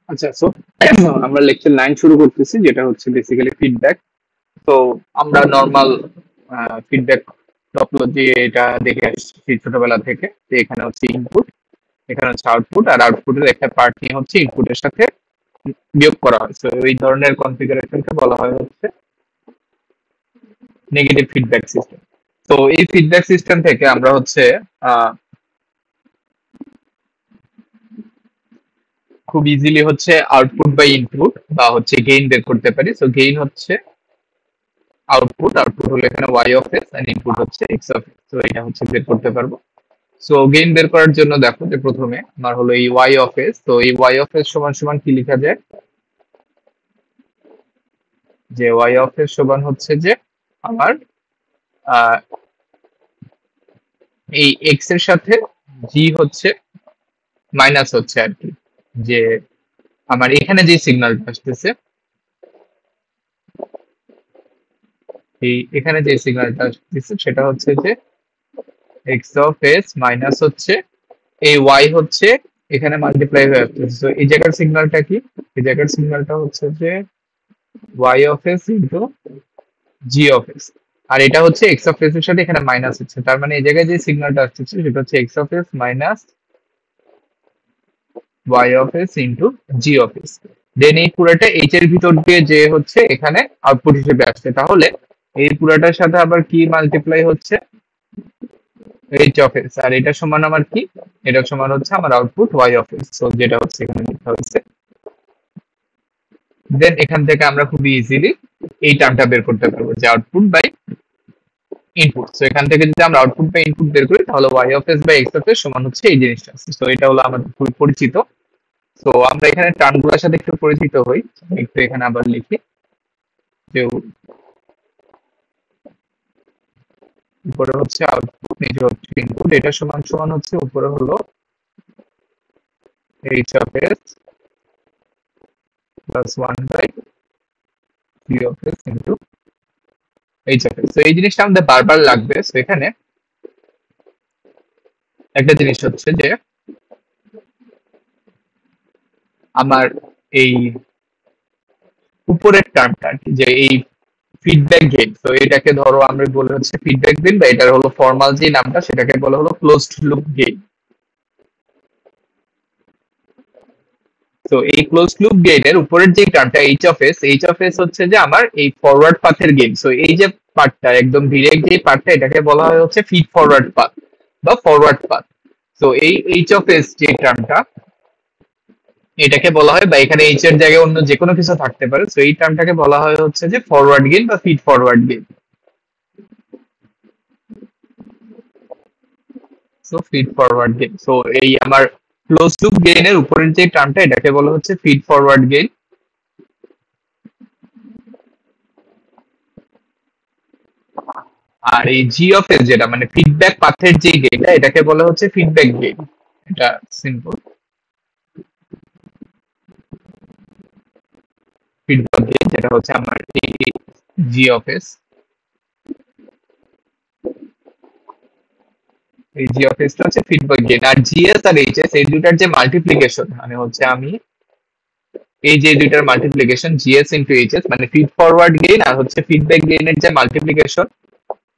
আচ্ছা, সো আমরা লেকচার 9 শুরু করতেছি, যেটা হচ্ছে বেসিক্যালি ফিডব্যাক। তো আমরা নর্মাল ফিডব্যাক টপোলজি এটা দেখে আসছি ছোটবেলা থেকে, যে এখানে হচ্ছে ইনপুট, এখানে হচ্ছে আউটপুট, আর আউটপুটের একটা পার্ট নিয়ে হচ্ছে ইনপুটের সাথে বিয়োগ করা হয়। তো এই ধরনের কনফিগারেশনকে বলা হয় হচ্ছে নেগেটিভ ফিডব্যাক সিস্টেম। তো এই ফিডব্যাক সিস্টেম থেকে আমরা হচ্ছে আহ, খুব ইজিলি হচ্ছে আউটপুট বাই ইনপুট বা হচ্ছে গেইন বের করতে পারি। সো গেইন হচ্ছে আউটপুট, আউটপুট হলো এখানে Y of S, and input হচ্ছে এক্স অফ এস। তো এটা হচ্ছে বের করতে পারবো। সো গেইন বের করার জন্য দেখো যে প্রথমে আমার হলো এই ওয়াই অফ এস। তো এই ওয়াই অফ এস সমান সমান কি লেখা যায়, যে ওয়াই অফ এস সমান হচ্ছে যে আমার আহ, এই এক্স এর সাথে জি হচ্ছে মাইনাস হচ্ছে আর কি, যে আমার এখানে যে সিগন্যালটা আসতেছে, এই এখানে যে সিগন্যালটা আসতেছে সেটা হচ্ছে যে এক্স অফ এস মাইনাস হচ্ছে এই ওয়াই হচ্ছে এখানে মাল্টিপ্লাই হয়ে আসতেছে। তো এই জায়গার সিগন্যালটা কি, এই জায়গার সিগন্যালটা হচ্ছে যে Y of S into G of S, আর এটা হচ্ছে এক্স অফ এস এর সাথে এখানে মাইনাস হচ্ছে, তার মানে এই জায়গায় যে সিগন্যালটা আসতেছে সেটা হচ্ছে X of S minus Y of S into G of S. Then এই পুরোটা এইচ এর ভিতর দিয়ে যে হচ্ছে এখানে আউটপুট হিসেবে আসছে, তাহলে এই পুরোটার সাথে আবার কি মাল্টিপ্লাই হচ্ছে এইচ অফ এস, আর এটা সমান আমার কি, এটা সমান হচ্ছে আমার output Y of S. So যেটা হচ্ছে এখানে লেখা হয়েছে। দেন এখান থেকে আমরা খুবই ইজিলি এই টার্মটা বের করতে পারবো, যে আউটপুট বাই ইনপুট। সো এখান থেকে যদি আমরা আউটপুট বাই ইনপুট বের করি তাহলে Y of S by X of S সমান হচ্ছে এই জিনিসটা। তো এটা হলো আমাদের খুবই পরিচিত। তো আমরা এখানে টার্মগুলোর সাথে একটু পরিচিত হই। একটু এখানে আবার লিখি যে উপরে হচ্ছে আউটপুট, নিচে হচ্ছে ইনপুট, এটা সমান সমান হচ্ছে উপরে হলো H of S plus one by G of S into H of S. তো এই জিনিসটা আমাদের বারবার লাগবে। তো এখানে একটা জিনিস হচ্ছে যে আমার এই উপরের টার্মটা যে এই ফিডব্যাক গেইন, তো এটাকে ধরো আমরা বলে হচ্ছে ফিডব্যাক গেইন, বা এটার হলো ফর্মাল যে নামটা সেটাকে বলা হলো ক্লোজড লুপ গেইন। তো এই ক্লোজড লুপ গেইনের উপরের যে টার্মটা এইচ অফ এস হচ্ছে যে আমার এই ফরওয়ার্ড পাথের গেইন। সো এই যে পার্টটা একদম ডিরেক্ট যে পার্টটা, এটাকে বলা হয় হচ্ছে ফিড ফরওয়ার্ড পাথ বা ফরওয়ার্ড পাথ। তো এই এইচ অফ এস যে টার্মটা, এটাকে বলা হয়, বা এখানে এইচ এর জায়গায় অন্য যে কোনো কিছু থাকতে পারে, তো এই টার্মটাকে বলা হয় হচ্ছে যে ফরওয়ার্ড গেইন বা feed forward gain. So feed forward gain, so এই আমার ক্লোজ লুপ গেইনের উপরের যে টার্মটা এটাকে বলা হচ্ছে ফিড ফরওয়ার্ড গেইন, আর এই জি অফ এস যেটা মানে ফিডব্যাক পাথের যে গেইনটা, এটাকে বলা হচ্ছে ফিডব্যাক গেইন। এটা সিম্পল, ফিডব্যাক গেইন যেটা হচ্ছে আমার এই জি অফ এস, এই জি অফ এসটা হচ্ছে ফিডব্যাক গেইন। আর জিএস আর এইচএস এই দুটার যে মাল্টিপ্লিকেশন, মানে হচ্ছে আমি এই যে দুইটার মাল্টিপ্লিকেশন জিএস ইন্টু এইচএস মানে ফিড ফরওয়ার্ড গেইন, আর হচ্ছে ফিডব্যাক গেইনের যে মাল্টিপ্লিকেশন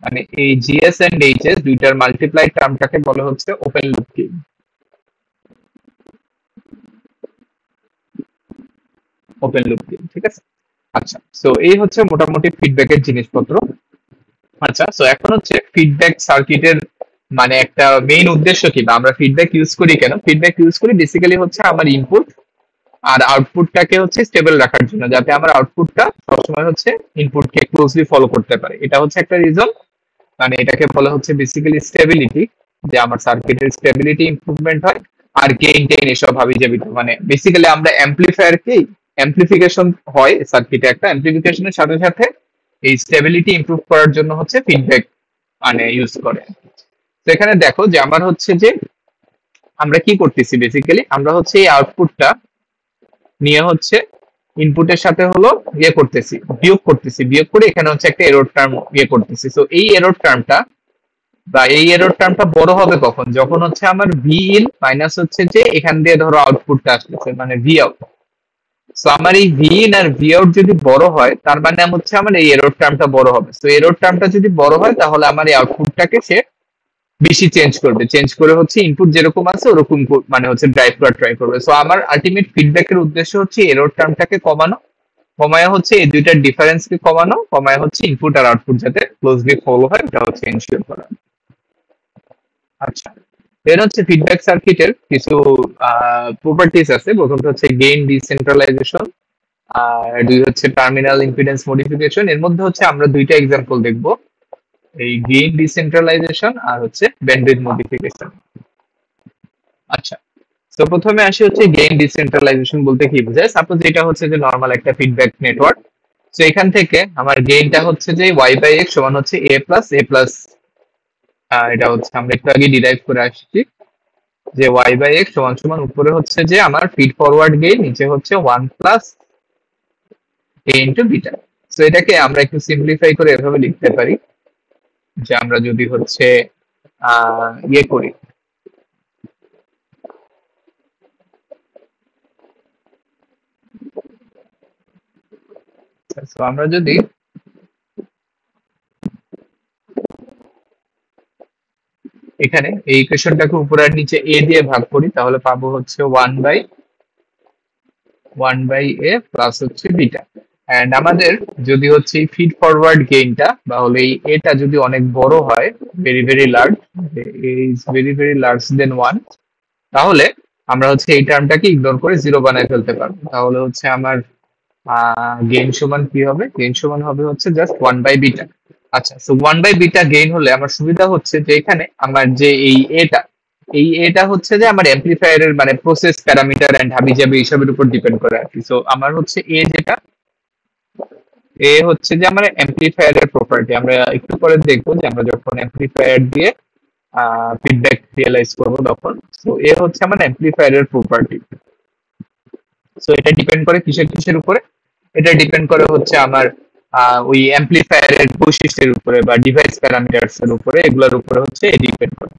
মানে এই জিএস এন্ড এইচএস দুইটার মাল্টিপ্লাই টার্মটাকে বলা হচ্ছে open loop gain, open loop gain. ঠিক আছে, আচ্ছা। সো এই হচ্ছে মোটামুটি ফিডব্যাকের জিনিসপত্র। আচ্ছা, সো এখন হচ্ছে ফিডব্যাক সার্কিটের মানে একটা মেইন উদ্দেশ্য কি, বা আমরা ফিডব্যাক ইউজ করি কেন। ফিডব্যাক ইউজ করি বেসিক্যালি হচ্ছে আমার ইনপুট আর আউটপুটটাকে হচ্ছে স্টেবল রাখার জন্য, যাতে আমার আউটপুটটা সবসময় হচ্ছে ইনপুটকে ক্লোজলি ফলো করতে পারে। এটা হচ্ছে একটা রিজন, মানে এটাকে বলা হচ্ছে বেসিক্যালি স্টেবিলিটি, যে আমার সার্কিটের স্টেবিলিটি ইমপ্রুভমেন্ট হয়। আর গেইন টেইন এসব হাবি যাবি, মানে বেসিক্যালি আমরা অ্যাম্পলিফায়ারকে অ্যাম্পলিফিকেশন হয় সার্কিটে, একটা অ্যাম্পলিফিকেশনের সাথে সাথে এই স্টেবিলিটি ইমপ্রুভ করার জন্য হচ্ছে ফিডব্যাক মানে ইউজ করে। তো এখানে দেখো যে আমার হচ্ছে যে আমরা কি করতেছি, বেসিক্যালি আমরা হচ্ছে এই আউটপুটটা নিয়ে হচ্ছে ইনপুটের সাথে হলো করতেছি, বিয়োগ করতেছি, বিয়োগ করে এখানে হচ্ছে একটা এরর টার্ম করতেছি। তো এই এরর টার্মটা বা এই এরর টার্মটা বড় হবে কখন, যখন হচ্ছে আমার ভি ইন মাইনাস হচ্ছে যে এখান দিয়ে ধরো আউটপুটটা আসতেছে মানে ভি আউট, সো আমার এই ভি ইন আর ভি আউট যদি বড় হয় তার মানে হচ্ছে আমার এই এরর টার্মটা বড় হবে। তো এরর টার্মটা যদি বড় হয় তাহলে আমার এই আউটপুটটাকে সে বেশি চেঞ্জ করবে, চেঞ্জ করে হচ্ছে ইনপুট যেরকম আছে ওরকম মানে হচ্ছে ড্রাইভ করার ট্রাই করবে। সো আমার আলটিমেট ফিডব্যাকের উদ্দেশ্য হচ্ছে এরর টার্মটাকে কমানো, কমায় হচ্ছে এই দুইটার ডিফারেন্সকে কমানো, কমায় হচ্ছে ইনপুট আর আউটপুট যাতে ক্লোজলি ফলো হয় এটা হচ্ছে এনশিওর করা। আচ্ছা, এর হচ্ছে ফিডব্যাক সার্কিটের কিছু প্রপার্টিজ আছে। প্রথমটা হচ্ছে গেইন ডিসেন্ট্রালাইজেশন, আর দুই হচ্ছে টার্মিনাল ইম্পিডেন্স মডিফিকেশন। এর মধ্যে হচ্ছে আমরা দুইটা এক্সাম্পল দেখবো, এই গেইন ডিসেন্ট্রালাইজেশন আর হচ্ছে ব্যান্ডউইথ মডিফিকেশন। আচ্ছা, তো প্রথমে আসি হচ্ছে গেইন ডিসেন্ট্রালাইজেশন বলতে কি বোঝায়। সাপোজ এটা হচ্ছে যে নরমাল একটা ফিডব্যাক নেটওয়ার্ক। তো এখান থেকে আমার গেইনটা হচ্ছে যে ওয়াই বাই এক্স সমান হচ্ছে এ প্লাস এ প্লাস, এটা হচ্ছে আমরা একটু আগে ডিরাইভ করে আসছি যে ওয়াই বাই এক্স সমান সমান উপরে হচ্ছে যে আমার ফিড ফরওয়ার্ড গেইন, নিচে হচ্ছে ওয়ান প্লাস এ ইন্টু বিটা। তো এটাকে আমরা একটু সিম্পলিফাই করে এভাবে লিখতে পারি যে আমরা যদি হচ্ছে ইয়ে করি, আমরা যদি এখানে এই ইকুয়েশনটাকে উপরে আর নিচে এ দিয়ে ভাগ করি তাহলে পাবো হচ্ছে ওয়ান বাই এ প্লাস হচ্ছে বিটা। এন্ড আমাদের যদি হচ্ছে ফিড ফরওয়ার্ড গেইনটা বা হলে এই এটা যদি অনেক বড় হয়, very very large, is very very large then one, তাহলে আমরা হচ্ছে এই টার্মটাকে ইগনোর করে জিরো বানায় ফেলতে পারবো। তাহলে হচ্ছে আমার গেইন সমান কি হবে, গেইন সমান হবে হচ্ছে জাস্ট ওয়ান বাই বিটা। আচ্ছা, so one by beta gain হলে আমার সুবিধা হচ্ছে যে এখানে আমার যে এই এটা হচ্ছে যে আমার অ্যাম্পলিফায়ারের মানে প্রসেস প্যারামিটার এন্ড হাবিজাবি এইসবের উপর ডিপেন্ড করে আর কি। সো আমার হচ্ছে যেটা হচ্ছে যে আমার অ্যাম্পলিফায়ারের প্রপার্টি। আমরা একটু পরে দেখবো যে আমরা যখন অ্যাম্পলিফায়ার দিয়ে ফিডব্যাক রিয়েলাইজ করবো তখন। সো হচ্ছে আমার অ্যাম্পলিফায়ারের প্রপার্টি। সো এটা ডিপেন্ড করে কিসের কিসের উপরে, এটা ডিপেন্ড করে হচ্ছে আমার ওই অ্যাম্পলিফায়ারের বৈশিষ্ট্যের উপরে বা ডিভাইস প্যারামিটারস এর উপরে, এগুলোর উপরে হচ্ছে ডিপেন্ড করে।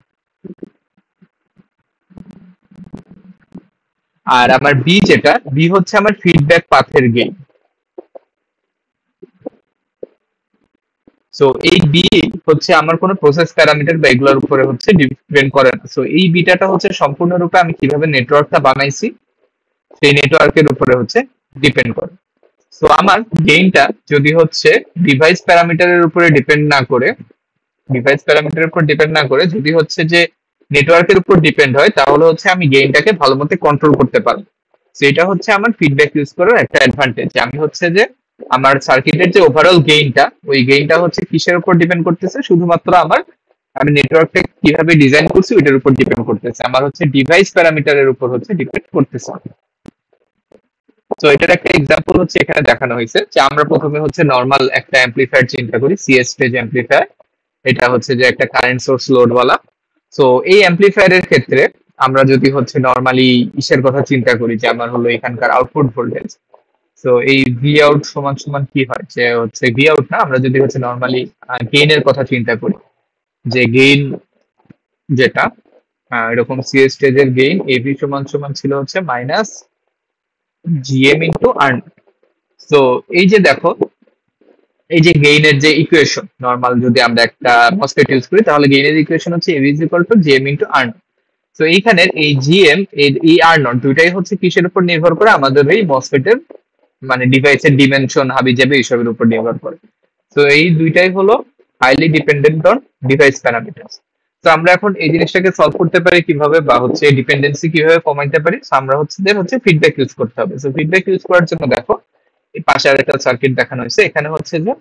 আর আমার বি যেটা, বি হচ্ছে আমার ফিডব্যাক পাথের গেইন। সো এই বি হচ্ছে আমার কোনো প্রসেস প্যারামিটার বা এগুলোর উপরে হচ্ছে ডিপেন্ড করে না। সো এই বিটাটা হচ্ছে সম্পূর্ণরূপে আমি কিভাবে নেটওয়ার্কটা বানাইছি সেই নেটওয়ার্কের উপরে হচ্ছে ডিপেন্ড করে। সো আমার গেইনটা যদি হচ্ছে ডিভাইস প্যারামিটারের উপরে ডিপেন্ড না করে, ডিভাইস প্যারামিটারের উপর ডিপেন্ড না করে যদি হচ্ছে যে নেটওয়ার্কের উপর ডিপেন্ড হয় তাহলে হচ্ছে আমি গেইনটাকে ভালো মতো কন্ট্রোল করতে পারবো। সো এটা হচ্ছে আমার ফিডব্যাক ইউজ করার একটা অ্যাডভান্টেজ। আমি হচ্ছে যে আমার সার্কিটের যে ওভারঅল গেইনটা, ওই গেইনটা হচ্ছে কিসের উপর ডিপেন্ড করতেছে, শুধুমাত্র আমার আমি নেটওয়ার্কটা কিভাবে ডিজাইন করছি ওইটার উপর ডিপেন্ড করতেছে, আমার হচ্ছে ডিভাইস প্যারামিটারের উপর হচ্ছে ডিপেন্ড করতেছে। তো এটার একটা এক্সাম্পল হচ্ছে এখানে দেখানো হয়েছে যে আমরা প্রথমে হচ্ছে নরমাল একটা অ্যাম্পলিফায়ার চিন্তা করি, সিএস স্টেজ অ্যাম্পলিফায়ার। এটা হচ্ছে যে একটা কারেন্ট সোর্স লোড ওয়ালা। সো এই অ্যাম্পলিফায়ারের ক্ষেত্রে আমরা যদি হচ্ছে নরমালি ইসের কথা চিন্তা করি যে আমার হলো এখানকার আউটপুট ভোল্টেজ। সো এই ভি আউট সমান সমান কি হয় যে হচ্ছে ভি আউট না, আমরা যদি হচ্ছে নরমালি গেইনের কথা চিন্তা করি যে গেইন যেটা এরকম সিএস স্টেজের গেইন এভি সমান সমান ছিল হচ্ছে মাইনাস জিএম ইন্টু আর। তো এই যে দেখো, এই যে গেইনের যে ইকুয়েশন নরমাল যদি আমরা একটা মসফেট ইউজ করি তাহলে গেইনের ইকুয়েশন হচ্ছে AV is equal to GM into R. তো এইখানের এই জিএম এই আর নট দুইটাই হচ্ছে কিসের উপর নির্ভর করে, আমাদের এই মসফেটের মানে ডিভাইসের ডিমেনশন হাবি যাবে এইসবের উপর নির্ভর করে। তো এই দুইটাই হলো highly dependent on device parameters. তো আমরা এখন এই জিনিসটাকে সলভ করতে পারি কিভাবে বা হচ্ছে ডিপেন্ডেন্সি কিভাবে কমাইতে পারি। আমরা হচ্ছে ফিডব্যাক ইউজ করতে হবে। তো ফিডব্যাক ইউজ করার জন্য দেখো এই পাশে আরেকটা সার্কিট দেখানো হয়েছে। এখানে হচ্ছে যে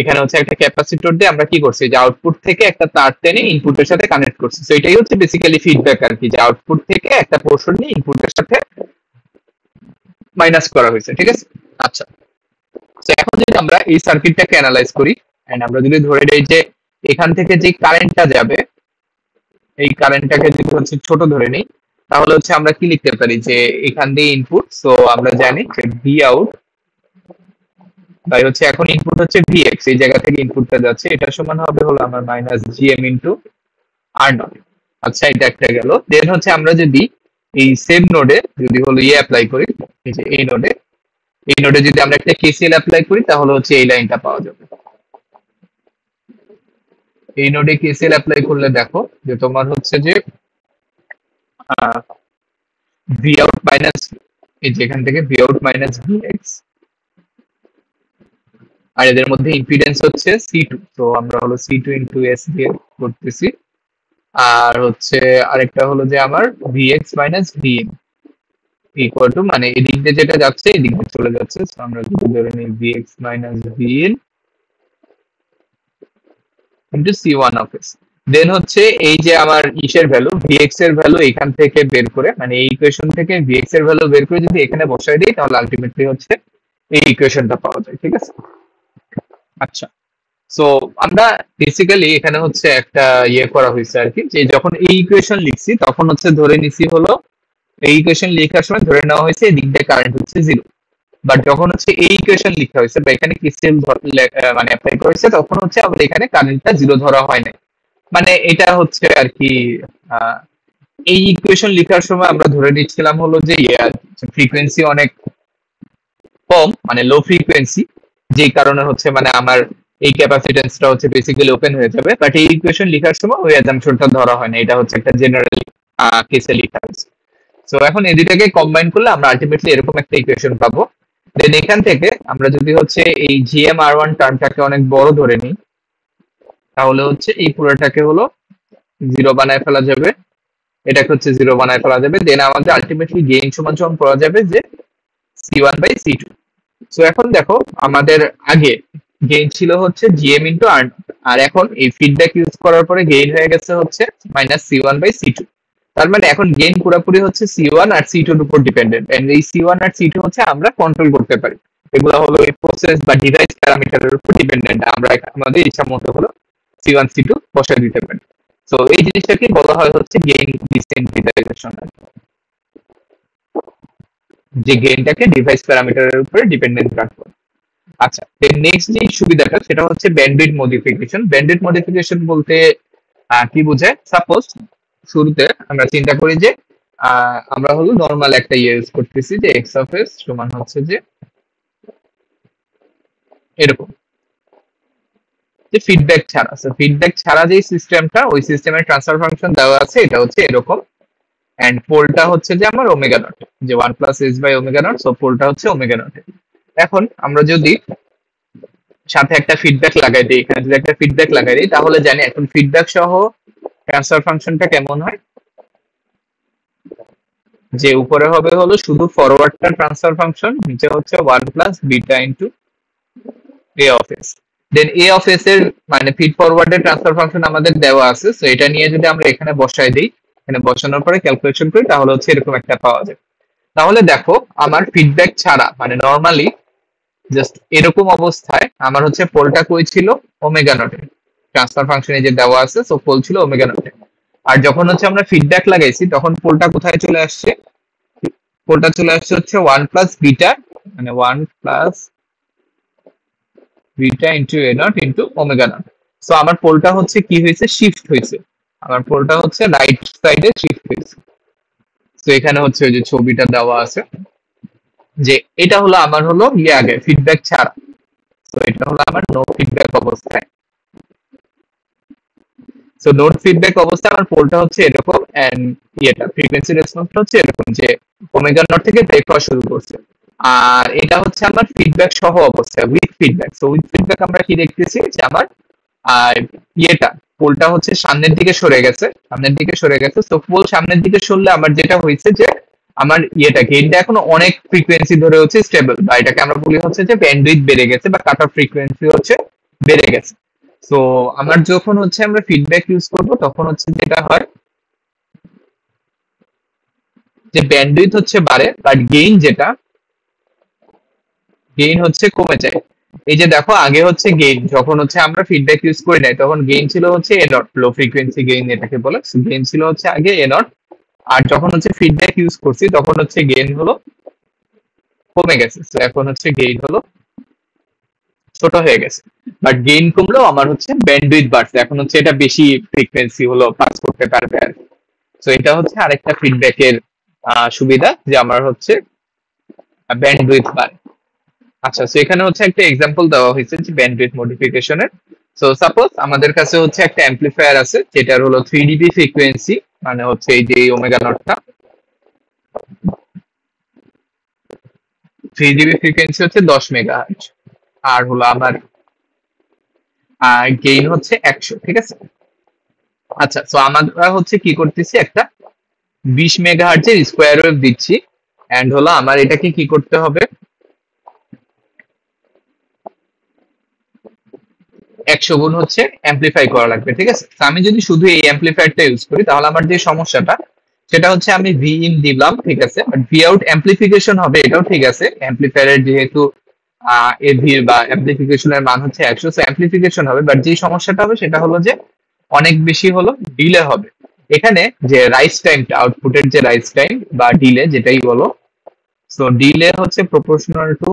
এখানে হচ্ছে একটা ক্যাপাসিটর দিয়ে আমরা কি করছি যে আউটপুট থেকে একটা তার টেনে ইনপুটের সাথে কানেক্ট করছি। তো এটাই হচ্ছে বেসিক্যালি ফিডব্যাক আর কি, যে আউটপুট থেকে একটা পোর্শন নিয়ে ইনপুটের সাথে মাইনাস করা হয়েছে, ঠিক আছে। আচ্ছা, তো এখন যদি আমরা এই সার্কিটটাকে অ্যানালাইজ করি এন্ড আমরা যদি ধরে নেই যে এখান থেকে যে কারেন্টটা যাবে এই কারেন্টটাকে যদি হচ্ছে ছোট ধরে নিই তাহলে হচ্ছে আমরা কি লিখতে পারি যে এখান দিয়ে ইনপুট, সো আমরা জানি যে ভি আউট তাই হচ্ছে এখন ইনপুট হচ্ছে ভিএক্স, এই জায়গা থেকে ইনপুটটা যাচ্ছে, এটা সমান হবে হলো আমার minus GM into are not. আচ্ছা, এটা একটা গেল। দেন হচ্ছে আমরা যদি এই সেম নোডে যদি হলো অ্যাপ্লাই করি, এই যে এই নোডে যদি আমরা একটা কেসিএল অ্যাপ্লাই করি তাহলে হচ্ছে এই লাইনটা পাওয়া যাবে। এই নোডে কেসিএল অ্যাপ্লাই করলে দেখো যে তোমার হচ্ছে যে ভি আউট মাইনাস, এই যে এখান থেকে V out minus V X, আর এদের মধ্যে ইম্পিডেন্স হচ্ছে C2, তো আমরা হলো C2 ইন্টু এস দিয়ে করতেছি। আর হচ্ছে আরেকটা হলো যে আমার Vx minus Vn equal to, মানে এদিক দিয়ে যেটা যাচ্ছে এদিক দিয়ে চলে যাচ্ছে, তো আমরা যদি ধরে নিই Vx minus Vn into C1 of s। দেন হচ্ছে এই যে আমার ইসের ভ্যালু Vx এর ভ্যালু এখান থেকে বের করে, মানে এই ইকুয়েশন থেকে Vx এর ভ্যালু বের করে যদি এখানে বসাই দিই তাহলে আলটিমেটলি হচ্ছে এই ইকুয়েশনটা পাওয়া যায়, ঠিক আছে। আচ্ছা, সো আমরা বেসিক্যালি এখানে হচ্ছে একটা করা হয়েছে আর কি, যে যখন এই ইকুয়েশন লিখছি তখন হচ্ছে ধরে নিছি হলো এই ইকুয়েশন লেখার সময় ধরে নেওয়া হয়েছে এদিক দিয়ে কারেন্ট হচ্ছে 0, বাট যখন হচ্ছে এই ইকুয়েশন লিখা হয়েছে বা এখানে কিসিএল মানে অ্যাপ্লাই করেছে তখন হচ্ছে আবার এখানে কারেন্টটা 0 ধরা হয় না। মানে এটা হচ্ছে আর কি এই ইকুয়েশন লেখার সময় আমরা ধরে নিচ্ছিলাম হলো যে ফ্রিকোয়েন্সি অনেক কম, মানে লো ফ্রিকোয়েন্সি, যেই কারণে হচ্ছে মানে আমার এই ক্যাপাসিটেন্সটা হচ্ছে বেসিক্যালি ওপেন হয়ে যাবে, বাট এই ইকুয়েশন লেখার সময় ওই অ্যাজাম্পশনটা ধরা হয় না, এটা হচ্ছে একটা জেনারেল কেসে লেখা হয়েছে। সো এখন এই দুটাকে কম্বাইন করলে আমরা আলটিমেটলি এরকম একটা ইকুয়েশন পাবো। দেন এখান থেকে আমরা যদি হচ্ছে এই GM_R1 টার্মটাকে অনেক বড় ধরে নিই তাহলে হচ্ছে এই পুরোটাকে হলো 0 বানায় ফেলা যাবে, এটাকে হচ্ছে 0 বানায় ফেলা যাবে। দেন আমাদের আলটিমেটলি গেইন সমান সমান পাওয়া যাবে যে C1/C2। সো এখন দেখো আমাদের আগে গেইন ছিল হচ্ছে GM ইন্টু R, আর এখন এই ফিডব্যাক ইউজ করার পরে গেইন হয়ে গেছে হচ্ছে মাইনাস C1/C2। তার মানে এখন গেইন পুরোপুরি হচ্ছে C1 আর C2 এর উপর ডিপেন্ডেন্ট, এন্ড এই C1 আর C2 হচ্ছে আমরা কন্ট্রোল করতে পারি, এগুলো হলো এই প্রসেস বা ডিভাইস প্যারামিটারের উপর ডিপেন্ডেন্ট, আমরা আমাদের ইচ্ছা মতো হলো C1 C2 বসায় দিতে পারি। সো এই জিনিসটাকে বলা হয় হচ্ছে গেইন ডিসেন্ট্রিলাইজেশন, যে গেইনটাকে ডিভাইস প্যারামিটারের উপরে ডিপেন্ডেন্ট রাখবো। আচ্ছা, নেক্সট যে সুবিধাটা সেটা হচ্ছে ব্যান্ডউইথ মডিফিকেশন। ব্যান্ডউইথ মডিফিকেশন বলতে কি বোঝায়? সাপোজ শুরুতে আমরা চিন্তা করি যে আমরা হলো নরমাল একটা ইউজ করতেছি যে এক্স অফ এস সমান হচ্ছে যে এরকম, যে ফিডব্যাক ছাড়া, ফিডব্যাক ছাড়া যে সিস্টেমটা, ওই সিস্টেমের ট্রান্সফার ফাংশন দেওয়া আছে এটা হচ্ছে এরকম, এন্ড পোলটা হচ্ছে যে আমার ওমেগা নট, যে 1 plus S by omega naught, so পোলটা হচ্ছে ওমেগা নট। এখন আমরা যদি সাথে একটা ফিডব্যাক লাগাই দিই, এখানে যদি একটা ফিডব্যাক লাগাই দিই তাহলে জানি এখন ফিডব্যাক সহ ট্রান্সফার ফাংশনটা কেমন হয়, যে উপরে হবে হলো শুধু ফরওয়ার্ডটা ট্রান্সফার ফাংশন, নিচে হচ্ছে 1 plus beta into A of S. Then A of S এর মানে ফিড ফরওয়ার্ডের ট্রান্সফার ফাংশন আমাদের দেওয়া আছে, সো এটা নিয়ে যদি আমরা এখানে বসাই দিই, এখানে বসানোর পরে ক্যালকুলেশন করি তাহলে হচ্ছে এরকম একটা পাওয়া যায়। তাহলে দেখো আমার ফিডব্যাক ছাড়া মানে নরমালি জাস্ট এরকম অবস্থায় আমার হচ্ছে পোলটা কই ছিল? ওমেগা নটে, ট্রান্সফার ফাংশনে যে দেওয়া আছে, সো পোল ছিল ওমেগা নটে। আর যখন হচ্ছে আমরা ফিডব্যাক লাগাইছি তখন পোলটা কোথায় চলে আসছে? পোলটা চলে আসছে হচ্ছে 1 প্লাস বিটা, মানে 1 প্লাস বিটা ইন্টু এ naught into omega naught. So আমার পোলটা হচ্ছে কি হয়েছে? শিফট হয়েছে, আমার পোলটা হচ্ছে রাইট সাইডে শিফট হয়েছে। তো এখানে হচ্ছে ওই যে ছবিটা দেওয়া আছে, যে এটা হলো আমার হলো আগে ফিডব্যাক ছাড়া, তো এটা হলো আমার নো ফিডব্যাক অবস্থায়। সো নোট ফিডব্যাক অবস্থায় আমার পোলটা হচ্ছে এরকম, এন্ড ফ্রিকোয়েন্সি রেসপন্সটা হচ্ছে এরকম যে ওমেগা নট থেকে ব্রেক হওয়া শুরু করছে। আর এটা হচ্ছে আমার ফিডব্যাক সহ অবস্থা, with feedback. So with feedback আমরা কি দেখতেছি যে আমার আর পোলটা হচ্ছে সামনের দিকে সরে গেছে, তো পোল সামনের দিকে সরলে আমার যেটা হয়েছে যে আমার গেইনটা এখনো অনেক ফ্রিকোয়েন্সি ধরে হচ্ছে স্টেবল, বা এটাকে আমরা বলি হচ্ছে যে ব্যান্ডউইথ বেড়ে গেছে বা কাট অফ ফ্রিকোয়েন্সি হচ্ছে বেড়ে গেছে। সো আমার যখন হচ্ছে আমরা ফিডব্যাক ইউজ করব তখন হচ্ছে যেটা হয় যে ব্যান্ডউইথ হচ্ছে বাড়ে, বাট গেইন হচ্ছে কমে যায়। এই যে দেখো আগে হচ্ছে গেইন যখন হচ্ছে আমরা ফিডব্যাক ইউজ করি নাই তখন গেইন ছিল হচ্ছে A not, low frequency gain এটাকে বলে, গেইন ছিল হচ্ছে আগে এ নট। আর যখন হচ্ছে ফিডব্যাক ইউজ করছি তখন হচ্ছে গেইন হলো কমে গেছে, তো এখন হচ্ছে গেইন হলো ছোট হয়ে গেছে। বাট গেইন কমলেও আমার হচ্ছে ব্যান্ডউইথ বাড়ছে, এখন হচ্ছে এটা বেশি ফ্রিকোয়েন্সি হলো পাস করতে পারবে আর। তো এটা হচ্ছে আরেকটা ফিডব্যাকের সুবিধা যে আমার হচ্ছে ব্যান্ডউইথ বাড়ে। আচ্ছা, তো এখানে হচ্ছে একটা এক্সাম্পল দেওয়া হয়েছে যে ব্যান্ডউইথ মডিফিকেশনের। সো সাপোজ আমাদের কাছে হচ্ছে একটা অ্যাম্পলিফায়ার আছে যেটার হলো 3 dB ফ্রিকোয়েন্সি, মানে হচ্ছে এই যে ওমেগা নটটা 3 dB ফ্রিকোয়েন্সি হচ্ছে 10 মেগাহার্টজ, আর হলো আমার গেইন হচ্ছে 100, ঠিক আছে। আচ্ছা, তো আমরা হচ্ছে কি করতেছি, একটা 20 মেগাহার্টজের স্কোয়ার ওয়েভ দিচ্ছি, এন্ড হলো আমার এটাকে কি করতে হবে, 100 গুণ হচ্ছে অ্যাম্পলিফাই করা লাগবে, ঠিক আছে। তো আমি যদি শুধু এই অ্যাম্পলিফায়ারটা ইউজ করি তাহলে আমার যে সমস্যাটা সেটা হচ্ছে আমি ভি ইন দিলাম, ঠিক আছে, বাট ভি আউট অ্যাম্পলিফিকেশন হবে, এটাও ঠিক আছে। অ্যাম্পলিফায়ারের যেহেতু এভি বা অ্যাম্পলিফিকেশনের মান হচ্ছে 100, সো অ্যাম্পলিফিকেশন হবে, বাট যে সমস্যাটা হবে সেটা হলো যে অনেক বেশি হলো ডিলে হবে। এখানে যে রাইজ টাইমটা, আউটপুটের যে রাইজ টাইম বা ডিলে যেটাই বলো, সো ডিলে হচ্ছে প্রপোর্শনাল টু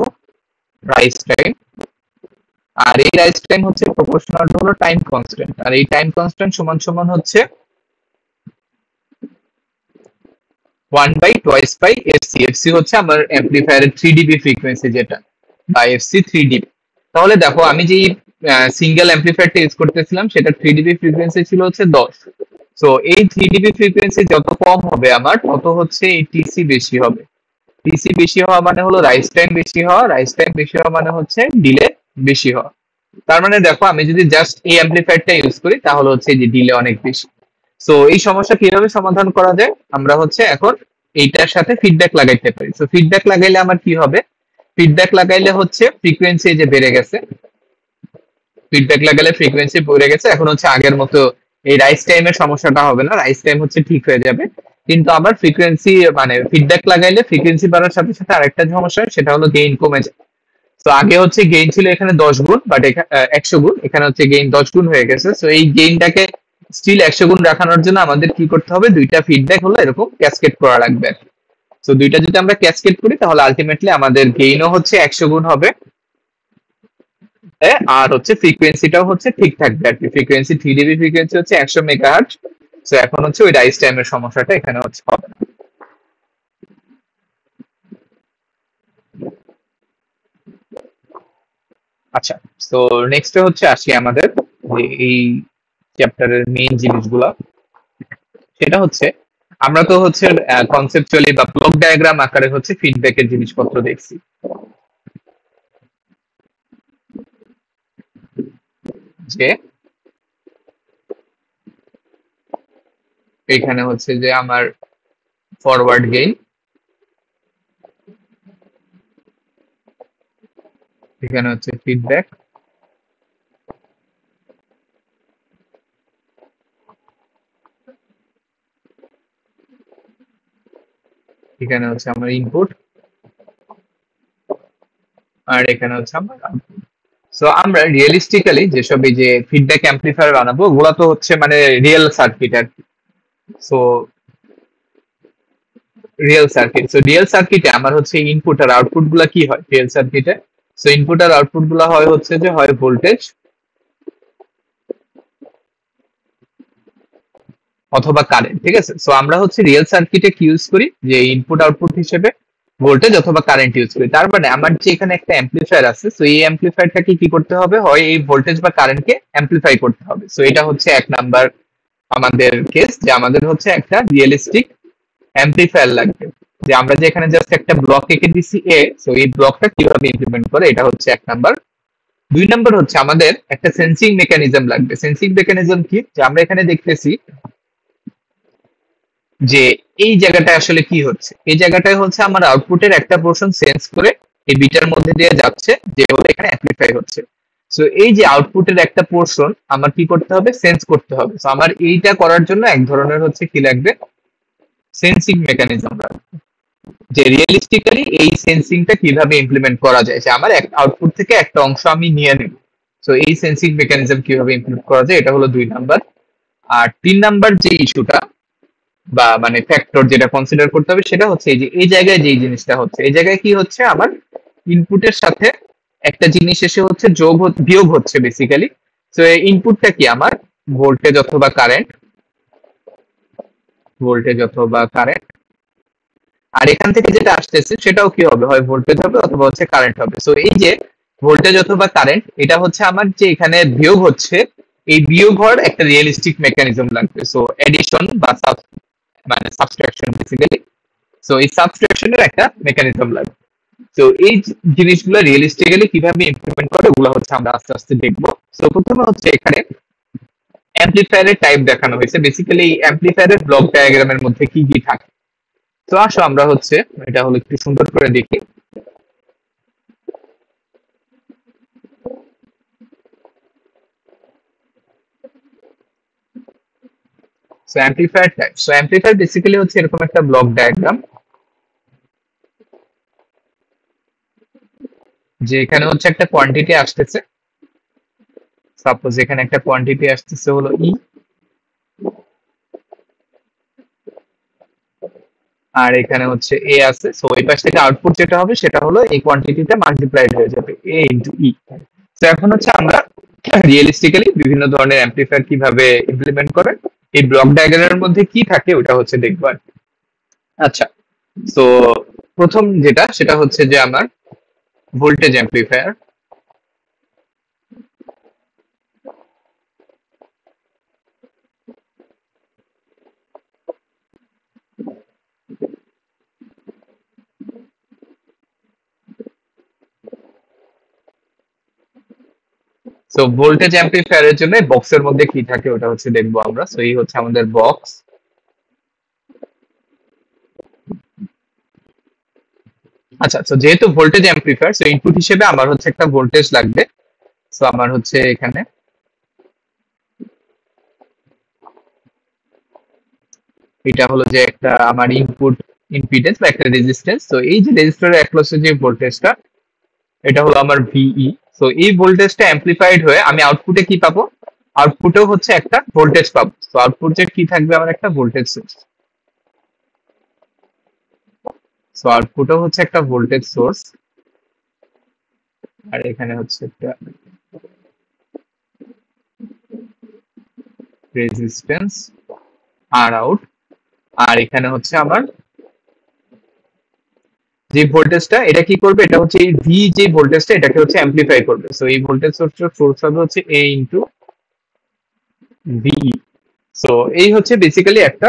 রাইজ টাইম, আর এই রাইজ টাইম হচ্ছে প্রপোর্শনাল টু হলো টাইম কনস্ট্যান্ট, আর এই টাইম কনস্ট্যান্ট সমান সমান হচ্ছে 1/2 এফসি হচ্ছে আমার অ্যাম্পলিফায়ারের 3 dB ফ্রিকোয়েন্সি যেটা, বা এফসি 3 dB। তাহলে দেখো আমি যে সিঙ্গেল অ্যাম্পলিফায়ারটা ইউজ করতেছিলাম সেটা 3 dB ফ্রিকোয়েন্সি ছিল হচ্ছে 10। সো এই 3 dB ফ্রিকোয়েন্সি যত কম হবে আমার তত হচ্ছে এই টিসি বেশি হবে। টিসি বেশি হওয়া মানে হলো রাইজ টাইম বেশি হওয়া, রাইজ টাইম বেশি হওয়া মানে হচ্ছে ডিলে বেশি হওয়া। তার মানে দেখো আমি যদি জাস্ট এই অ্যাম্পলিফায়ারটা ইউজ করি তাহলে হচ্ছে যে ডিলে অনেক বেশি। সো এই সমস্যা কিভাবে সমাধান করা যায়, আমরা হচ্ছে এখন এইটার সাথে ফিডব্যাক লাগাইতে পারি। সো ফিডব্যাক লাগাইলে আমার কি হবে, ফিডব্যাক লাগাইলে হচ্ছে ফ্রিকোয়েন্সি যে বেড়ে গেছে, ফিডব্যাক লাগালে ফ্রিকোয়েন্সি বেড়ে গেছে, এখন হচ্ছে আগের মতো এই রাইজ টাইমের সমস্যাটা হবে না, রাইজ টাইম হচ্ছে ঠিক হয়ে যাবে। কিন্তু আমার ফ্রিকোয়েন্সি মানে ফিডব্যাক লাগাইলে ফ্রিকোয়েন্সি বাড়ার সাথে সাথে আরেকটা সমস্যা হয়, সেটা হলো গেইন কমে যায়। তো আগে হচ্ছে গেইন ছিল এখানে 10 গুণ, বাট 100 গুণ, এখানে হচ্ছে গেইন 10 গুণ হয়ে গেছে। তো এই গেইনটাকে স্টিল 100 গুণ রাখানোর জন্য আমাদের কি করতে হবে, দুইটা ফিডব্যাক হলো এরকম ক্যাসকেড করা লাগবে। তো দুইটা যদি আমরা ক্যাসকেড করি তাহলে আলটিমেটলি আমাদের গেইনও হচ্ছে 100 গুণ হবে, আর হচ্ছে ফ্রিকোয়েন্সিটাও হচ্ছে ঠিক থাকবে আর কি। ফ্রিকোয়েন্সি 3 dB ফ্রিকোয়েন্সি হচ্ছে 100 মেগাহার্টজ। তো এখন হচ্ছে ওই রাইজ টাইমের সমস্যাটা এখানে হচ্ছে হবে না। আচ্ছা, তো নেক্সট হচ্ছে আসি আমাদের যে এই চ্যাপ্টারের মেইন জিনিসগুলা, সেটা হচ্ছে আমরা তো হচ্ছে কনসেপচুয়ালি বা ব্লক ডায়াগ্রাম আকারে হচ্ছে ফিডব্যাকের জিনিসপত্র দেখছি, যে এখানে হচ্ছে যে আমার ফরওয়ার্ড গেইন, এখানে হচ্ছে ফিডব্যাক, এখানে হচ্ছে আমার ইনপুট, আর এখানে হচ্ছে আমার আউটপুট। সো আমরা রিয়েলিস্টিক্যালি যেসব এই যে ফিডব্যাক অ্যাম্পলিফায়ার বানাবো ওগুলা তো হচ্ছে মানে রিয়েল সার্কিট আর কি। So real circuit, so real সার্কিটে আমার হচ্ছে ইনপুট আর আউটপুট গুলা কি হয় রিয়েল সার্কিটে, সো ইনপুট আর আউটপুট গুলা হয় হচ্ছে যে হয় ভোল্টেজ অথবা কারেন্ট, ঠিক আছে। সো আমরা হচ্ছে রিয়েল সার্কিটে কি ইউজ করি, যে ইনপুট আউটপুট হিসেবে ভোল্টেজ অথবা কারেন্ট ইউজ করি। তার মানে আমার যে এখানে একটা অ্যাম্পলিফায়ার আছে, সো এই অ্যাম্পলিফায়ারটাকে কি করতে হবে, হয় এই ভোল্টেজ বা কারেন্টকে অ্যাম্পলিফাই করতে হবে। সো এটা হচ্ছে এক নাম্বার আমাদের কেস, যে আমাদের হচ্ছে একটা রিয়েলিস্টিক অ্যাম্পলিফায়ার লাগবে। যে আমরা যে এখানে জাস্ট একটা ব্লক এঁকে দিছি এ, সো এই ব্লকটা কিভাবে ইমপ্লিমেন্ট করে, এটা হচ্ছে এক নাম্বার। 2 নাম্বার হচ্ছে আমাদের একটা সেন্সিং মেকানিজম লাগবে। সেন্সিং মেকানিজম কি, যে আমরা এখানে দেখতেছি যে এই জায়গাটায় আসলে কি হচ্ছে, এই জায়গাটায় হচ্ছে আমার আউটপুটের একটা পোর্শন সেন্স করে এই বিটার মধ্যে দিয়ে যাচ্ছে, যে হলো এখানে অ্যাম্পলিফাই হচ্ছে। সো এই যে আউটপুটের একটা পোর্শন আমার কি করতে হবে, সেন্স করতে হবে। সো আমার এইটা করার জন্য এক ধরনের হচ্ছে কি লাগবে, সেন্সিং মেকানিজম লাগবে, যে রিয়েলিস্টিক্যালি এই সেন্সিংটা কিভাবে ইমপ্লিমেন্ট করা যায়, যে আমার এক আউটপুট থেকে একটা অংশ আমি নিয়ে নেব। সো এই সেন্সিং মেকানিজম কিভাবে ইমপ্লিমেন্ট করা যায়, এটা হলো 2 নাম্বার। আর 3 নাম্বার যে ইস্যুটা বা মানে ফ্যাক্টর যেটা কনসিডার করতে হবে, সেটা হচ্ছে এই যে এই জায়গায় যে জিনিসটা হচ্ছে, এই জায়গায় কি হচ্ছে, আমার ইনপুটের সাথে একটা জিনিস এসে হচ্ছে বিয়োগ হচ্ছে বেসিক্যালি। তো এই ইনপুটটা কি আমার ভোল্টেজ অথবা কারেন্ট, ভোল্টেজ অথবা কারেন্ট, আর এখান থেকে যেটা আসতেছে সেটাও কি হবে, হয় ভোল্টেজ হবে অথবা হচ্ছে কারেন্ট হবে। সো এই যে ভোল্টেজ অথবা কারেন্ট, এটা হচ্ছে আমার যে এখানে বিয়োগ হচ্ছে, এই বিয়োগ হওয়ার একটা রিয়েলিস্টিক মেকানিজম লাগবে। সো এডিশন বা মানে সাবট্রাকশন বেসিক্যালি। সো এই সাবট্রাকশনের একটা মেকানিজম লাগবে। তো এই জিনিসগুলো রিয়েলিস্টিক্যালি কিভাবে ইমপ্লিমেন্ট করে, ওগুলো হচ্ছে আমরা আস্তে আস্তে দেখবো। সো প্রথমে হচ্ছে এখানে অ্যাম্পলিফায়ারের টাইপ দেখানো হয়েছে, বেসিক্যালি অ্যাম্পলিফায়ারের ব্লক ডায়াগ্রামের মধ্যে কি কি থাকে। তো আসো আমরা হচ্ছে এটা হলো একটু সুন্দর করে দেখি। So amplifier type, so amplifier basically হচ্ছে এরকম একটা ব্লক ডায়াগ্রাম, যে এখানে হচ্ছে একটা কোয়ান্টিটি আসতেছে। সাপোজ এখানে একটা কোয়ান্টিটি আসতেছে হলো ই, আর এখানে হচ্ছে এ আছে। সো এই পাশ থেকে আউটপুট যেটা হবে সেটা হলো এই কোয়ান্টিটিতে মাল্টিপ্লাইড হয়ে যাবে, এ ইনটু ই। তো এখন হচ্ছে আমরা রিয়েলিস্টিক্যালি বিভিন্ন ধরনের অ্যাম্পলিফায়ার কিভাবে ইমপ্লিমেন্ট করে, এই ব্লক ডায়াগ্রামের মধ্যে কি থাকে ওটা হচ্ছে দেখবো আর কি। আচ্ছা, তো প্রথম যেটা সেটা হচ্ছে যে আমার ভোল্টেজ অ্যাম্পলিফায়ার। সো ভোল্টেজ অ্যাম্পলিফায়ারের জন্য বক্সের মধ্যে কি থাকে ওটা হচ্ছে দেখবো আমরা। সো এই হচ্ছে আমাদের বক্স। আচ্ছা, তো যেহেতু ভোল্টেজ অ্যাম্পলিফায়ার, সো ইনপুট হিসেবে আমার হচ্ছে একটা ভোল্টেজ লাগবে। সো আমার হচ্ছে এখানে এটা হলো যে একটা আমার ইনপুট ইম্পিডেন্স বা একটা রেজিস্ট্যান্স। তো এই যে রেজিস্টরের অ্যাক্রসে যে ভোল্টেজটা, এটা হলো আমার ভিই। সো এই ভোল্টেজটা অ্যাম্পলিফাইড হয়ে আমি আউটপুটে কি পাবো, আউটপুটেও হচ্ছে একটা ভোল্টেজ পাবো। তো আউটপুটে কি থাকবে, আমার একটা ভোল্টেজ সোর্স। সো আউটপুটেও হচ্ছে একটা ভোল্টেজ সোর্স, আর এখানে হচ্ছে একটা রেজিস্ট্যান্স আর আউট। আর এখানে হচ্ছে আমার যে ভোল্টেজটা, এটা কি করবে, এটা হচ্ছে এই ভি যে ভোল্টেজটা এটাকে হচ্ছে অ্যাম্পলিফাই করবে। সো এই ভোল্টেজ সোর্স হবে হচ্ছে এ ইন্টু ভিই। সো এই হচ্ছে বেসিক্যালি একটা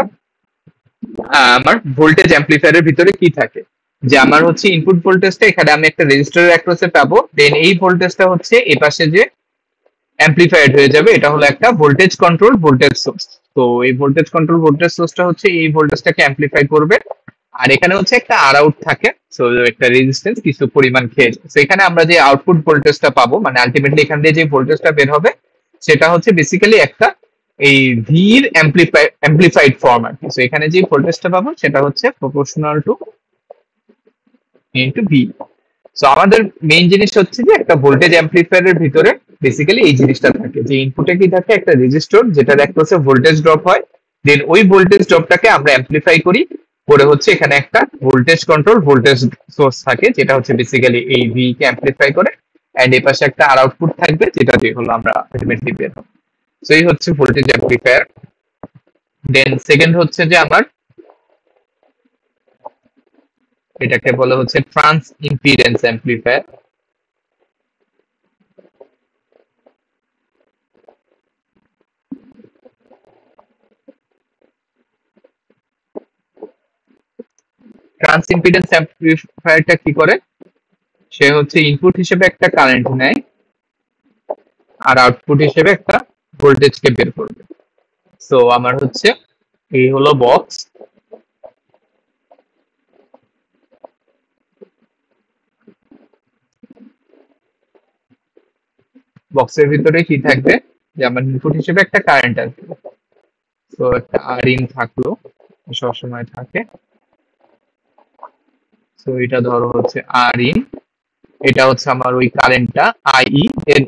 আমার ভোল্টেজ অ্যাম্পলিফায়ারের ভিতরে কি থাকে, যে আমার হচ্ছে ইনপুট ভোল্টেজটা এখানে আমি একটা রেজিস্টারের অ্যাক্রসে পাবো, দেন এই ভোল্টেজটা হচ্ছে এই পাশে যে অ্যাম্পলিফাইড হয়ে যাবে, এটা হলো একটা ভোল্টেজ কন্ট্রোল ভোল্টেজ সোর্স। তো এই ভোল্টেজ কন্ট্রোল ভোল্টেজ সোর্সটা হচ্ছে এই ভোল্টেজটাকে অ্যাম্পলিফাই করবে। আর এখানে হচ্ছে একটা আর আউট থাকে, সো একটা রেজিস্ট্যান্স কিছু পরিমাণ খেয়ে যায়। তো এখানে আমরা যে আউটপুট ভোল্টেজটা পাবো, মানে আলটিমেটলি এখান দিয়ে যে ভোল্টেজটা বের হবে, সেটা হচ্ছে বেসিক্যালি একটা এই ভির অ্যাম্পলিফাইড ফর্ম আর কি। তো এখানে যে ভোল্টেজটা পাবো সেটা হচ্ছে proportional to into V. So আমাদের মেইন জিনিস হচ্ছে যে একটা ভোল্টেজ অ্যাম্পলিফায়ারের ভিতরে বেসিক্যালি এই জিনিসটা থাকে, যে ইনপুটে কি থাকে, একটা রেজিস্টর যেটার অ্যাক্রসে ভোল্টেজ ড্রপ হয়, দেন ওই ভোল্টেজ ড্রপটাকে আমরা অ্যাম্পলিফাই করি করে হচ্ছে এখানে একটা ভোল্টেজ কন্ট্রোল ভোল্টেজ সোর্স থাকে, যেটা হচ্ছে বেসিক্যালি এই ভি কে অ্যাম্পলিফাই করে। এন্ড এই পাশে একটা আর আউটপুট থাকবে, যেটা দিয়ে হলো আমরা আলটিমেটলি বের হবে। সো এই হচ্ছে ভোল্টেজ অ্যাম্পলিফায়ার। দেন সেকেন্ড হচ্ছে যে আমার এটাকে বলা হচ্ছে trans impedance amplifier. Trans impedance অ্যাম্পলিফায়ারটা কি করে, সে হচ্ছে ইনপুট হিসেবে একটা কারেন্ট নেয় আর আউটপুট হিসেবে একটা ভোল্টেজকে বের করবে। সো আমার হচ্ছে এই হলো বক্স। বক্সের ভিতরে কি থাকবে, যে আমার ইনপুট হিসেবে একটা কারেন্ট আসবে। তো একটা আর ইন থাকলো, সবসময় থাকে। তো এটা ধরো হচ্ছে আর ইন, এটা হচ্ছে আমার ওই কারেন্টটা আইই।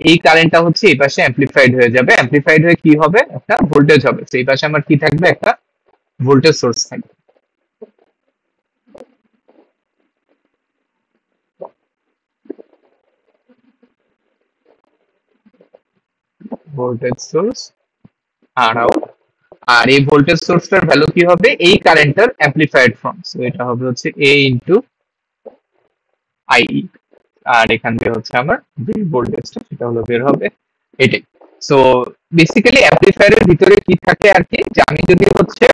এই কারেন্টটা হচ্ছে এই পাশে অ্যাম্পলিফাইড হয়ে যাবে, অ্যাম্পলিফাইড হয়ে কি হবে, একটা ভোল্টেজ হবে। তো এই পাশে আমার কি থাকবে, একটা ভোল্টেজ সোর্স থাকবে। ভোল্টেজ সোর্স আর আউট। আর এই ভোল্টেজ সোর্সটার ভ্যালু কি হবে, এই কারেন্টের অ্যামপ্লিফাইড ফর্ম। সো এটা হবে হচ্ছে এ ইন্টু আইই, আর এখান থেকে হচ্ছে আমার যে ভোল্টেজটা সেটা হলো বের হবে এটাই। সো বেসিক্যালি অ্যামপ্লিফায়ারের ভিতরে কি থাকে আর কি, যে আমি যদি হচ্ছে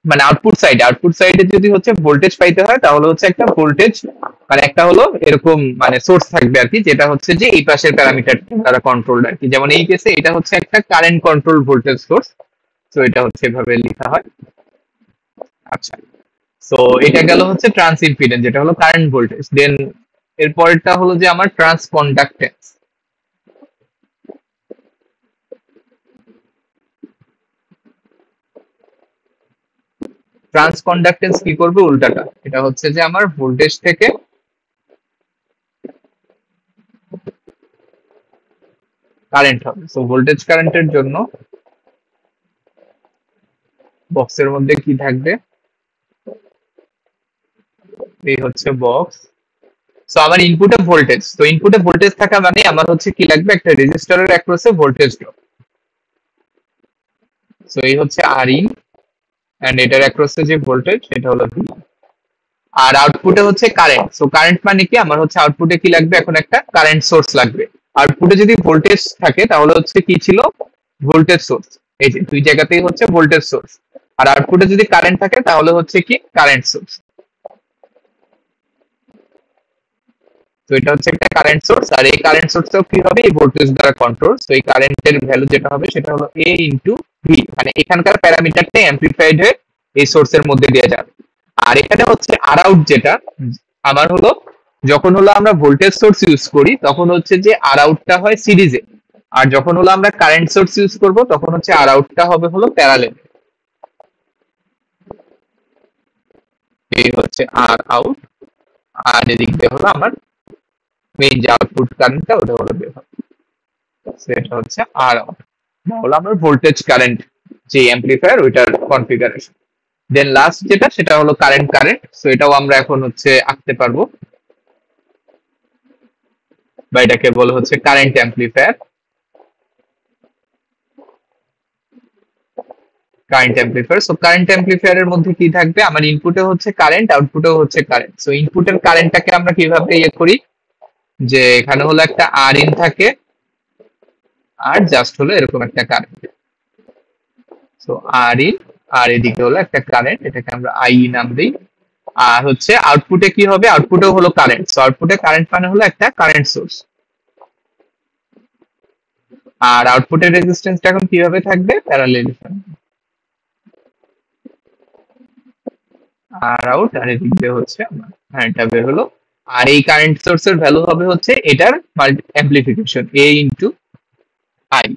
মানে আউটপুট সাইডে যদি হচ্ছে ভোল্টেজ পাইতে হয় তাহলে হচ্ছে একটা ভোল্টেজ মানে একটা হলো এরকম মানে সোর্স থাকবে আর কি, যেটা হচ্ছে যে এই পাশের প্যারামিটার দ্বারা কন্ট্রোলড আর কি। যেমন এই কেসে এটা হচ্ছে একটা কারেন্ট কন্ট্রোল ভোল্টেজ সোর্স। তো এটা হচ্ছে এভাবে লেখা হয়। আচ্ছা, সো এটা গেল হচ্ছে ট্রান্স ইম্পিডেন্স, যেটা হলো কারেন্ট ভোল্টেজ। দেন এরপরটা হলো যে আমার ট্রান্স কন্ডাক্টেন্স। ট্রান্স কন্ডাক্টেন্স কি করবে উল্টাটা, এটা হচ্ছে যে আমার ভোল্টেজ থেকে কারেন্ট হবে। সো ভোল্টেজ কারেন্টের জন্য বক্সের মধ্যে কি থাকবে, এই হচ্ছে বক্স। সো আমার ইনপুটে ভোল্টেজ, তো ইনপুটে ভোল্টেজ থাকা মানে আমার হচ্ছে কি লাগবে, একটা রেজিস্টরের অ্যাক্রসে ভোল্টেজ ড্রপ। সো এই হচ্ছে আর ইন, এন্ড এটার অ্যাক্রসে যে ভোল্টেজ সেটা হলো ভি। আর আউটপুটে হচ্ছে কারেন্ট। সো কারেন্ট মানে কি, আমার হচ্ছে আউটপুটে কি লাগবে, এখন একটা কারেন্ট সোর্স লাগবে। আউটপুটে যদি ভোল্টেজ থাকে তাহলে হচ্ছে কি ছিল, ভোল্টেজ সোর্স। এই যে দুই জায়গাতেই হচ্ছে ভোল্টেজ সোর্স। আর আউটপুটে যদি কারেন্ট থাকে তাহলে হচ্ছে কি কারেন্ট সোর্স। তো এটা হচ্ছে একটা কারেন্ট সোর্স, আর এই কারেন্ট সোর্সটাও কি হবে, এই ভোল্টেজ দ্বারা কন্ট্রোল। তো এই কারেন্টের ভ্যালু যেটা হবে সেটা হলো এ ইন্টু ভি, মানে এখানকার প্যারামিটারটা অ্যামপ্লিফাইড হয়ে এই সোর্সের মধ্যে দিয়ে যাবে। আর এখানে হচ্ছে আর আউট, যেটা আমার হলো যখন হলো আমরা ভোল্টেজ সোর্স ইউজ করি তখন হচ্ছে যে আর আউটটা হয় সিরিজে, আর যখন হলো আমরা কারেন্ট সোর্স ইউজ করব তখন হচ্ছে আর আউটটা হবে হলো প্যারালেল। এই হচ্ছে আর আউট, আর এদিক দিয়ে হলো আমার মেইন যে আউটপুট কারেন্টটা ওটা হলো বের হবে। সেটা হচ্ছে আর আউট, হলো আমার ভোল্টেজ কারেন্ট যে অ্যামপ্লিফায়ার ওইটার কনফিগারেশন। দেন লাস্ট যেটা সেটা হলো কারেন্ট। সো এটাও আমরা এখন হচ্ছে আঁকতে পারবো, বা এটাকে বলা হচ্ছে কারেন্ট অ্যামপ্লিফায়ার। সো কারেন্ট অ্যামপ্লিফায়ারের মধ্যে কি থাকবে, আমার ইনপুটে হচ্ছে কারেন্ট, আউটপুটেও হচ্ছে কারেন্ট। সো ইনপুটের কারেন্টটাকে আমরা কিভাবে ইয়ে করি, যে এখানে হলো একটা আর ইন থাকে, আর জাস্ট হলো এরকম একটা কারেন্ট। সো আর ইন, আর এদিকে হলো একটা কারেন্ট, এটাকে আমরা আই নাম দিই। আর হচ্ছে আউটপুটে কি হবে, আউটপুটেও হলো কারেন্ট। সো আউটপুটে কারেন্ট মানে হলো একটা কারেন্ট সোর্স। আর আউটপুটের রেজিস্ট্যান্সটা এখন কিভাবে থাকবে, প্যারালাল। আর আউট, আর এদিক দিয়ে হচ্ছে আমার কারেন্টটা বের হলো। আর এই কারেন্ট সোর্সের ভ্যালু হবে হচ্ছে এটার amplification A into I.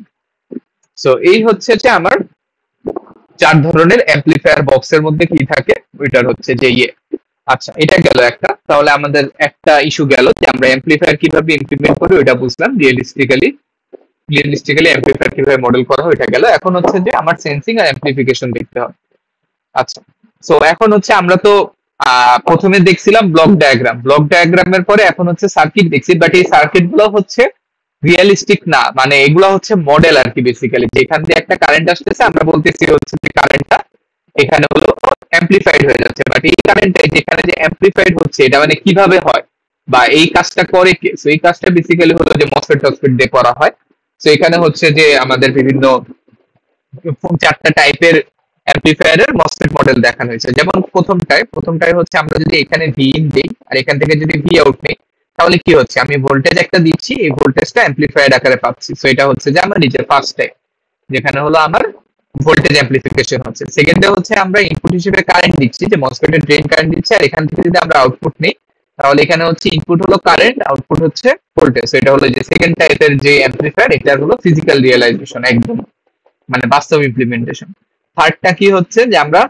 So এই হচ্ছে যে আমার চার ধরনের অ্যামপ্লিফায়ার বক্সের মধ্যে কি থাকে ওইটার হচ্ছে যে ইয়ে। আচ্ছা, এটা গেল একটা। তাহলে আমাদের একটা ইস্যু গেল যে আমরা অ্যামপ্লিফায়ার কিভাবে ইমপ্লিমেন্ট করি ওইটা বুঝলাম, রিয়েলিস্টিক্যালি অ্যামপ্লিফায়ার কিভাবে মডেল করা হয় ওইটা গেল। এখন হচ্ছে যে আমার সেন্সিং আর অ্যামপ্লিফিকেশন দেখতে হবে। আচ্ছা, সো এখন হচ্ছে আমরা তো প্রথমে দেখছিলাম ব্লক ডায়াগ্রামের পরে এখন হচ্ছে সার্কিট দেখছি, বাট এই সার্কিট গুলো হচ্ছে রিয়েলিস্টিক না, মানে এগুলো হচ্ছে মডেল আর কি। বেসিক্যালি যেখান দিয়ে একটা কারেন্ট আসতেছে আমরা বলতেছি হচ্ছে যে কারেন্টটা এখানে হলো অ্যামপ্লিফাইড হয়ে যাচ্ছে, বাট এই কারেন্টটা যেখানে যে অ্যামপ্লিফাইড হচ্ছে এটা মানে কিভাবে হয় বা এই কাজটা করে কে, সো এই কাজটা বেসিক্যালি হলো যে মসফেট দিয়ে করা হয়। তো এখানে হচ্ছে যে আমাদের বিভিন্ন চারটা টাইপের অ্যামপ্লিফায়ারের মসফেট মডেল দেখানো হয়েছে। যেমন প্রথমটায় হচ্ছে আমরা যদি এখানে ভি ইন দিই আর এখান থেকে যদি ভি আউট নেই তাহলে কি হচ্ছে, আমি ভোল্টেজ একটা দিচ্ছি, এই ভোল্টেজটা অ্যামপ্লিফায়ার আকারে পাচ্ছি। সো এটা হচ্ছে যে আমার নিজের ফার্স্ট টাইপ, যেখানে হলো আমার ভোল্টেজ অ্যামপ্লিফিকেশন হচ্ছে। সেকেন্ডে হচ্ছে আমরা ইনপুট হিসেবে কারেন্ট দিচ্ছি, যে মসফেটের ড্রেন কারেন্ট দিচ্ছি, আর এখান থেকে যদি আমরা আউটপুট নিই তাহলে এখানে হচ্ছে ইনপুট হলো কারেন্ট, আউটপুট হচ্ছে ভোল্টেজ। সো এটা হলো যে সেকেন্ড টাইপের যে অ্যামপ্লিফায়ার, এটা হলো ফিজিক্যাল রিয়েলাইজেশন, একদম মানে বাস্তব ইমপ্লিমেন্টেশন। থার্ডটা কি হচ্ছে যে আমরা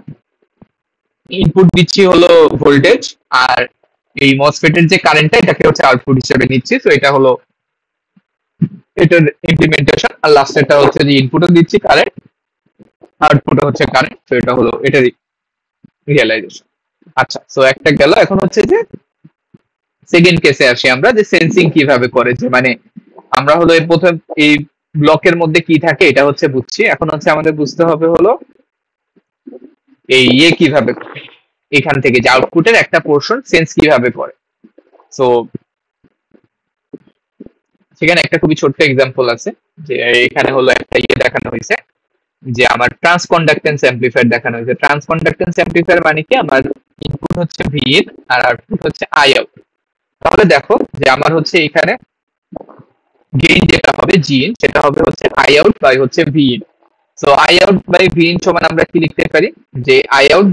ইনপুট দিচ্ছি হলো ভোল্টেজ, আর এই মসফেটের যে কারেন্টটা এটাকে হচ্ছে আউটপুট হিসেবে নিচ্ছি। তো এটা হলো এটার ইমপ্লিমেন্টেশন। আর লাস্টেরটা হচ্ছে যে ইনপুটও দিচ্ছি কারেন্ট, আউটপুটও হচ্ছে কারেন্ট। তো এটা হলো এটারই রিয়েলাইজেশন। আচ্ছা, সো একটা গেল। এখন হচ্ছে যে সেকেন্ড কেসে আসি আমরা, যে সেন্সিং কিভাবে করে, যে মানে আমরা হলো প্রথম এই ব্লকের মধ্যে কি থাকে এটা হচ্ছে বুঝছি, এখন হচ্ছে আমাদের বুঝতে হবে হলো এই কিভাবে করে, এখান থেকে যে আউটপুটের একটা পোর্শন সেন্স কিভাবে করে। সো সেখানে একটা খুবই ছোট্ট এক্সাম্পল আছে, যে এখানে হলো একটা দেখানো হয়েছে যে আমার ট্রান্সকন্ডাক্টেন্স অ্যাম্পলিফায়ার দেখানো হয়েছে। ট্রান্সকন্ডাক্টেন্স অ্যাম্পলিফায়ার মানে কি, আমার ইনপুট হচ্ছে ভি ইন আর আউটপুট হচ্ছে আই আউট। তাহলে দেখো যে আমার হচ্ছে এখানে গেইন যেটা হবে জি ইন, সেটা হবে হচ্ছে আই আউট বাই হচ্ছে V in. So I out by V in সমান আমরা কি লিখতে পারি, যে আই আউট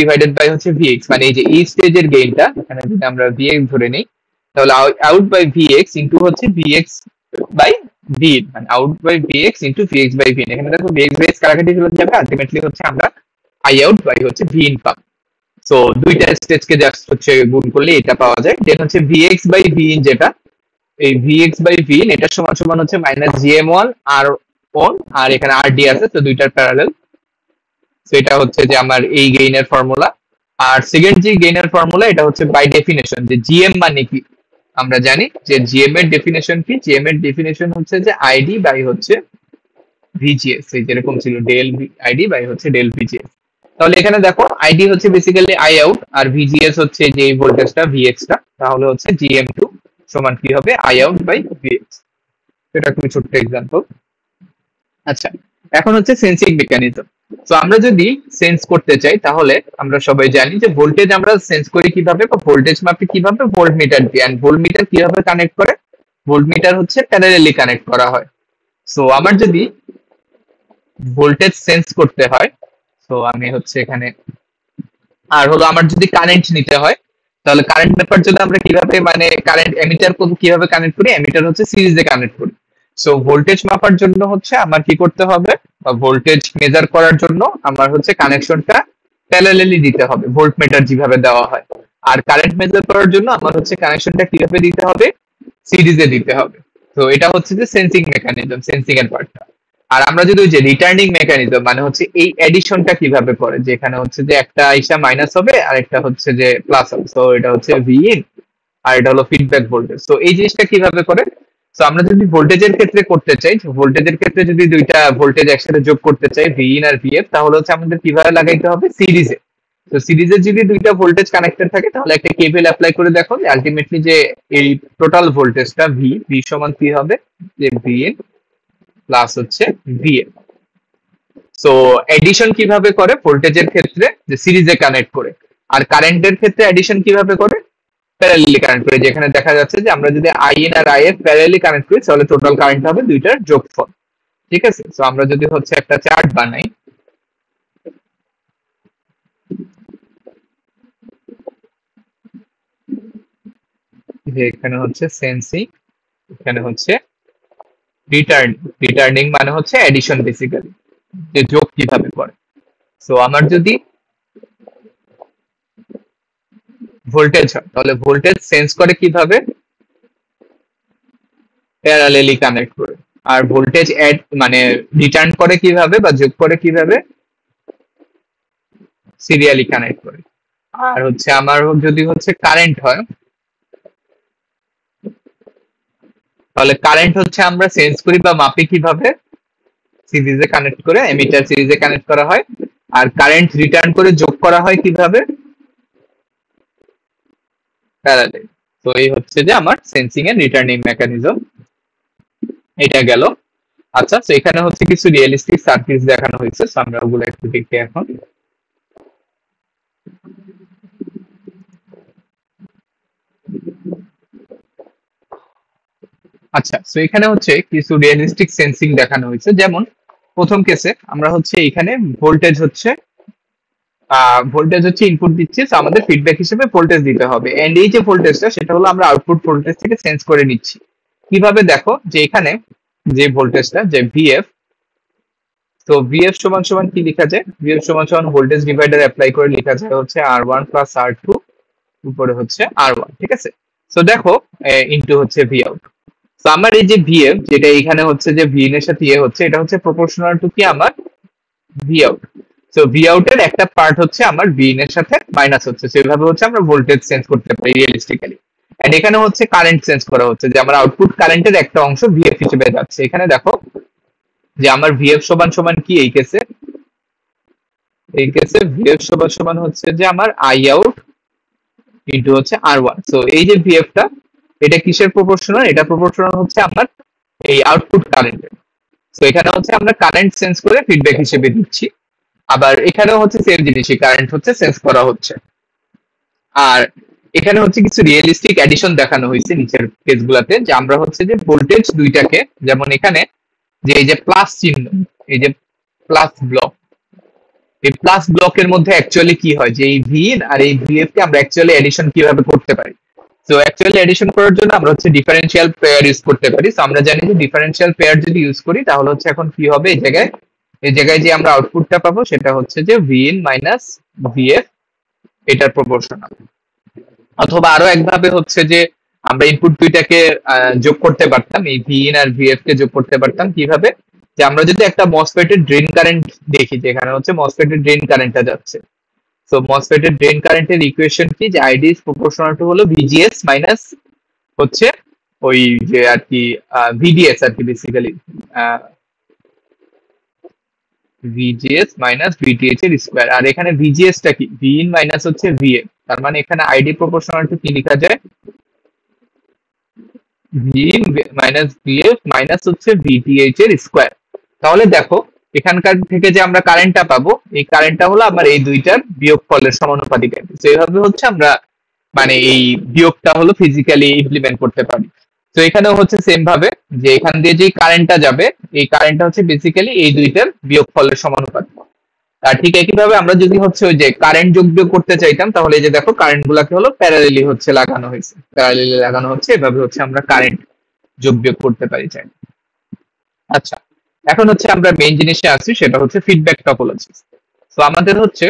ডিভাইডেড বাই হচ্ছে ভিএক্স, মানে এই যে এই স্টেজের গেইনটা এখানে যদি আমরা ভিএক্স ধরে নিই, তাহলে আউট বাই ভিএক্স ইনটু হচ্ছে ভিএক্স বাই ভি ইন, মানে out by VX into VX by V in. এখানে দেখো ভিএক্স বাই কাটাকাটি চলে যাবে, আলটিমেটলি হচ্ছে আমরা আই আউট বাই হচ্ছে ভি ইন পাবো। সো দুইটা স্টেজকে জাস্ট হচ্ছে গুণ করলে এটা পাওয়া যায়। দেন হচ্ছে ভিএক্স বাই ভি ইন, যেটা এই ভিএক্স বাই ভি ইন এটা সমান সমান হচ্ছে minus GM one R on, আর এখানে আর ডি আছে, তো দুইটার প্যারালাল। সো এটা হচ্ছে যে আমার এই গেইনের ফর্মুলা। আর সেকেন্ড যে গেইনের ফর্মুলা, এটা হচ্ছে বাই ডেফিনেশন, যে জিএম মানে কি আমরা জানি যে জিএম এর ডেফিনেশন কি, জিএম এর ডেফিনেশন হচ্ছে যে আইডি বাই হচ্ছে ভিজিএস, এই যেরকম ছিল ডেল আইডি বাই হচ্ছে ডেল ভিজিএস। তাহলে এখানে দেখো আইডি হচ্ছে বেসিক্যালি আই আউট, আর ভিজিএস হচ্ছে যে ভোল্টেজটা ভিএক্স টা, তাহলে হচ্ছে জিএম টু সমান কি হবে আই আউট বাই ভিএক্স। এটা খুবই ছোট্ট এক্সাম্পল। আচ্ছা, এখন হচ্ছে সেন্সিং মেকানিজম। তো আমরা যদি সেন্স করতে চাই, তাহলে আমরা সবাই জানি যে ভোল্টেজ আমরা সেন্স করি কিভাবে, বা ভোল্টেজ মাপি কিভাবে, ভোল্টমিটার দিয়ে। এন্ড ভোল্টমিটার কিভাবে কানেক্ট করে, ভোল্টমিটার হচ্ছে প্যারালালি কানেক্ট করা হয়। সো আমার যদি ভোল্টেজ সেন্স করতে হয়, তো আমি হচ্ছে এখানে, আর হলো আমার যদি কারেন্ট নিতে হয়, তাহলে কারেন্ট মেপার জন্য আমরা কিভাবে, মানে কারেন্ট এমিটার কিভাবে কানেক্ট করি, এমিটার হচ্ছে সিরিজে কানেক্ট করি। সো ভোল্টেজ মাপার জন্য হচ্ছে আমার কি করতে হবে, বা ভোল্টেজ মেজার করার জন্য আমার হচ্ছে কানেকশনটা প্যারালালি দিতে হবে, ভোল্টমিটার যেভাবে দেওয়া হয়। আর কারেন্ট মেজার করার জন্য আমার হচ্ছে কানেকশনটা কিভাবে দিতে হবে, সিরিজে দিতে হবে। তো এটা হচ্ছে যে সেন্সিং মেকানিজম, সেন্সিং এর পার্টটা। আর আমরা যদি ওই যে রিটার্নিং মেকানিজম, মানে হচ্ছে এই এডিশনটা কিভাবে করে, যে এখানে হচ্ছে যে একটা ইসা মাইনাস হবে আর একটা হচ্ছে যে প্লাস হবে, তো এটা হচ্ছে ভি ইন আর এটা হলো ফিডব্যাক ভোল্টেজ। তো এই জিনিসটা কিভাবে করে, তো আমরা যদি ভোল্টেজের ক্ষেত্রে করতে চাই, ভোল্টেজের ক্ষেত্রে যদি দুইটা ভোল্টেজ একসাথে যোগ করতে চাই ভি ইন আর ভিএফ, তাহলে হচ্ছে আমাদের কিভাবে লাগাইতে হবে, সিরিজে। তো সিরিজে যদি দুইটা ভোল্টেজ কানেক্টেড থাকে, তাহলে একটা কেভিএল অ্যাপ্লাই করে দেখো যে আলটিমেটলি যে এই টোটাল ভোল্টেজটা ভি ভি সমান কি হবে, যে ভি ইন প্লাস হচ্ছে ভিএফ। সো এডিশন কিভাবে করে ভোল্টেজের ক্ষেত্রে, যে সিরিজে কানেক্ট করে। আর কারেন্টের ক্ষেত্রে এডিশন কিভাবে করে, প্যারালালি কানেক্ট করে। যেখানে দেখা যাচ্ছে যে আমরা যদি আই এন আর আইএফ প্যারালালি কানেক্ট করি, তাহলে টোটাল কারেন্ট হবে দুইটার যোগফল। ঠিক আছে, সো আমরা যদি হচ্ছে একটা চার্ট বানাই, যে এখানে হচ্ছে সেন্সিং, এখানে হচ্ছে রিটার্নিং মানে হচ্ছে এডিশন বেসিক্যালি, যে যোগ কিভাবে করে। সো আমার যদি ভোল্টেজ হয়, তাহলে ভোল্টেজ সেন্স করে কিভাবে, প্যারালালি কানেক্ট করে। আর ভোল্টেজ অ্যাড মানে রিটার্ন করে কিভাবে, বা যোগ করে কিভাবে, সিরিয়ালি কানেক্ট করে। আর হচ্ছে আমার যদি হচ্ছে কারেন্ট হয়, তাহলে কারেন্ট হচ্ছে আমরা সেন্স করি বা মাপি কিভাবে, সিরিজে কানেক্ট করে, এমিটার সিরিজে কানেক্ট করা হয়। আর কারেন্ট রিটার্ন করে যোগ করা হয় কিভাবে, প্যারালালি। তো এই হচ্ছে যে আমার সেন্সিং এর রিটার্নিং মেকানিজম, এটা গেল। আচ্ছা, তো এখানে হচ্ছে কিছু রিয়েলিস্টিক সার্কিট দেখানো হয়েছে, তো আমরা ওগুলো একটু দেখি এখন। আচ্ছা, তো এখানে হচ্ছে কিছু রিয়েলিস্টিক সেন্সিং দেখানো হয়েছে। যেমন প্রথম কেসে আমরা হচ্ছে এখানে ভোল্টেজ হচ্ছে ইনপুট দিচ্ছি, তো আমাদের ফিডব্যাক হিসেবে ভোল্টেজ দিতে হবে। এন্ড এই যে ভোল্টেজটা, সেটা হলো আমরা আউটপুট ভোল্টেজ থেকে সেন্স করে নিচ্ছি। কিভাবে, দেখো যে এখানে যে ভোল্টেজটা, যে ভিএফ, তো ভিএফ সমান সমান কি লেখা যায়, ভিএফ সমান সমান ভোল্টেজ ডিভাইডার অ্যাপ্লাই করে লেখা যায় হচ্ছে আর ওয়ান প্লাস আর টু, উপরে হচ্ছে আর ওয়ান। ঠিক আছে, তো দেখো ইনটু হচ্ছে ভি আউট। তো আমার এই যে ভিএফ, যেটা এখানে হচ্ছে যে ভি ইন এর সাথে হচ্ছে, এটা হচ্ছে প্রপোর্শনাল টু কি আমার ভি আউট। তো ভি আউট এর একটা পার্ট হচ্ছে আমার ভি ইন এর সাথে মাইনাস হচ্ছে, সেভাবে হচ্ছে আমরা ভোল্টেজ চেঞ্জ করতে পারি রিয়েলিস্টিক্যালি। এন্ড এখানে হচ্ছে কারেন্ট চেঞ্জ করা হচ্ছে, যে আমার আউটপুট কারেন্টের একটা অংশ ভিএফ হিসেবে যাচ্ছে। এখানে দেখো যে আমার ভিএফ সমান সমান কি এই কেসে, ভিএফ সমান সমান হচ্ছে যে আমার আই আউট ইন্টু হচ্ছে আর ওয়ান। সো এই যে ভিএফটা, এটা কিসের প্রপোর্শনাল? এটা প্রপোর্শনাল হচ্ছে আমার এই আউটপুট কারেন্টের। তো এখানে হচ্ছে আমরা কারেন্ট সেন্স করে ফিডব্যাক হিসেবে দিচ্ছি, আবার এখানেও হচ্ছে সেম জিনিসই, কারেন্ট হচ্ছে সেন্স করা হচ্ছে। আর এখানে হচ্ছে কিছু রিয়েলিস্টিক এডিশন দেখানো হয়েছে নিচের কেসগুলোতে, যে আমরা হচ্ছে যে ভোল্টেজ দুইটাকে, যেমন এখানে যে এই যে প্লাস চিহ্ন, এই যে প্লাস ব্লক, এই প্লাস ব্লকের মধ্যে অ্যাকচুয়ালি কি হয়, যে এই ভিন আর এই ভিএফ কে আমরা অ্যাকচুয়ালি এডিশন কিভাবে করতে পারি। তো অ্যাকচুয়ালি এডিশন করার জন্য আমরা হচ্ছে ডিফারেনশিয়াল পেয়ার ইউজ করতে পারি। তো আমরা জানি যে ডিফারেনশিয়াল পেয়ার যদি ইউজ করি তাহলে হচ্ছে এখন কি হবে, এই জায়গায় যে আমরা আউটপুটটা পাবো সেটা হচ্ছে যে ভিন মাইনাস ভিএফ, এটার প্রপোর্শনাল। অথবা আরো একভাবে হচ্ছে যে আমরা ইনপুট দুইটাকে যোগ করতে পারতাম, এই ভিন আর ভিএফ কে যোগ করতে পারতাম কিভাবে, যে আমরা যদি একটা মসফেট এর ড্রেন কারেন্ট দেখি, যেখানে হচ্ছে মসফেট এর ড্রেন কারেন্টটা যাচ্ছে। সো মসফেট এর ড্রেন কারেন্টের ইকুয়েশন কি, যে আইডি ইজ প্রপোর্শনাল টু হলো ভিজিএস মাইনাস হচ্ছে ওই যে আর কি ভিডিএস আর কি, বেসিক্যালি ভিজিএস মাইনাস ভিটিএইচ এর স্কয়ার। আর এখানে ভিজিএস টা কি, ভিন মাইনাস হচ্ছে ভিএফ, তার মানে এখানে আইডি প্রপোর্শনাল টু কি লেখা যায়, ভিন মাইনাস ভিএফ মাইনাস হচ্ছে ভিটিএইচ এর স্কয়ার। তাহলে দেখো এখানকার থেকে যে আমরা কারেন্টটা পাবো, এই কারেন্টটা হলো আমার এই দুইটার বিয়োগফলের সমানুপাতিক। তো এইভাবে হচ্ছে আমরা মানে এই বিয়োগটা হলো ফিজিক্যালি ইমপ্লিমেন্ট করতে পারি। তো এখানেও হচ্ছে সেম ভাবে, যে এখান দিয়ে যে কারেন্টটা যাবে, এই কারেন্টটা হচ্ছে বেসিক্যালি এই দুইটার বিয়োগফলের সমানুপাতিক। আর ঠিক একইভাবে আমরা যদি হচ্ছে ওই যে কারেন্ট যোগ বিয়োগ করতে চাইতাম, তাহলে এই যে দেখো কারেন্ট গুলাকে হলো প্যারালালি হচ্ছে লাগানো হয়েছে, এভাবে হচ্ছে আমরা কারেন্ট যোগ বিয়োগ করতে পারি চাই। আচ্ছা, এখন হচ্ছে আমরা মেইন জিনিসে আসছি, সেটা হচ্ছে ফিডব্যাক টপোলজি। তো আমাদের হচ্ছে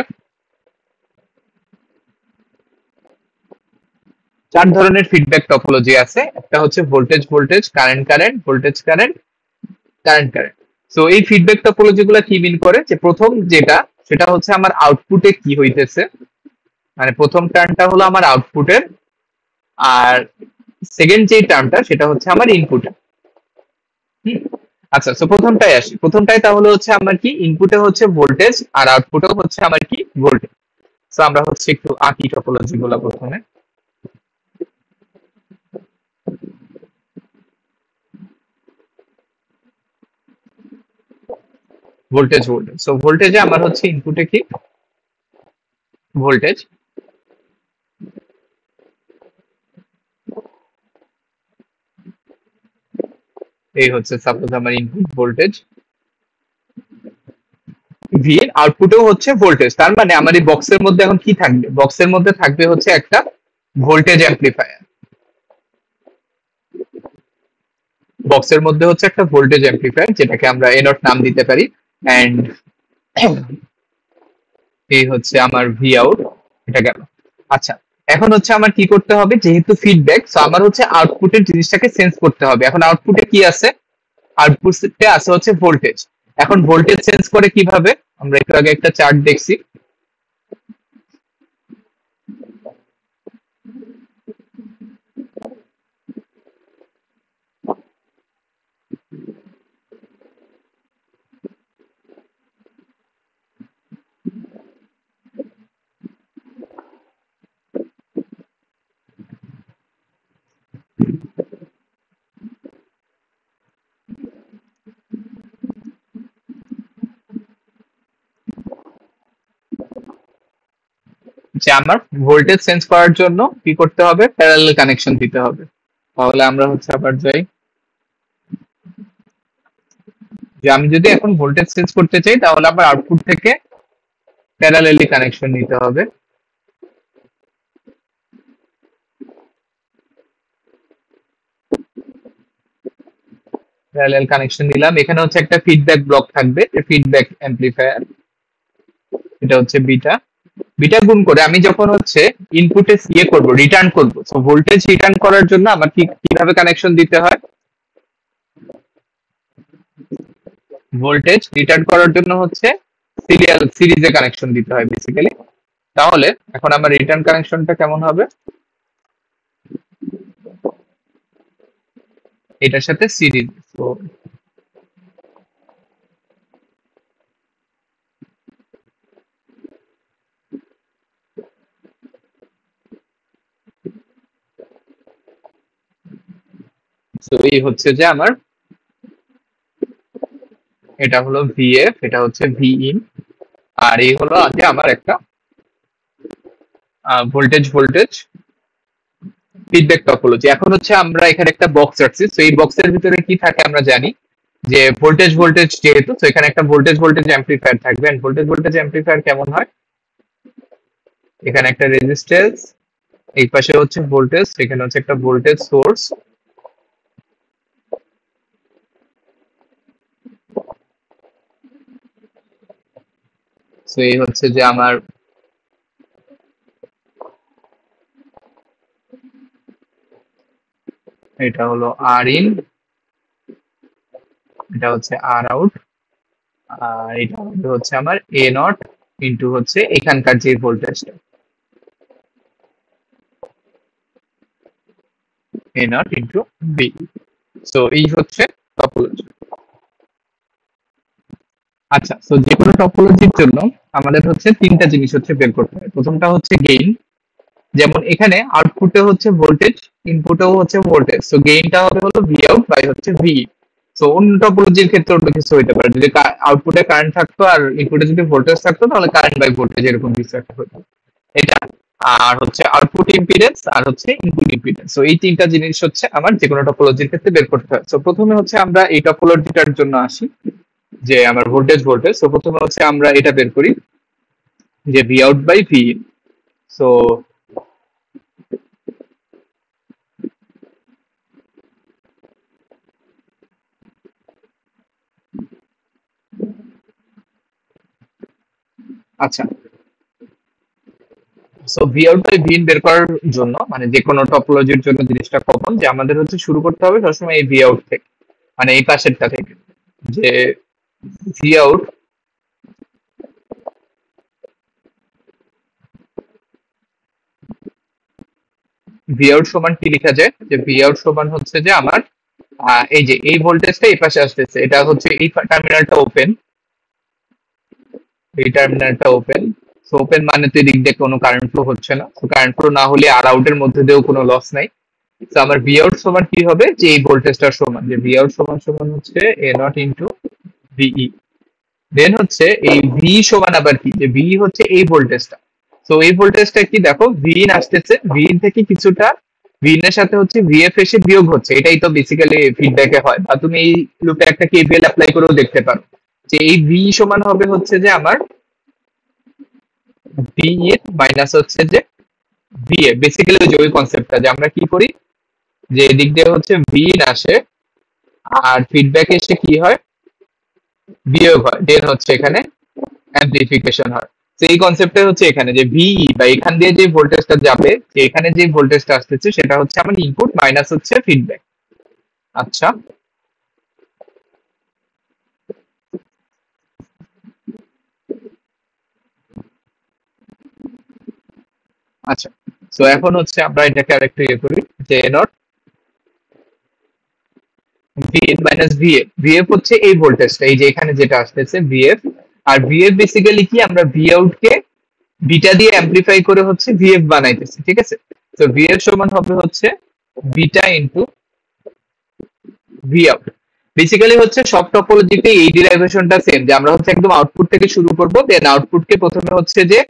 4 ধরনের ফিডব্যাক টপোলজি আছে। একটা হচ্ছে voltage voltage, current current, voltage current, current current. তো এই ফিডব্যাক টপোলজি গুলা কি মিন করে, যে প্রথম যেটা সেটা হচ্ছে আমার আউটপুটে কি হইতেছে, মানে প্রথম টার্মটা হলো আমার আউটপুটের, আর সেকেন্ড যে টার্মটা সেটা হচ্ছে আমার ইনপুটে। আচ্ছা, তো প্রথমটাই আসি, প্রথমটাই তাহলে হচ্ছে আমার কি, ইনপুটে হচ্ছে ভোল্টেজ আর আউটপুটে হচ্ছে আমার কি ভোল্টেজ। তো আমরা হচ্ছে একটু আঁকি টপোলজি গুলা প্রথমে। ভোল্টেজ ভোল্টেজ, সো ভোল্টেজে আমার হচ্ছে ইনপুটে কি ভোল্টেজ, এই হচ্ছে সাপোজ আমার ইনপুট ভোল্টেজ, ভিএন আউটপুটেও হচ্ছে ভোল্টেজ। তার মানে আমার এই বক্সের মধ্যে এখন কি থাকবে, বক্সের মধ্যে থাকবে হচ্ছে একটা ভোল্টেজ অ্যাম্পলিফায়ার, বক্সের মধ্যে হচ্ছে একটা ভোল্টেজ অ্যাম্পলিফায়ার, যেটাকে আমরা এ নট নাম দিতে পারি। এন্ড এই হচ্ছে আমার ভি আউট, এটা গেল। আচ্ছা, এখন হচ্ছে আমার কি করতে হবে, যেহেতু ফিডব্যাক, সো আমার হচ্ছে আউটপুটের জিনিসটাকে সেন্স করতে হবে। এখন আউটপুটে কি আছে, আউটপুটে আছে হচ্ছে ভোল্টেজ। এখন ভোল্টেজ সেন্স করে কিভাবে, আমরা একটু আগে একটা চার্ট দেখছি, যে আমার ভোল্টেজ সেন্স করার জন্য কি করতে হবে, প্যারালাল কানেকশন দিতে হবে। তাহলে আমরা হচ্ছে আবার যাই, যে আমি যদি এখন ভোল্টেজ সেন্স করতে চাই তাহলে আবার আউটপুট থেকে প্যারালালি কানেকশন নিতে হবে। প্যারালাল কানেকশন দিলাম, এখানে হচ্ছে একটা ফিডব্যাক ব্লক থাকবে, ফিডব্যাক অ্যাম্পলিফায়ার, এটা হচ্ছে বিটা। বিটা গুণ করে আমি যখন হচ্ছে ইনপুটে ইয়ে করব, রিটার্ন করব, তো ভোল্টেজ রিটার্ন করার জন্য আমার কিভাবে কানেকশন দিতে হয়, ভোল্টেজ রিটার্ন করার জন্য হচ্ছে সিরিজে কানেকশন দিতে হয় বেসিক্যালি। তাহলে এখন আমার রিটার্ন কানেকশনটা কেমন হবে, এটার সাথে সিরিজ। তো এই হচ্ছে যে আমার, এটা হলো ভিএফ, এটা হচ্ছে ভি ইন, আর এই হলো আগে আমার একটা ভোল্টেজ ভোল্টেজ ফিডব্যাক টপোলজি। এখন হচ্ছে আমরা এখানে একটা বক্স রাখছি, তো এই বক্সের ভিতরে কি থাকে আমরা জানি যে ভোল্টেজ ভোল্টেজ যেহেতু, তো এখানে একটা ভোল্টেজ ভোল্টেজ অ্যাম্পলিফায়ার থাকবে। ভোল্টেজ ভোল্টেজ অ্যাম্পলিফায়ার কেমন হয়, এখানে একটা রেজিস্ট্যান্স, এই পাশে হচ্ছে ভোল্টেজ, এখানে হচ্ছে একটা ভোল্টেজ সোর্স। তো এই হচ্ছে যে আমার, এটা হলো আর ইন, এটা হচ্ছে আর আউট, আর এটা হচ্ছে আমার এ নট ইন্টু হচ্ছে এখানকার যে ভোল্টেজটা, এ নট ইন্টু বি। তো এই হচ্ছে টপোলজি। আচ্ছা, তো যে কোনো টপোলজির জন্য আমাদের হচ্ছে তিনটা জিনিস হচ্ছে বের করতে হয়। প্রথমটা হচ্ছে গেইন, যেমন এখানে আউটপুটে হচ্ছে ভোল্টেজ, ইনপুটেও হচ্ছে ভোল্টেজ, তো গেইনটা হবে হলো ভি আউট বাই হচ্ছে ভি। তো অন্য টপোলজির ক্ষেত্রে অন্য কিছু হতে পারে, যদি আউটপুটে কারেন্ট থাকতো আর ইনপুটে যদি ভোল্টেজ থাকতো তাহলে কারেন্ট বাই ভোল্টেজ এরকম কিছু একটা হতো এটা। আর হচ্ছে আউটপুট ইম্পিডেন্স আর হচ্ছে ইনপুট ইম্পিডেন্স, তো এই তিনটা জিনিস হচ্ছে আমার যে কোনো টপোলজির ক্ষেত্রে বের করতে হয়। তো প্রথমে হচ্ছে আমরা এই টপোলজিটার জন্য আসি, যে আমার ভোল্টেজ ভোল্টেজ, তো প্রথমে হচ্ছে আমরা এটা বের করি যে V out by V in. So আচ্ছা, so V out by V in বের করার জন্য, মানে যে কোনো টপোলজির জন্য জিনিসটা কমন, যে আমাদের হচ্ছে শুরু করতে হবে সবসময় এই ভি আউট থেকে, মানে এই পাশেরটা থেকে, যে ভি আউট, ভি আউট সমান কি লেখা যায়, যে ভি আউট সমান হচ্ছে যে আমার এই যে এই ভোল্টেজটা এই পাশে আসতেছে, এটা হচ্ছে এই টার্মিনালটা ওপেন, এই টার্মিনালটা ওপেন। সো ওপেন মানে তো এদিক দিয়ে কোনো কারেন্ট ফ্লো হচ্ছে না, তো কারেন্ট ফ্লো না হলে আর আউটের মধ্যে দিয়েও কোনো লস নাই। তো আমার ভি আউট সমান কি হবে, যে এই ভোল্টেজটার সমান, যে ভি আউট সমান সমান হচ্ছে এ নট ইন্টু ভিই। দেন হচ্ছে এই ভি সমান আবার কি, যে ভি হচ্ছে এই ভোল্টেজটা, তো এই ভোল্টেজটা কি দেখো ভি ইন আসতেছে, ভি ইন থেকে কিছুটা ভি ইন এর সাথে হচ্ছে ভিএফ এসে বিয়োগ হচ্ছে, এটাই তো বেসিক্যালি ফিডব্যাকে হয়, বা তুমি এই লুপে একটা কেভিএল অ্যাপ্লাই করেও দেখতে পারো, যে এই ভি সমান হবে হচ্ছে যে আমার ভি ইন মাইনাস হচ্ছে যে ভিএ, বেসিক্যালি ওই যে ওই কনসেপ্টটা, যে আমরা কি করি, যে এদিক দিয়ে হচ্ছে ভি ইন আসে আর ফিডব্যাক এসে কি হয়, বিয়োগ হয়, দেন হচ্ছে এখানে অ্যামপ্লিফিকেশন হয়। তো এই কনসেপ্টটা হচ্ছে এখানে, যে ভিই বা এখান দিয়ে যে ভোল্টেজটা যাবে, যে এখানে যে ভোল্টেজটা আসতেছে সেটা হচ্ছে আমার ইনপুট মাইনাস হচ্ছে ফিডব্যাক। আচ্ছা, আচ্ছা, তো এখন হচ্ছে আমরা এটাকে আরেকটু ইয়ে করি, যে not V minus VF, VF হচ্ছে এই ভোল্টেজটা, এই যে এখানে যেটা আসতেছে ভিএফ, আর ভিএফ বেসিক্যালি কি, আমরা ভি আউট কে বিটা দিয়ে অ্যাম্প্লিফাই করে হচ্ছে ভিএফ বানাইতেছি, ঠিক আছে। তো ভিএফ সমান হবে হচ্ছে beta into V out. Basically হচ্ছে সব টপোলজিতে এই ডিরাইভেশনটা সেম, যে আমরা হচ্ছে একদম আউটপুট থেকে শুরু করব, দেন আউটপুটকে প্রথমে হচ্ছে যে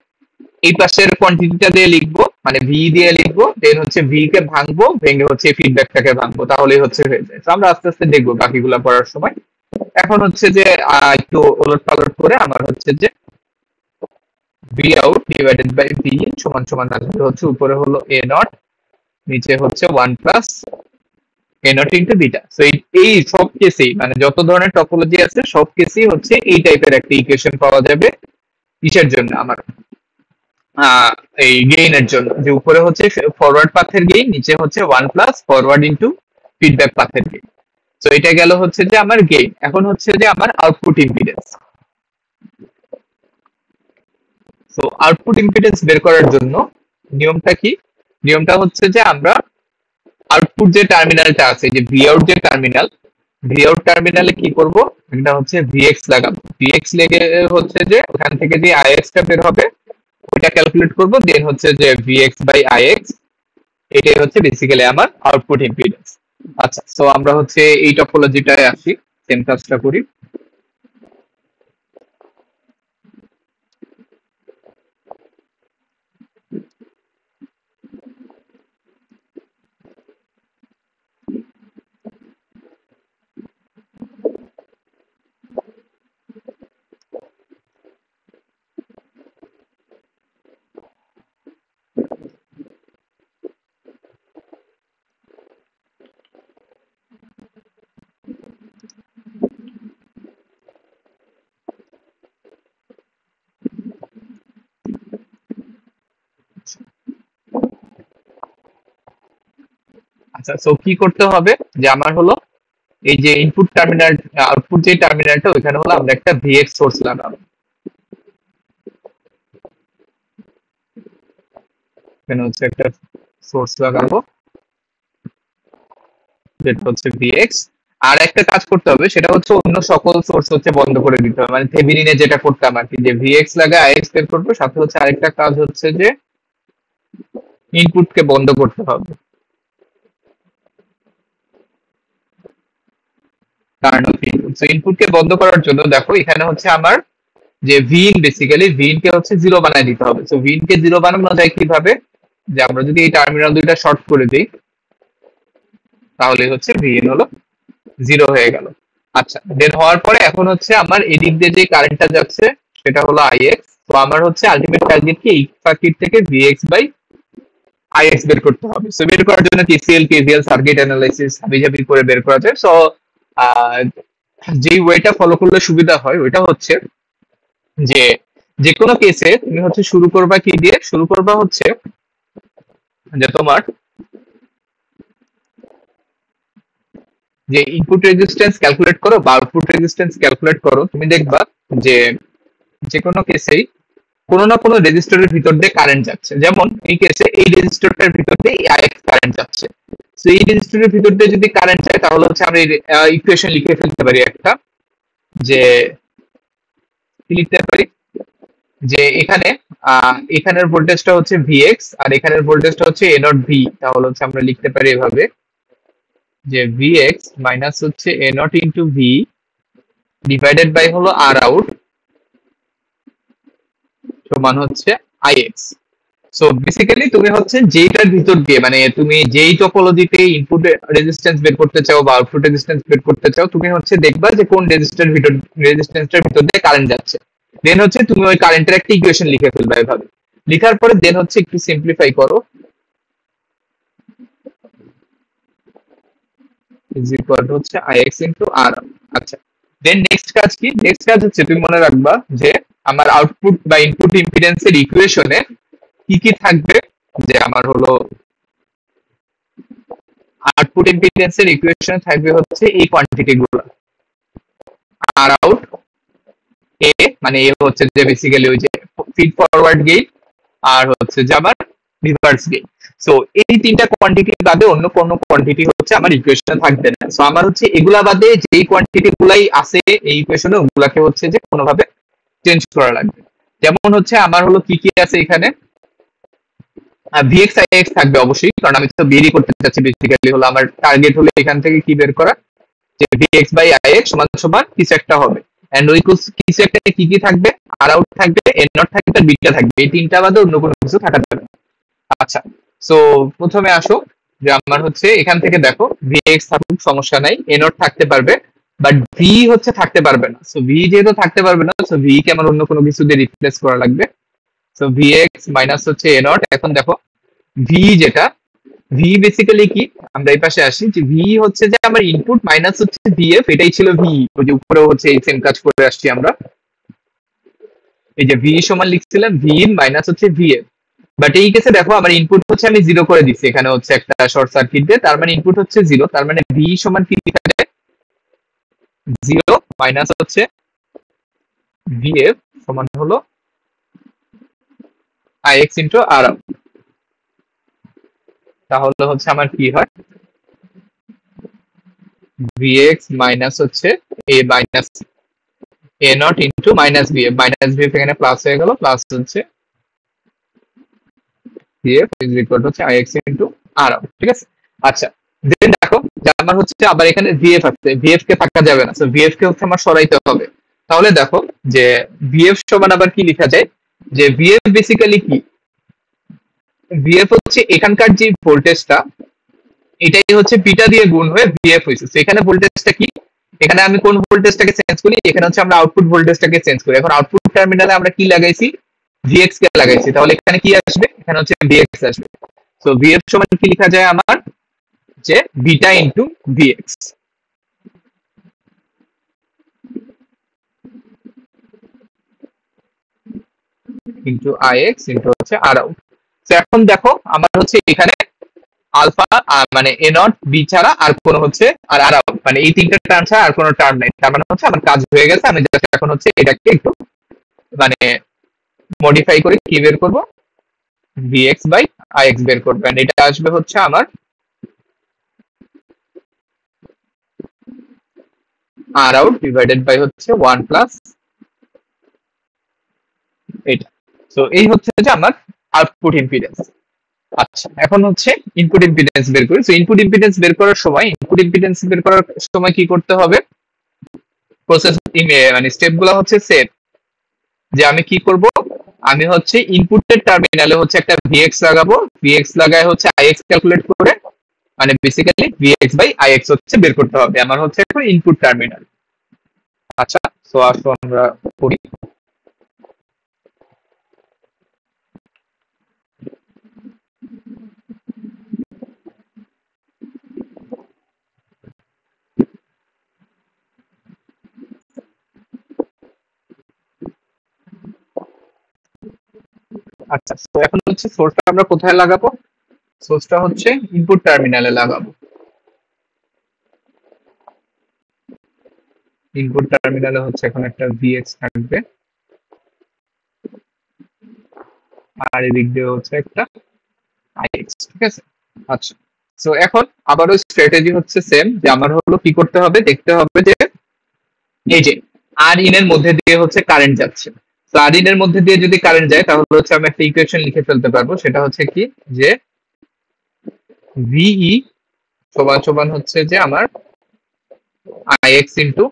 এই পাশের কোয়ান্টিটিটা দিয়ে লিখবো, মানে ভি দিয়ে লিখবো, দেন হচ্ছে ভি কে ভাঙবো, ভেঙে হচ্ছে ফিডব্যাকটাকে ভাঙবো, তাহলেই হচ্ছে হয়ে যায়। তো আমরা আস্তে আস্তে দেখবো বাকিগুলা পড়ার সময়। এখন হচ্ছে যে একটু ওলট পালট করে আমার হচ্ছে যে V out divided by V সমান সমান আসবে হচ্ছে উপরে হলো এ নট, নিচে হচ্ছে ওয়ান প্লাস এ নট ইন্টু বিটা। তো এই সব কেসেই, মানে যত ধরনের টপোলজি আছে সব কেসেই হচ্ছে এই টাইপের একটা ইকুয়েশন পাওয়া যাবে। কিসের জন্য, আমার আহ, এই গেইনের জন্য, যে উপরে হচ্ছে ফরওয়ার্ড পাথের গেইন, নিচে হচ্ছে one plus forward into feedback পাথের গেইন। তো এটা গেল হচ্ছে যে আমার গেইন। এখন হচ্ছে যে আমার আউটপুট ইম্পিডেন্স। তো আউটপুট ইম্পিডেন্স বের করার জন্য নিয়মটা কি, নিয়মটা হচ্ছে যে আমরা আউটপুট যে টার্মিনালটা আছে, যে ভি আউট যে টার্মিনাল, ভি আউট টার্মিনালে কি করব, এটা হচ্ছে ভিএক্স লাগাবো। ভিএক্স লেগে হচ্ছে যে ওখান থেকে যে আইএক্স টা বের হবে ওইটা ক্যালকুলেট করব, দেন হচ্ছে যে ভিএক্স বাই আইএক্স, এটাই হচ্ছে বেসিক্যালি আমার আউটপুট ইম্পিডেন্স। আচ্ছা, সো আমরা হচ্ছে এই টপোলজিটায় আসি, সেম কাজটা করি। আচ্ছা, সো কি করতে হবে, যে আমার হলো এই যে ইনপুট টার্মিনাল, আউটপুট যে টার্মিনালটা ওইখানে হলো আমরা একটা ভিএক্স সোর্স লাগাবো। এখানে হচ্ছে একটা সোর্স লাগাবো, যেটা হচ্ছে ভিএক্স। আর একটা কাজ করতে হবে, সেটা হচ্ছে অন্য সকল সোর্স হচ্ছে বন্ধ করে দিতে হবে, মানে থেভেনিনে যেটা করতাম আর কি, যে ভিএক্স লাগা আইএক্স বের করবো, সাথে হচ্ছে আরেকটা কাজ হচ্ছে যে ইনপুটকে বন্ধ করতে হবে। কারণ ইনপুটকে বন্ধ করার জন্য দেখো এখানে হচ্ছে আমার যে ভিন, বেসিক্যালি ভিন কে হচ্ছে জিরো বানায় দিতে হবে। তো ভিন কে জিরো বানানো যায় কিভাবে, যে আমরা যদি এই টার্মিনাল দুইটা শর্ট করে দিই, তাহলে হচ্ছে ভিন হলো জিরো হয়ে গেল। আচ্ছা, দেন হওয়ার পরে এখন হচ্ছে আমার এদিক দিয়ে যে কারেন্টটা যাচ্ছে সেটা হলো আইএক্স। তো আমার হচ্ছে আলটিমেট টার্গেট কি, এই সার্কিট থেকে ভিএক্স বাই আইএক্স বের করতে হবে। সো বের করার জন্য কেসিএল কেভিএল সার্কিট অ্যানালাইসিস হাবিজাবি করে বের করা যায়। সো যেই ওয়েটা ফলো করলে সুবিধা হয় ওইটা হচ্ছে যে, যে কোনো কেসে তুমি হচ্ছে শুরু করবা কি দিয়ে, শুরু করবা হচ্ছে যে তোমার যে ইনপুট রেজিস্ট্যান্স ক্যালকুলেট করো বা আউটপুট রেজিস্ট্যান্স ক্যালকুলেট করো, তুমি দেখবা যে যে কোনো কেসেই কোনো না কোনো রেজিস্টরের ভিতর দিয়ে কারেন্ট যাচ্ছে। যেমন এই কেসে এই রেজিস্টরটার ভিতর দিয়ে আইএক্স কারেন্ট যাচ্ছে। তো এই রেজিস্টরের ভিতর দিয়ে যদি কারেন্ট যায় তাহলে হচ্ছে আমরা ইকুয়েশন লিখে ফেলতে পারি একটা, যে কি লিখতে পারি, যে এখানে এখানের ভোল্টেজটা হচ্ছে ভিএক্স আর এখানের ভোল্টেজটা হচ্ছে এ নট ভি। তাহলে হচ্ছে আমরা লিখতে পারি এভাবে, যে ভিএক্স মাইনাস হচ্ছে A naught into V divided by হলো আর আউট সমান হচ্ছে আইএক্স। সো বেসিক্যালি তুমি হচ্ছে যেইটার ভিতর দিয়ে, মানে তুমি যেই টপোলজিতে ইনপুট রেজিস্ট্যান্স বের করতে চাও বা আউটপুট রেজিস্ট্যান্স বের করতে চাও, তুমি হচ্ছে দেখবা যে কোন রেজিস্ট্যান্সটার ভিতর দিয়ে কারেন্ট যাচ্ছে। দেন হচ্ছে তুমি ওই কারেন্টের একটা ইকুয়েশন লিখে ফেলবা এভাবে। লিখার পরে দেন হচ্ছে একটু সিম্পলিফাই করো, ইজ ইকুয়াল টু হচ্ছে আইএক্স ইনটু আর। আচ্ছা, দেন নেক্সট কাজ কি, নেক্সট কাজ হচ্ছে তুমি মনে রাখবা যে আমার আউটপুট বা ইনপুট ইম্পিডেন্সের ইকুয়েশনে কি কি থাকবে, যে আমার হলো আউটপুট ইম্পিডেন্সের ইকুয়েশনে থাকবে হচ্ছে এই কোয়ান্টিটি গুলো, আর আউট এ, মানে এ হচ্ছে যে বেসিক্যালি ওই যে ফিড ফরওয়ার্ড গেইন, আর হচ্ছে যে আমার রিভার্স গেইন। সো এই তিনটা কোয়ান্টিটি বাদে অন্য কোনো কোয়ান্টিটি হচ্ছে আমার ইকুয়েশনে থাকবে না। সো আমার হচ্ছে এগুলা বাদে যেই কোয়ান্টিটি গুলাই আছে এই ইকুয়েশনে, ওগুলাকে হচ্ছে যে কোনোভাবে চেঞ্জ করা লাগবে। যেমন হচ্ছে আমার হলো কি কি আছে এখানে, ভিএক্স আইএক্স থাকবে অবশ্যই, কারণ আমি তো বেরই করতে চাচ্ছি। বেসিক্যালি হলো আমার টার্গেট হলো এখান থেকে কি বের করা, যে ভিএক্স বাই আইএক্স সমান সমান কিছু একটা হবে। এন্ড ওই কিছু একটা কি কি থাকবে, আর আউট থাকবে, এন নট থাকবে, বিটা থাকবে। এই তিনটা বাদে অন্য কোনো কিছু থাকা যাবে না। আচ্ছা, সো প্রথমে আসো, যে আমার হচ্ছে এখান থেকে দেখো ভিএক্স থাকুক সমস্যা নাই, এ নট থাকতে পারবে, বাট ভি হচ্ছে থাকতে পারবে না। সো ভি যেহেতু থাকতে পারবে না, সো ভি কে আমার অন্য কোনো কিছু দিয়ে রিপ্লেস করা লাগবে। সো ভিএক্স মাইনাস হচ্ছে এ নট। এখন দেখো ভি যেটা, ভি বেসিক্যালি কি, আমরা এই পাশে আসি, যে ভি হচ্ছে যে আমার ইনপুট মাইনাস হচ্ছে ভিএফ, এটাই ছিল ভি। ওই যে উপরে হচ্ছে এই সেম কাজ করে আসছি আমরা, এই যে ভি সমান লিখছিলাম ভি ইন মাইনাস হচ্ছে ভিএফ। বাট এই কেসে দেখো আমার ইনপুট হচ্ছে আমি জিরো করে দিচ্ছি, এখানে হচ্ছে একটা শর্ট সার্কিট দিয়ে, তার মানে ইনপুট হচ্ছে জিরো। তার মানে ভি সমান কি লেখা যায়, জিরো মাইনাস হচ্ছে ভিএফ সমান হলো আইএক্স ইন্টু আর। তাহলে হচ্ছে আমার কি হয়, vx মাইনাস হচ্ছে a minus a not into minus vf এখানে প্লাস হয়ে গেল, প্লাস হচ্ছে vf ইজ ইকুয়াল টু হচ্ছে ix ইন্টু r আউট, ঠিক আছে। আচ্ছা, দেন দেখো যে আমার হচ্ছে আবার এখানে vf আছে, vf কে থাকা যাবে না, সো vf কে হচ্ছে আমার সরাইতে হবে। তাহলে দেখো যে vf সমান আবার কি লেখা যায়, যে vf বেসিক্যালি কি, vf হচ্ছে এখানকার যে ভোল্টেজটা, এটাই হচ্ছে বিটা দিয়ে গুণ হয়ে vf হয়েছে। তো এখানে ভোল্টেজটা কি, এখানে আমি কোন ভোল্টেজটাকে চেঞ্জ করি, এখানে হচ্ছে আমরা আউটপুট ভোল্টেজটাকে চেঞ্জ করি। এখন আউটপুট টার্মিনালে আমরা কি লাগাইছি, vx কে লাগাইছি, তাহলে এখানে কি আসবে, এখানে হচ্ছে vx আসবে। তো vf সমান কি লেখা যায় আমার, যে beta into vx into ix into হচ্ছে r আউট। তো এখন দেখো আমার হচ্ছে এখানে আলফা মানে এ নট বি ছাড়া আর কোনো হচ্ছে আর আর আউট, মানে এই তিনটা টার্ম ছাড়া আর কোনো টার্ম নাই। তার মানে হচ্ছে আমার কাজ হয়ে গেছে, আমি জাস্ট এখন হচ্ছে এটাকে একটু মানে মডিফাই করে কি বের করব, vx বাই ix বের করব, এন্ড এটা আসবে হচ্ছে আমার r আউট ডিভাইডেড বাই হচ্ছে 1 প্লাস এটা। সো এই হচ্ছে যে আমার আউটপুট ইম্পিডেন্স। আচ্ছা, এখন হচ্ছে ইনপুট ইম্পিডেন্স বের করি। সো ইনপুট ইম্পিডেন্স বের করার সময় কি করতে হবে, প্রসেস মানে স্টেপ গুলো হচ্ছে সেম, যে আমি কি করব, আমি হচ্ছে ইনপুটের টার্মিনালে হচ্ছে একটা vx লাগাবো, vx লাগায় হচ্ছে ix ক্যালকুলেট করে, মানে বেসিক্যালি vx বাই ix হচ্ছে বের করতে হবে আমার হচ্ছে এখন ইনপুট টার্মিনাল। আচ্ছা, সো আসো আমরা করি। আচ্ছা, তো এখন হচ্ছে সোর্সটা আমরা কোথায় লাগাবো, সোর্সটা হচ্ছে ইনপুট টার্মিনালে লাগাবো। ইনপুট টার্মিনালে হচ্ছে এখন একটা vx থাকবে, আর এদিক দিয়ে হচ্ছে একটা ix, ঠিক আছে। আচ্ছা, সো এখন আবারও স্ট্র্যাটেজি হচ্ছে সেম, যে আমার হলো কি করতে হবে, দেখতে হবে যে এই যে আর ইন এর মধ্যে দিয়ে হচ্ছে কারেন্ট যাচ্ছে। তো আর ইন এর মধ্যে দিয়ে যদি কারেন্ট যায়, তাহলে হচ্ছে আমি একটা ইকুয়েশন লিখে ফেলতে পারবো, সেটা হচ্ছে কি, যে ভিই সমান সমান হচ্ছে যে আমার ix ইন্টু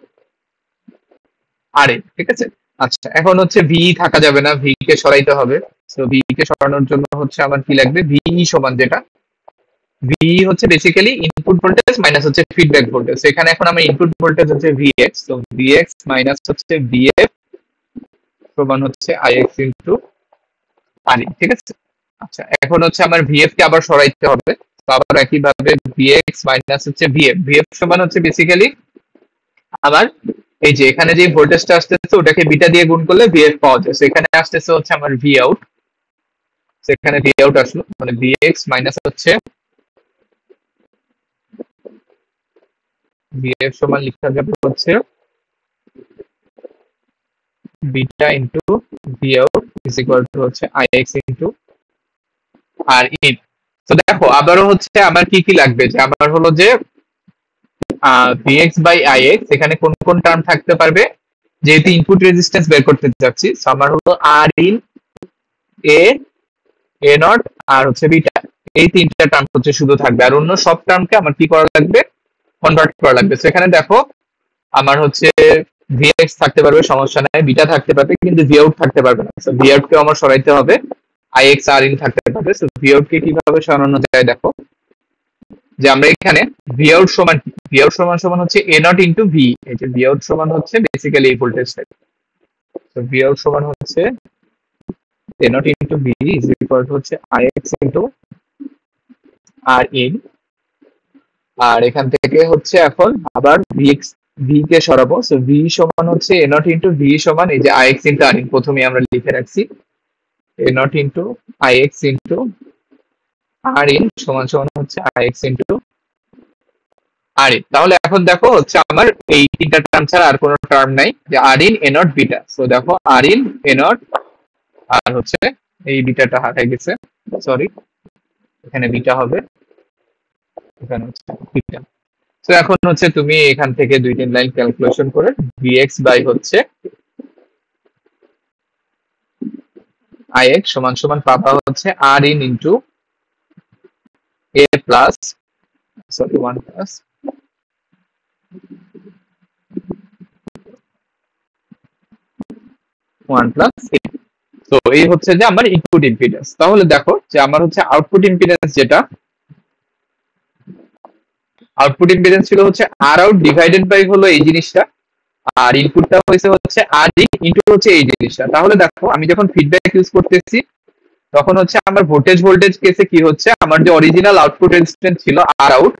আর এ, ঠিক আছে। আচ্ছা, এখন হচ্ছে ভিই থাকা যাবে না, ভি কে সরাইতে হবে। তো ভি কে সরানোর জন্য হচ্ছে আমার কি লাগবে, ভিই সমান যেটা, ভিই হচ্ছে বেসিক্যালি ইনপুট ভোল্টেজ মাইনাস হচ্ছে ফিডব্যাক ভোল্টেজ। এখানে এখন আমার ইনপুট ভোল্টেজ হচ্ছে ভিএক্স, তো ভিএক্স মাইনাস হচ্ছে ভিএফ সমান হচ্ছে আইএক্স ইন্টু আর, ঠিক আছে। আচ্ছা, এখন হচ্ছে আমার ভিএফ কে আবার সরাইতে হবে, তো আবার একইভাবে ভিএক্স মাইনাস হচ্ছে ভিএফ, ভিএফ সমান হচ্ছে বেসিক্যালি আমার এই যে এখানে যে ভোল্টেজটা আসতেছে ওটাকে বিটা দিয়ে গুণ করলে ভিএফ পাওয়া যায়। এখানে আসতেছে হচ্ছে আমার ভি আউট, সেখানে ভি আউট আসলো, মানে ভিএক্স মাইনাস হচ্ছে ভিএফ সমান লিখা যাবে হচ্ছে beta into V out is equal to হচ্ছে আইএক্স ইন্টু আর ইন। তো দেখো আবারও হচ্ছে আমার কি কি লাগবে, যে আমার হলো যে ভিএক্স বাই আইএক্স, এখানে কোন কোন টার্ম থাকতে পারবে, যেহেতু ইনপুট রেজিস্ট্যান্স বের করতে যাচ্ছি, সো আমার হলো আর ইন, এ এ নট আর হচ্ছে বিটা, এই তিনটা টার্ম হচ্ছে শুধু থাকবে, আর অন্য সব টার্মকে আমার কি করা লাগবে, কনভার্ট করা লাগবে। তো এখানে দেখো আমার হচ্ছে ভিএক্স থাকতে পারবে, সমস্যা নাই, বিটা থাকতে পারবে, কিন্তু ভি আউট থাকতে পারবে না। সো ভি আউট কে আমার সরাইতে হবে, আইএক্স আর ইন থাকতে পারবে। সো ভি আউট কে কিভাবে সরানো যায়, দেখো যে আমরা এখানে ভি আউট সমান, ভি আউট সমান সমান হচ্ছে এ নট ইন্টু ভি, এই যে ভি আউট সমান হচ্ছে বেসিক্যালি এই ভোল্টেজটা। তো ভি আউট সমান হচ্ছে A naught into V is equal to হচ্ছে আইএক্স ইন্টু আর ইন, আর এখান থেকে হচ্ছে এখন আবার ভিএক্স ভি কে সরাবো। সো ভি সমান হচ্ছে এ নট ইন্টু ভি সমান এই যে আইএক্স ইন্টু আর ইন, প্রথমে আমরা লিখে রাখছি A naught into IX into R in সমান সমান হচ্ছে আইএক্স ইন্টু আর ইন। তাহলে এখন দেখো হচ্ছে আমার এই তিনটা টার্ম ছাড়া আর কোনো টার্ম নাই, যে R in A naught beta. So দেখো আর ইন এ নট, আর হচ্ছে এই বিটাটা হারাই গেছে, সরি, এখানে বিটা হবে, এখানে হচ্ছে বিটা। তো এখন হচ্ছে তুমি এখান থেকে 2-3 লাইন ক্যালকুলেশন করে vx বাই হচ্ছে ix সমান সমান পাবা হচ্ছে r in into a plus sorry 1 plus তো এই হচ্ছে যে আমার ইনপুট ইম্পিডেন্স। তাহলে দেখো যে আমার হচ্ছে আউটপুট ইম্পিডেন্স যেটা, আউটপুট ইম্পিডেন্স ছিল হচ্ছে আর আউট ডিভাইডেড বাই হলো এই জিনিসটা, আর ইনপুটটা হয়েছে হচ্ছে আর ইন ইনটু হচ্ছে এই জিনিসটা। তাহলে দেখো আমি যখন ফিডব্যাক ইউজ করতেছি তখন হচ্ছে আমার ভোল্টেজ কেসে কি হচ্ছে, আমার যে অরিজিনাল আউটপুট রেজিস্ট্যান্স ছিল আর আউট,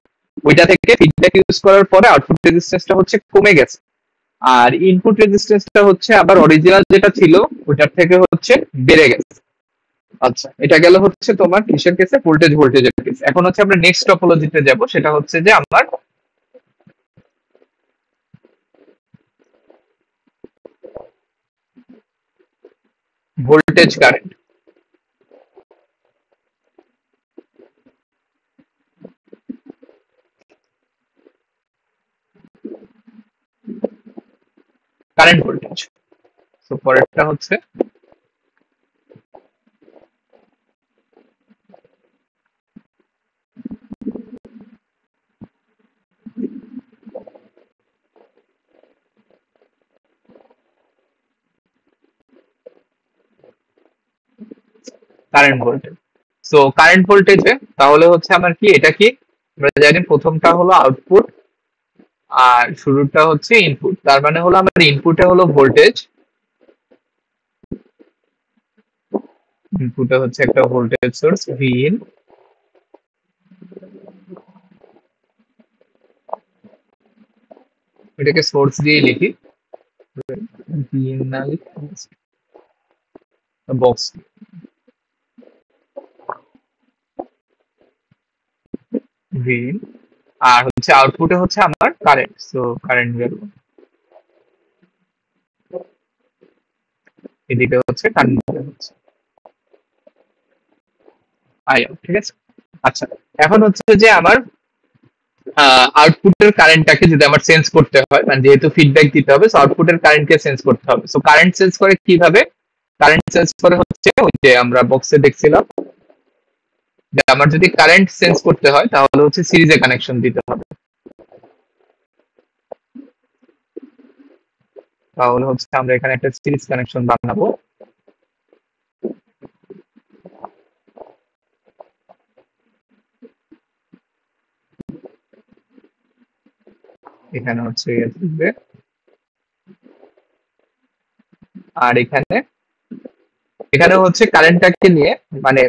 ওইটা থেকে ফিডব্যাক ইউজ করার পরে আউটপুট রেজিস্ট্যান্সটা হচ্ছে কমে গেছে, আর ইনপুট রেজিস্ট্যান্সটা হচ্ছে আবার অরিজিনাল যেটা ছিল ওটার থেকে হচ্ছে বেড়ে গেছে। আচ্ছা, এটা গেল হচ্ছে তোমার কিসের কেসে, ভোল্টেজের কেসে। এখন হচ্ছে আমরা নেক্সট টপোলজিতে যাব, সেটা হচ্ছে যে আমার ভোল্টেজ কারেন্ট। Current voltage. তো পরেরটা হচ্ছে কারেন্ট ভোল্টেজ। সো কারেন্ট ভোল্টেজে তাহলে হচ্ছে আমার কি, এটা কি আমরা জানি প্রথমটা হলো আউটপুট আর শুরুটা হচ্ছে ইনপুট, তার মানে হলো আমার ইনপুটে হলো ভোল্টেজ, ইনপুটে হচ্ছে একটা ভোল্টেজ সোর্স ভি ইন, এটাকে সোর্স দিয়ে লিখি, ভি ইন না লিখি বক্স, ভি ইন, আর হচ্ছে আউটপুটে হচ্ছে আমার কারেন্ট, সো কারেন্ট গেল এদিকে হচ্ছে কারেন্ট হচ্ছে আই আউট, ঠিক আছে। আচ্ছা, এখন হচ্ছে যে আমার আউটপুটের কারেন্টটাকে যদি আমার সেন্স করতে হয়, মানে যেহেতু ফিডব্যাক দিতে হবে, সো আউটপুটের কারেন্টকে সেন্স করতে হবে। সো কারেন্ট সেন্স করে কিভাবে, কারেন্ট সেন্স করে হচ্ছে ওই যে আমরা বক্সে দেখছিলাম যে আমার যদি কারেন্ট সেন্স করতে হয় তাহলে হচ্ছে সিরিজে কানেকশন দিতে হবে। তাহলে হচ্ছে আমরা এখানে একটা সিরিজ কানেকশন বানাবো, এখানে হচ্ছে থাকবে, আর এখানে এখানে হচ্ছে কারেন্টটাকে নিয়ে মানে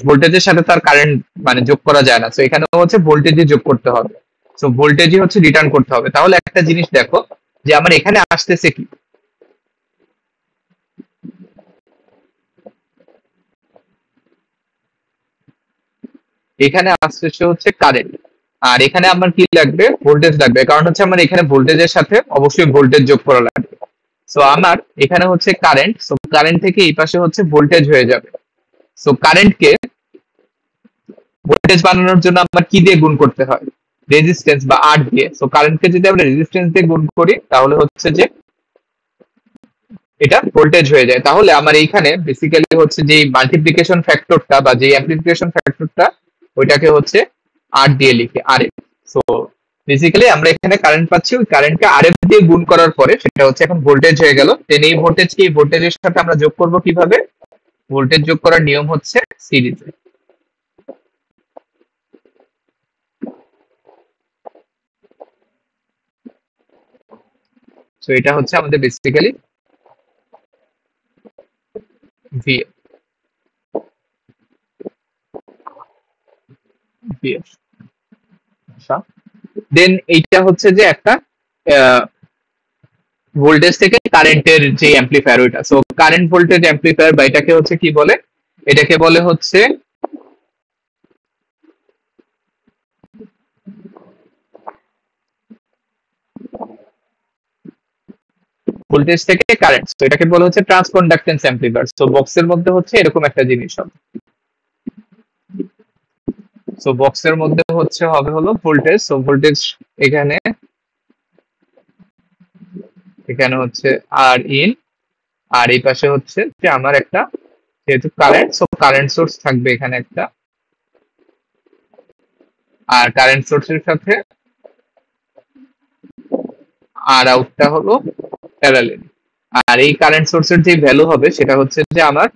ভোল্টেজের সাথে তার কারেন্ট মানে যোগ করা যায় না, তো এখানে হচ্ছে ভোল্টেজে যোগ করতে হবে, তো ভোল্টেজই হচ্ছে রিটার্ন করতে হবে। তাহলে একটা জিনিস দেখো যে আমার এখানে আসতেছে কি, এখানে আসতেছে হচ্ছে কারেন্ট, আর এখানে আমার কি লাগবে, ভোল্টেজ লাগবে, কারণ হচ্ছে আমার এখানে ভোল্টেজের সাথে অবশ্যই ভোল্টেজ যোগ করা লাগবে। সো আমার এখানে হচ্ছে কারেন্ট, সো কারেন্ট থেকে এই পাশে হচ্ছে ভোল্টেজ হয়ে যাবে। সো কারেন্টকে ভোল্টেজ বানানোর জন্য আমার কি দিয়ে গুণ করতে হয়, রেজিস্ট্যান্স বা আর দিয়ে। সো কারেন্টকে যদি আমরা রেজিস্ট্যান্স দিয়ে গুণ করি তাহলে হচ্ছে যে এটা ভোল্টেজ হয়ে যায়। তাহলে আমার এইখানে বেসিক্যালি হচ্ছে যে মাল্টিপ্লিকেশন ফ্যাক্টরটা বা যে অ্যামপ্লিফিকেশন ফ্যাক্টরটা ওইটাকে হচ্ছে আর দিয়ে লিখি, আর এফ। সো বেসিক্যালি আমরা এখানে কারেন্ট পাচ্ছি, ওই কারেন্টকে আর এফ দিয়ে গুণ করার পরে সেটা হচ্ছে এখন ভোল্টেজ হয়ে গেল। দেন এই ভোল্টেজকে এই ভোল্টেজের সাথে আমরা যোগ করব কিভাবে, ভোল্টেজ যোগ করার নিয়ম হচ্ছে সিরিজে। সো এটা হচ্ছে আমাদের বেসিক্যালি ভি ভি আচ্ছা, দেন এইটা হচ্ছে যে একটা ভোল্টেজ থেকে কারেন্টের যে অ্যাম্পলিফায়ার ওইটা, সো কারেন্ট ভোল্টেজ অ্যাম্পলিফায়ার বা এটাকে হচ্ছে কি বলে, এটাকে বলে হচ্ছে ভোল্টেজ থেকে কারেন্ট, তো এটাকে বলে হচ্ছে ট্রান্সকন্ডাক্টেন্স অ্যাম্পলিফায়ার। তো বক্সের মধ্যে হচ্ছে এরকম একটা জিনিস হবে। সো বক্সের মধ্যে হচ্ছে হবে হলো ভোল্টেজ, সো ভোল্টেজ এখানে এখানে হচ্ছে আর ইন, আর এই পাশে হচ্ছে যে আমার একটা যেহেতু কারেন্ট, সো কারেন্ট সোর্স থাকবে এখানে একটা, আর কারেন্ট সোর্সের সাথে আর আউটটা হলো প্যারালেল। আর এই কারেন্ট সোর্সের যে ভ্যালু হবে সেটা হচ্ছে যে আমার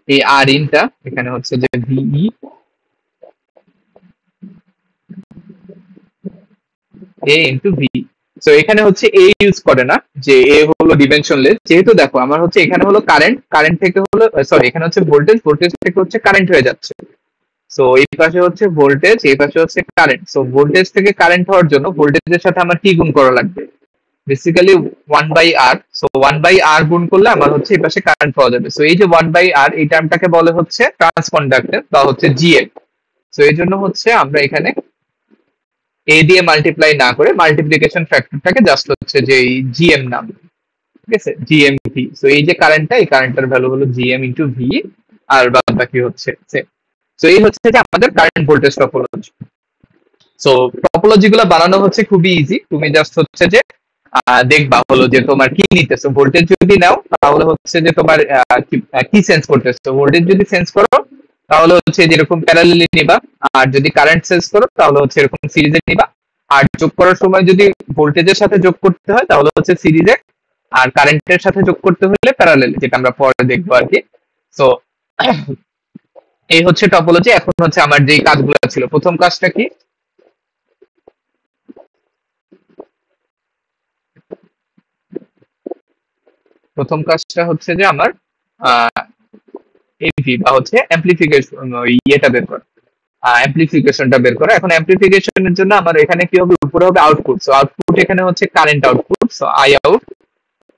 এই আর ইনটা এখানে হচ্ছে যে ভিই এ ইন্টু ভি। সো এখানে হচ্ছে এ ইউজ করে না, যে এ হলো ডিমেনশনলেস, যেহেতু দেখো আমার হচ্ছে এখানে হলো কারেন্ট, কারেন্ট থেকে হলো সরি এখানে হচ্ছে ভোল্টেজ, ভোল্টেজ থেকে হচ্ছে কারেন্ট হয়ে যাচ্ছে। সো এই পাশে হচ্ছে ভোল্টেজ, এই পাশে হচ্ছে কারেন্ট। সো ভোল্টেজ থেকে কারেন্ট হওয়ার জন্য ভোল্টেজের সাথে আমার কি গুণ করা লাগবে, বেসিক্যালি 1/r। সো 1/r গুণ করলে আমার হচ্ছে এই পাশে কারেন্ট পাওয়া যাবে। সো এই যে 1/r এই টার্মটাকে বলে হচ্ছে ট্রান্সকন্ডাক্টর বা হচ্ছে জিএম। সো এই জন্য হচ্ছে আমরা এখানে এ দিয়ে মাল্টিপ্লাই না করে মাল্টিপ্লিকেশন ফ্যাক্টরটাকে জাস্ট হচ্ছে যে জিএম নাম, ঠিক আছে, জিএম ভি। সো এই যে কারেন্টটা, এই কারেন্টের ভ্যালু হলো জিএম ইন্টু ভি, আর বাদ বাকি হচ্ছে সেম। সো এই হচ্ছে যে আমাদের current voltage topology. So topology গুলো বানানো হচ্ছে খুবই ইজি, তুমি জাস্ট হচ্ছে যে দেখবা হলো যে তোমার কি নিতেছো, ভোল্টেজ যদি নাও তাহলে হচ্ছে যে তোমার কি সেন্স করতেছো, ভোল্টেজ যদি সেন্স করো তাহলে হচ্ছে যেরকম প্যারালালি নিবা, আর যদি কারেন্ট সেন্স করো তাহলে হচ্ছে এরকম সিরিজে নিবা। আর যোগ করার সময় যদি ভোল্টেজের সাথে যোগ করতে হয় তাহলে হচ্ছে সিরিজে, আর কারেন্টের সাথে যোগ করতে হলে প্যারালালি, যেটা আমরা পরে দেখবো আর কি। সো এই হচ্ছে টপোলজি। এখন হচ্ছে আমার যে কাজগুলো ছিল, প্রথম কাজটা কি, প্রথম কাজটা হচ্ছে যে আমার এভি বা হচ্ছে অ্যাম্পলিফিকেশন ইয়েটা বের করা, অ্যাম্পলিফিকেশনটা বের করা। এখন অ্যাম্পলিফিকেশনের জন্য আমার এখানে কি হবে, উপরে হবে আউটপুট। সো আউটপুট এখানে হচ্ছে current output, so I out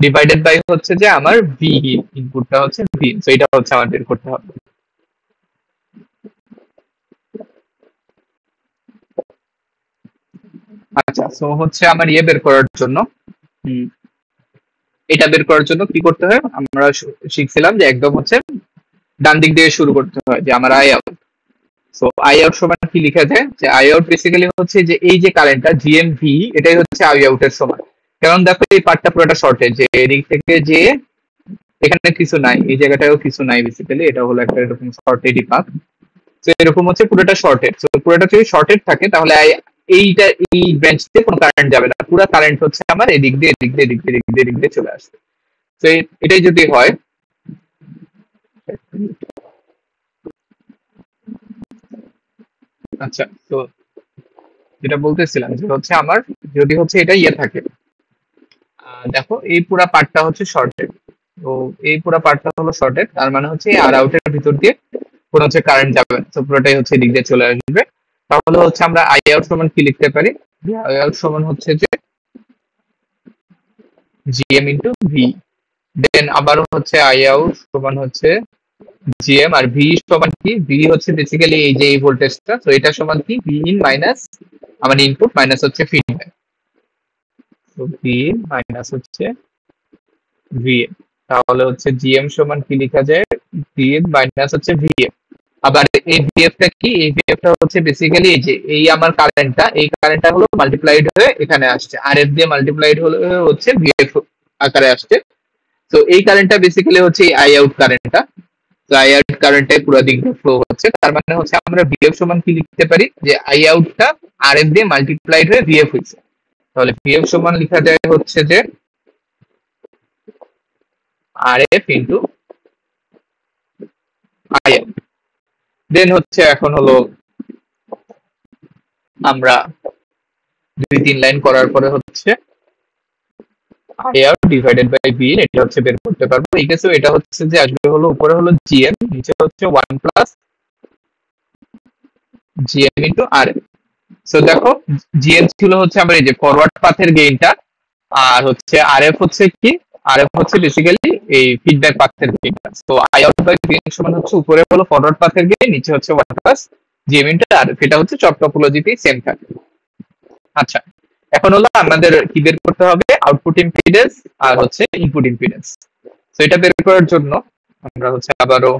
divided by হচ্ছে যে আমার ভি ইনপুটটা হচ্ছে ভি। সো এটা হচ্ছে আমার বের করতে হবে। আচ্ছা, সো হচ্ছে আমার ইয়ে বের করার জন্য, এটা বের করার জন্য কি করতে হয়, আমরা শিখছিলাম যে একদম হচ্ছে ডান দিক দিয়ে শুরু করতে হয়, যে আমার I out. So I out সমান কি লিখা যায়, যে আই আউট বেসিক্যালি হচ্ছে যে এই যে কারেন্টটা জিএম ভি, এটাই হচ্ছে আই আউট এর সমান। কারণ দেখো এই পার্টটা পুরোটা শর্টেজ, যে এদিক থেকে যে এখানে কিছু নাই, এই জায়গাটাও কিছু নাই, বেসিক্যালি এটা হলো একটা এরকম শর্টেডই পাথ। তো এরকম হচ্ছে পুরোটা শর্টেড। তো পুরোটা যদি শর্টেড থাকে তাহলে এইটা এই ব্রাঞ্চ দিয়ে কোনো কারেন্ট যাবে না, পুরো কারেন্ট হচ্ছে আমার এদিক দিয়ে এদিক দিয়ে এদিক দিয়ে এদিক দিয়ে এদিক দিয়ে চলে আসবে। তো এটাই যদি হয়, আচ্ছা, তো যেটা বলতেছিলাম যে হচ্ছে আমার যদি হচ্ছে এটা ইয়ে থাকে, দেখো এই পুরা পার্টটা হচ্ছে শর্টেড। তো এই পুরা পার্টটা হলো শর্টেড, তার মানে হচ্ছে আর আউটের ভিতর দিয়ে কোনো হচ্ছে কারেন্ট যাবে না, তো পুরোটাই হচ্ছে এদিক দিয়ে চলে আসবে। তাহলে হচ্ছে আমরা আই আউট সমান কি লিখতে পারি, আই আউট সমান হচ্ছে যে জিএম ইন্টু ভি। দেন আবারও হচ্ছে আই আউট সমান হচ্ছে জিএম, আর ভি সমান কি, ভি হচ্ছে বেসিক্যালি এই যে এই ভোল্টেজটা, তো এটা সমান কি, ভি ইন মাইনাস আমার ইনপুট মাইনাস হচ্ছে ফিডব্যাক। তো ভি মাইনাস হচ্ছে ভিএম, তাহলে হচ্ছে জিএম সমান কি লেখা যায়, ভিএম মাইনাস হচ্ছে ভিএম। আবার এই ভিএফটা কি, এই ভিএফটা হচ্ছে বেসিক্যালি এই যে এই আমার কারেন্টটা, এই কারেন্টটা হলো মাল্টিপ্লাইড হয়ে এখানে আসছে, আর এফ দিয়ে মাল্টিপ্লাইড হলে হচ্ছে ভিএফ আকারে আসছে। তো এই কারেন্টটা বেসিক্যালি হচ্ছে এই আই আউট কারেন্টটা, তো আই আউট কারেন্টটাই পুরো দিক দিয়ে ফ্লো হচ্ছে। তার মানে হচ্ছে আমরা ভিএফ সমান কি লিখতে পারি, যে আই আউটটা আর এফ দিয়ে মাল্টিপ্লাইড হয়ে ভিএফ হয়েছে। তাহলে ভিএফ সমান লেখা যায় হচ্ছে যে R F into I out. Then হচ্ছে এখন হলো আমরা 2-3 লাইন করার পরে হচ্ছে I out divided by B, এটা হচ্ছে বের করতে পারবো। এই কেসে এটা হচ্ছে যে আসবে হলো উপরে হলো জিএম, নিচে হচ্ছে 1 plus GM into R. So দেখো জিএম ছিল হচ্ছে আমার এই যে ফরওয়ার্ড পাথের গেইনটা, আর হচ্ছে আরএফ হচ্ছে কি, আরএফ হচ্ছে বেসিক্যালি এই ফিডব্যাক পাথের গেইনটা। So I out by B সমান হচ্ছে উপরে হলো ফরওয়ার্ড পাথের গেইন, নিচে হচ্ছে 1 প্লাস জিএম ইন্টু আর, এটা হচ্ছে সব টপোলজিতেই সেম থাকে। আচ্ছা, এখন হলো আমাদের কি বের করতে হবে, আউটপুট ইম্পিডেন্স আর হচ্ছে ইনপুট ইম্পিডেন্স। তো এটা বের করার জন্য আমরা হচ্ছে আবারও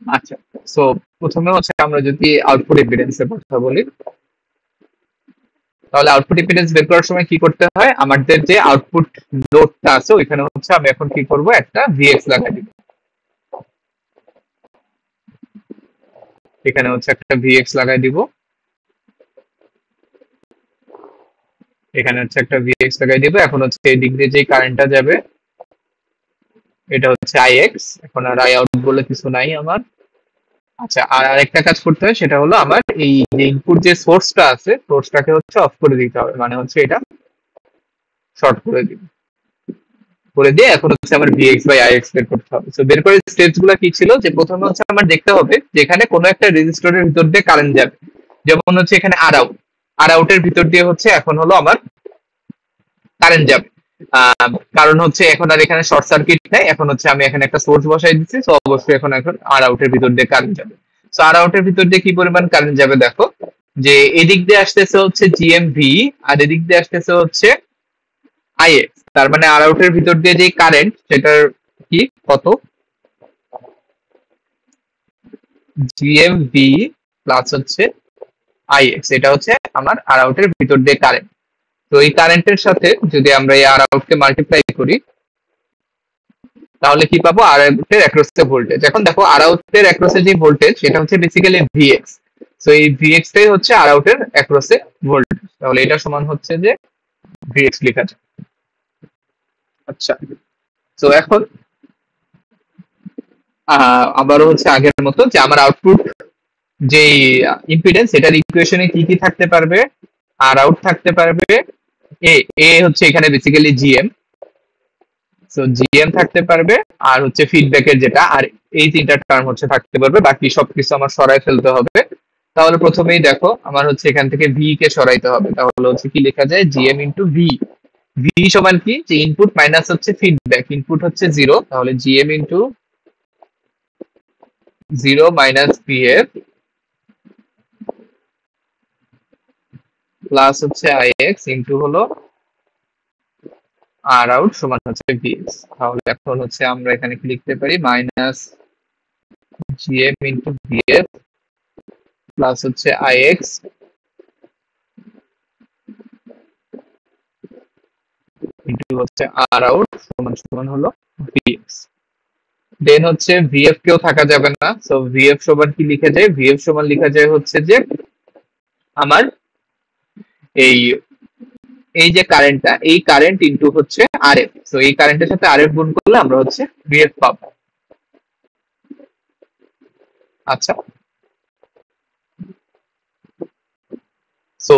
আচ্ছা, সো প্রথমে হচ্ছে আমরা যদি আউটপুট ইম্পিডেন্সের কথা বলি, তাহলে আউটপুট ইম্পিডেন্স বের করার সময় কি করতে হয়, আমাদের যে আউটপুট লোডটা আছে ওইখানে হচ্ছে আমি এখন কি করব, একটা ভিএক্স লাগাই দিব। এখানে হচ্ছে একটা ভিএক্স লাগাই দিব, এখানে হচ্ছে একটা ভিএক্স লাগাই দিব। এখন হচ্ছে এই দিক দিয়ে যে কারেন্টটা যাবে এটা হচ্ছে আইএক্স, এখন আর আই আউট বলে কিছু নাই আমার। আচ্ছা, আর আরেকটা কাজ করতে হয়, সেটা হলো আমার এই যে ইনপুট যে সোর্সটা আছে সোর্সটাকে হচ্ছে অফ করে দিতে হবে, মানে হচ্ছে এটা শর্ট করে দিব, করে দিয়ে এখন হচ্ছে আমার ভিএক্স বাই আইএক্স বের করতে হবে। তো বের করার স্টেপস গুলো কি ছিল, যে প্রথমে হচ্ছে আমার দেখতে হবে যে এখানে কোনো একটা রেজিস্টরের ভিতর দিয়ে কারেন্ট যাবে, যেমন হচ্ছে এখানে আর আউট, আর আউটের ভিতর দিয়ে হচ্ছে এখন হলো আমার কারেন্ট যাবে। কারণ হচ্ছে এখন আর এখানে শর্ট সার্কিট নেই, এখন হচ্ছে আমি এখানে একটা সোর্স বসাই দিচ্ছি, তো অবশ্যই এখন আর আউটের ভিতর দিয়ে কারেন্ট যাবে। তো আর আউটের ভিতর দিয়ে কি পরিমাণ কারেন্ট যাবে দেখো, যে এদিক দিয়ে আসতেছে হচ্ছে জিএমভি, আর এদিক দিয়ে আসতেছে হচ্ছে আইএক্স, তার মানে আর আউটের ভিতর দিয়ে যে কারেন্ট সেটার কি কত, জিএমভি প্লাস হচ্ছে আইএক্স, এটা হচ্ছে আমার আর আউটের ভিতর দিয়ে কারেন্ট। তো এই কারেন্টের সাথে যদি আমরা এই আর আউট কে মাল্টিপ্লাই করি তাহলে কি পাবো, আর আউটের অ্যাক্রসে ভোল্টেজ। এখন দেখো আর আউটের অ্যাক্রসে যে ভোল্টেজ সেটা হচ্ছে বেসিক্যালি ভিএক্স, তো এই ভিএক্স টাই হচ্ছে আর আউটের অ্যাক্রসে ভোল্টেজ, তাহলে এটা সমান হচ্ছে যে ভিএক্স লেখা যায়। আচ্ছা, তো এখন আবারও হচ্ছে আগের মতো, যে আমার আউটপুট যে ইম্পিডেন্স এটার ইকুয়েশনে কি কি থাকতে পারবে, আর আউট থাকতে পারবে, এ এ হচ্ছে এখানে বেসিক্যালি জিএম, সো জিএম থাকতে পারবে, আর হচ্ছে ফিডব্যাকের যেটা, আর এই তিনটা টার্ম হচ্ছে থাকতে পারবে, বাকি সবকিছু আমার সরাই ফেলতে হবে। তাহলে প্রথমেই দেখো আমার হচ্ছে এখান থেকে ভি কে সরাইতে হবে, তাহলে হচ্ছে কি লেখা যায়, জিএম ইন্টু ভি। ভি সমান কি, যে ইনপুট মাইনাস হচ্ছে ফিডব্যাক, ইনপুট হচ্ছে জিরো, তাহলে GM into zero minus PF plus হচ্ছে আইএক্স ইন্টু হলো আর আউট সমান হচ্ছে ভিএক্স। তাহলে এখন হচ্ছে আমরা এখানে কি লিখতে পারি, minus GM into VF plus হচ্ছে আইএক্স ইন্টু হচ্ছে আর আউট সমান সমান হলো ভিএক্স। দেন হচ্ছে ভিএফ কেও থাকা যাবে না, সো ভিএফ সমান কি লিখা যায়, ভিএফ সমান লিখা যায় হচ্ছে যে আমার এই এই যে কারেন্টটা, এই কারেন্ট ইনটু হচ্ছে আরএফ, সো এই কারেন্টের সাথে আরএফ গুণ করলে আমরা হচ্ছে ভিএফ পাবো। আচ্ছা, সো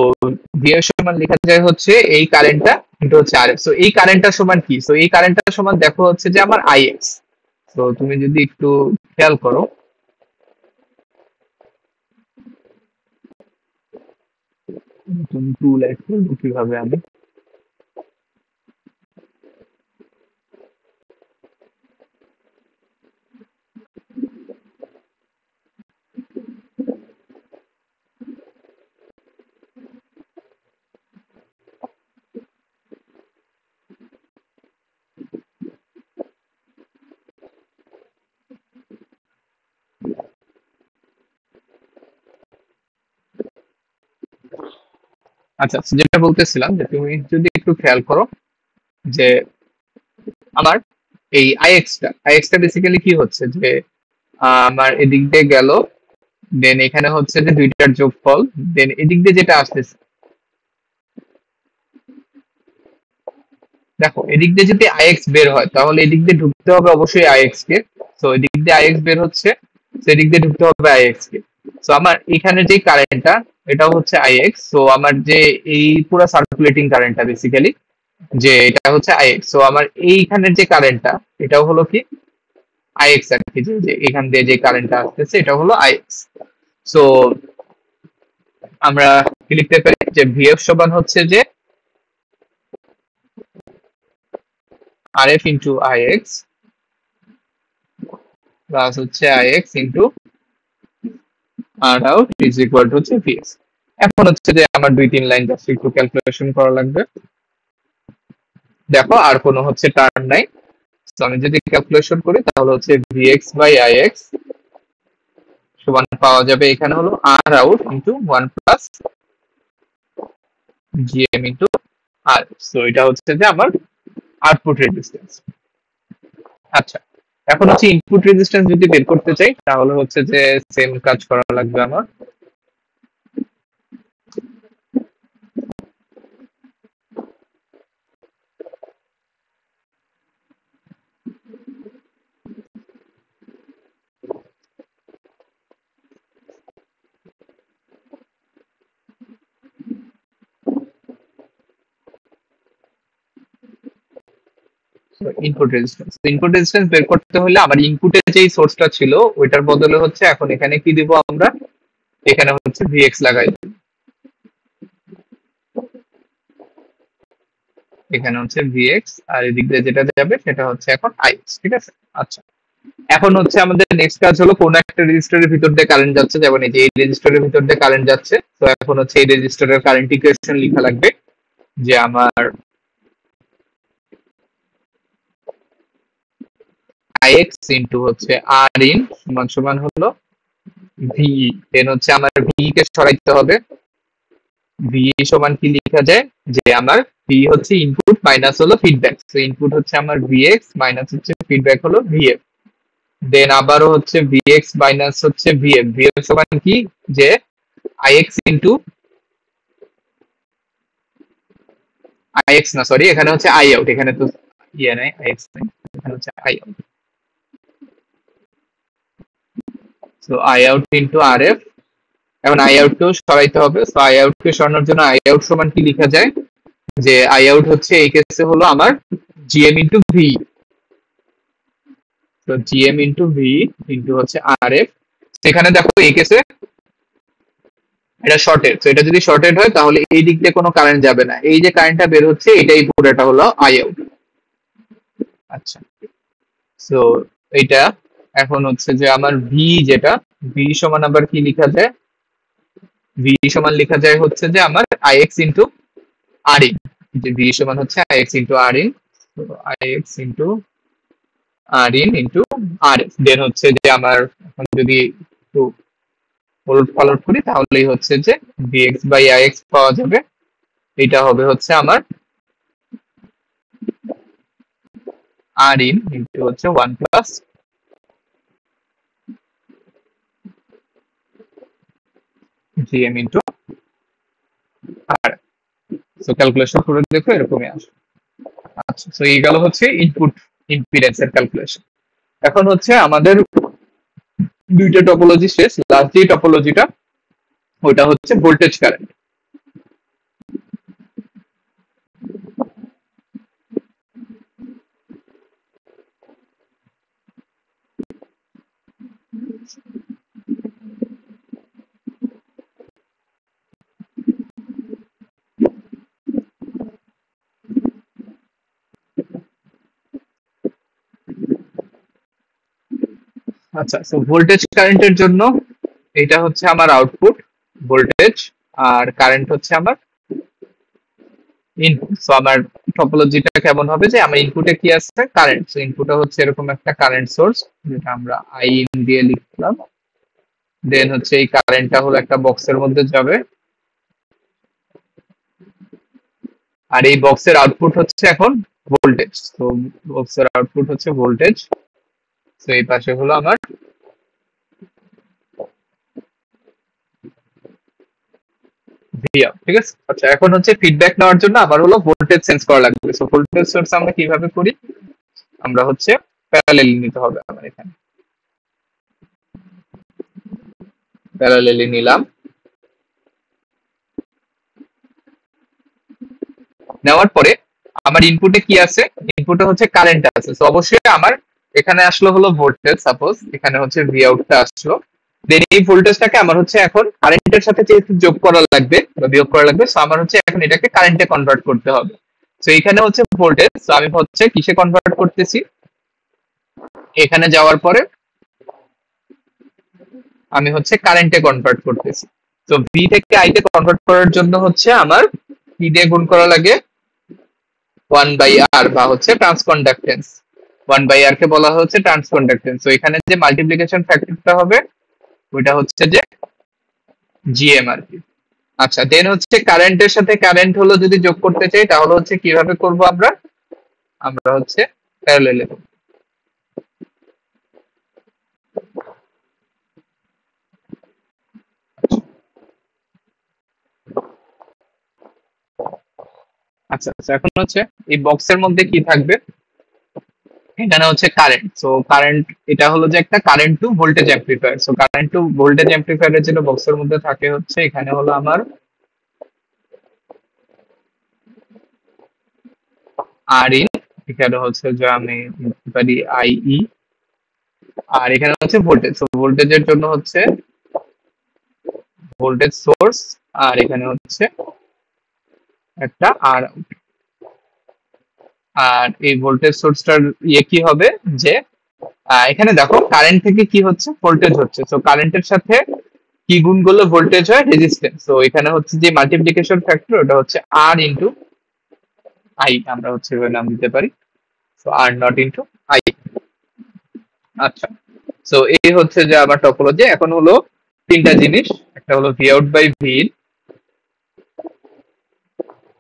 ভিএফ সমান লেখা যায় হচ্ছে এই কারেন্টটা ইনটু হচ্ছে আরএফ, সো এই কারেন্টটা সমান কি, সো এই কারেন্টটা সমান দেখো হচ্ছে যে আমার আইএক্স। তো তুমি যদি একটু খেয়াল করো, তুমি টুল অ্যাড করবো কিভাবে আমি, আচ্ছা যেটা বলতেছিলাম, যে তুমি যদি একটু খেয়াল করো যে আমার এই আইএক্সটা বেসিক্যালি কি হচ্ছে, যে আমার এদিক দিয়ে গেল, দেন এখানে হচ্ছে যে দুইটার যোগফল, দেন এদিক দিয়ে যেটা আসতেছে, দেখো এদিক দিয়ে যদি আইএক্স বের হয় তাহলে এদিক দিয়ে ঢুকতে হবে অবশ্যই আইএক্স কে, তো এদিক দিয়ে আইএক্স বের হচ্ছে, তো এদিক দিয়ে ঢুকতে হবে আইএক্স কে। তো আমার এখানে যে কারেন্টটা এটাও হচ্ছে আইএক্স, তো আমার যে এই পুরো সার্কুলেটিং কারেন্টটা বেসিক্যালি যে এটা হচ্ছে আইএক্স, তো আমার এইখানের যে কারেন্টটা এটাও হলো কি আইএক্স আর কি, যে এখান দিয়ে যে কারেন্টটা আসতেছে এটা হলো আইএক্স। সো আমরা কি লিখতে পারি, যে ভিএফ সমান হচ্ছে যে আরএফ ইন্টু আইএক্স প্লাস হচ্ছে IX into R out is equal to হচ্ছে ভিএস। এখন হচ্ছে যে আমার 2-3 লাইন জাস্ট একটু ক্যালকুলেশন করা লাগবে। দেখো আর কোনো হচ্ছে টার্ম নাই, তো আমি যদি ক্যালকুলেশন করি তাহলে হচ্ছে ভিএক্স বাই আইএক্স সমান পাওয়া যাবে এখানে হলো R out into 1 plus GM into R. So এটা হচ্ছে যে আমার আউটপুট রেজিস্ট্যান্স। আচ্ছা, এখন হচ্ছে ইনপুট রেজিস্ট্যান্স যদি বের করতে চাই তাহলে হচ্ছে যে সেম কাজ করা লাগবে আমার। ইনপুট রেজিস্ট্যান্স বের করতে হলে আমার ইনপুটের যে সোর্সটা ছিল ওইটার বদলে হচ্ছে এখন এখানে কি দিব আমরা, এখানে হচ্ছে ভিএক্স লাগাই, এখানে হচ্ছে ভিএক্স আর এদিক দিয়ে যেটা যাবে সেটা হচ্ছে এখন আইএক্স। ঠিক আছে। আচ্ছা, এখন হচ্ছে আমাদের নেক্সট কাজ হলো কোন একটা রেজিস্টারের ভিতর দিয়ে কারেন্ট যাচ্ছে, যেমন এই যে এই রেজিস্টারের ভিতর দিয়ে কারেন্ট যাচ্ছে। তো এখন হচ্ছে এই রেজিস্টারের কারেন্ট ইকুয়েশন লেখা লাগবে যে আমার ix ইনটু হচ্ছে আর ইন সমান সমান হলো ভিই। দেন হচ্ছে আমার ভিই কে সরাইতে হবে। ভিই সমান কি লেখা যায় যে আমার ভি হচ্ছে ইনপুট মাইনাস হলো ফিডব্যাক। তো ইনপুট হচ্ছে আমার ভিএক্স মাইনাস হচ্ছে ফিডব্যাক হলো ভিএফ। দেন আবারও হচ্ছে ভিএক্স মাইনাস হচ্ছে ভিএফ। ভিএফ সমান কি যে আইএক্স ইনটু আইএক্স না সরি, এখানে হচ্ছে আই আউট, এখানে তো ইয়ে নাই আইএক্স নাই, এখানে হচ্ছে I out. So I out into RF. এখন আই আউট কেও সরাইতে হবে। সো আই আউট কে সরানোর জন্য আই আউট সমান কি লেখা যায় যে আই আউট হচ্ছে এই কেসে হলো আমার জিএম ইনটু ভি। তো জিএম ইনটু ভি ইনটু হচ্ছে আরএফ। সেখানে দেখো এই কেসে এটা শর্টেড। তো এটা যদি শর্টেড হয় তাহলে এই দিক দিয়ে কোনো কারেন্ট যাবে না, এই যে কারেন্টটা বের হচ্ছে এটাই পুরোটা হলো আই আউট। আচ্ছা, সো এটা এখন হচ্ছে যে আমার ভি যেটা ভি সমান আবার কি লেখা যায়, ভি সমান লেখা যায় হচ্ছে যে আমার আইএক্স ইনটু আর ইন। যে ভি সমান হচ্ছে আইএক্স ইনটু আর ইন। তো IX into R in into R F. Then হচ্ছে যে আমার এখন যদি একটু উলট পালট করি তাহলেই হচ্ছে যে ডিএক্স বাই আইএক্স পাওয়া যাবে। এটা হবে হচ্ছে আমার আর ইন ইনটু হচ্ছে 1 প্লাস জিএম ইনটু আর। সো ক্যালকুলেশন করে দেখো এরকমই আসে। আচ্ছা, সো এই গেল হচ্ছে ইনপুট ইম্পিডেন্সের ক্যালকুলেশন। এখন হচ্ছে আমাদের দুইটা টপোলজি শেষ। লাস্ট যে টপোলজিটা ওটা হচ্ছে ভোল্টেজ কারেন্ট। আচ্ছা, সো ভোল্টেজ কারেন্টের জন্য এটা হচ্ছে আমার আউটপুট ভোল্টেজ আর কারেন্ট হচ্ছে আমার ইনপুট। সো আমার টপোলজিটা কেমন হবে যে আমার ইনপুটে কি আছে কারেন্ট। সো ইনপুটে হচ্ছে এরকম একটা কারেন্ট সোর্স যেটা আমরা আই ইন দিয়ে লিখলাম। দেন হচ্ছে এই কারেন্টটা হলো একটা বক্সের মধ্যে যাবে আর এই বক্সের আউটপুট হচ্ছে এখন ভোল্টেজ। তো বক্সের আউটপুট হচ্ছে ভোল্টেজ। তো এই পাশে হলো আমার ভিআর। ঠিক আছে। আচ্ছা, এখন হচ্ছে ফিডব্যাক নেওয়ার জন্য আবার হলো ভোল্টেজ সেন্স করা লাগবে। সো ভোল্টেজ সোর্স আমরা কিভাবে করি, আমরা হচ্ছে প্যারালালি নিতে হবে। আমার এখানে প্যারালালি নিলাম। নেওয়ার পরে আমার ইনপুটে কি আছে, ইনপুটে হচ্ছে কারেন্ট আছে। তো অবশ্যই আমার এখানে আসলো হলো ভোল্টেজ, সাপোজ এখানে হচ্ছে ভি আউটটা আসলো। দেন এই ভোল্টেজটাকে আমার হচ্ছে এখন কারেন্টের সাথে যেহেতু যোগ করা লাগবে বা বিয়োগ করা লাগবে, সো আমার হচ্ছে এখন এটাকে কারেন্টে কনভার্ট করতে হবে। তো এখানে হচ্ছে ভোল্টেজ, তো আমি হচ্ছে কিসে কনভার্ট করতেছি, এখানে যাওয়ার পরে আমি হচ্ছে কারেন্টে কনভার্ট করতেছি। তো ভি থেকে আই তে কনভার্ট করার জন্য হচ্ছে আমার কি দিয়ে গুণ করা লাগে, 1/r বা হচ্ছে ট্রান্সকন্ডাক্টেন্স। 1/r কে বলা হচ্ছে ট্রান্সকন্ডাক্টেন্স। তো এখানে যে মাল্টিপ্লিকেশন ফ্যাক্টরটা হবে ওইটা হচ্ছে যে জিএম আর কি। আচ্ছা, দেন হচ্ছে কারেন্টের সাথে কারেন্ট হলো যদি যোগ করতে চাই তাহলে হচ্ছে কিভাবে করব আমরা? আমরা হচ্ছে প্যারালালে। আচ্ছা আচ্ছা, এখন হচ্ছে এই বক্সের মধ্যে কি থাকবে? এখানে হচ্ছে কারেন্ট। সো কারেন্ট, এটা হলো যে একটা current to voltage amplifier. So current to voltage অ্যাম্পলিফায়ারের যেটা বক্সের মধ্যে থাকে হচ্ছে এখানে হলো আমার আর ইন, এখানে হচ্ছে যে আমি লিখতে পারি আই ই, আর এখানে হচ্ছে ভোল্টেজ। সো ভোল্টেজের জন্য হচ্ছে ভোল্টেজ সোর্স, আর এখানে হচ্ছে একটা আর। আর এই ভোল্টেজ সোর্সটার ইয়ে কি হবে যে এখানে দেখো কারেন্ট থেকে কি হচ্ছে, ভোল্টেজ হচ্ছে। তো কারেন্টের সাথে কি গুণ করলে ভোল্টেজ হয়? রেজিস্ট্যান্স। তো এখানে হচ্ছে যে মাল্টিপ্লিকেশন ফ্যাক্টর ওটা হচ্ছে আর ইন্টু আই, আমরা হচ্ছে এভাবে নাম দিতে পারি। So R naught into I. আচ্ছা, সো এই হচ্ছে যে আমার টপোলজি। এখন হলো তিনটা জিনিস, একটা হলো V out by V in,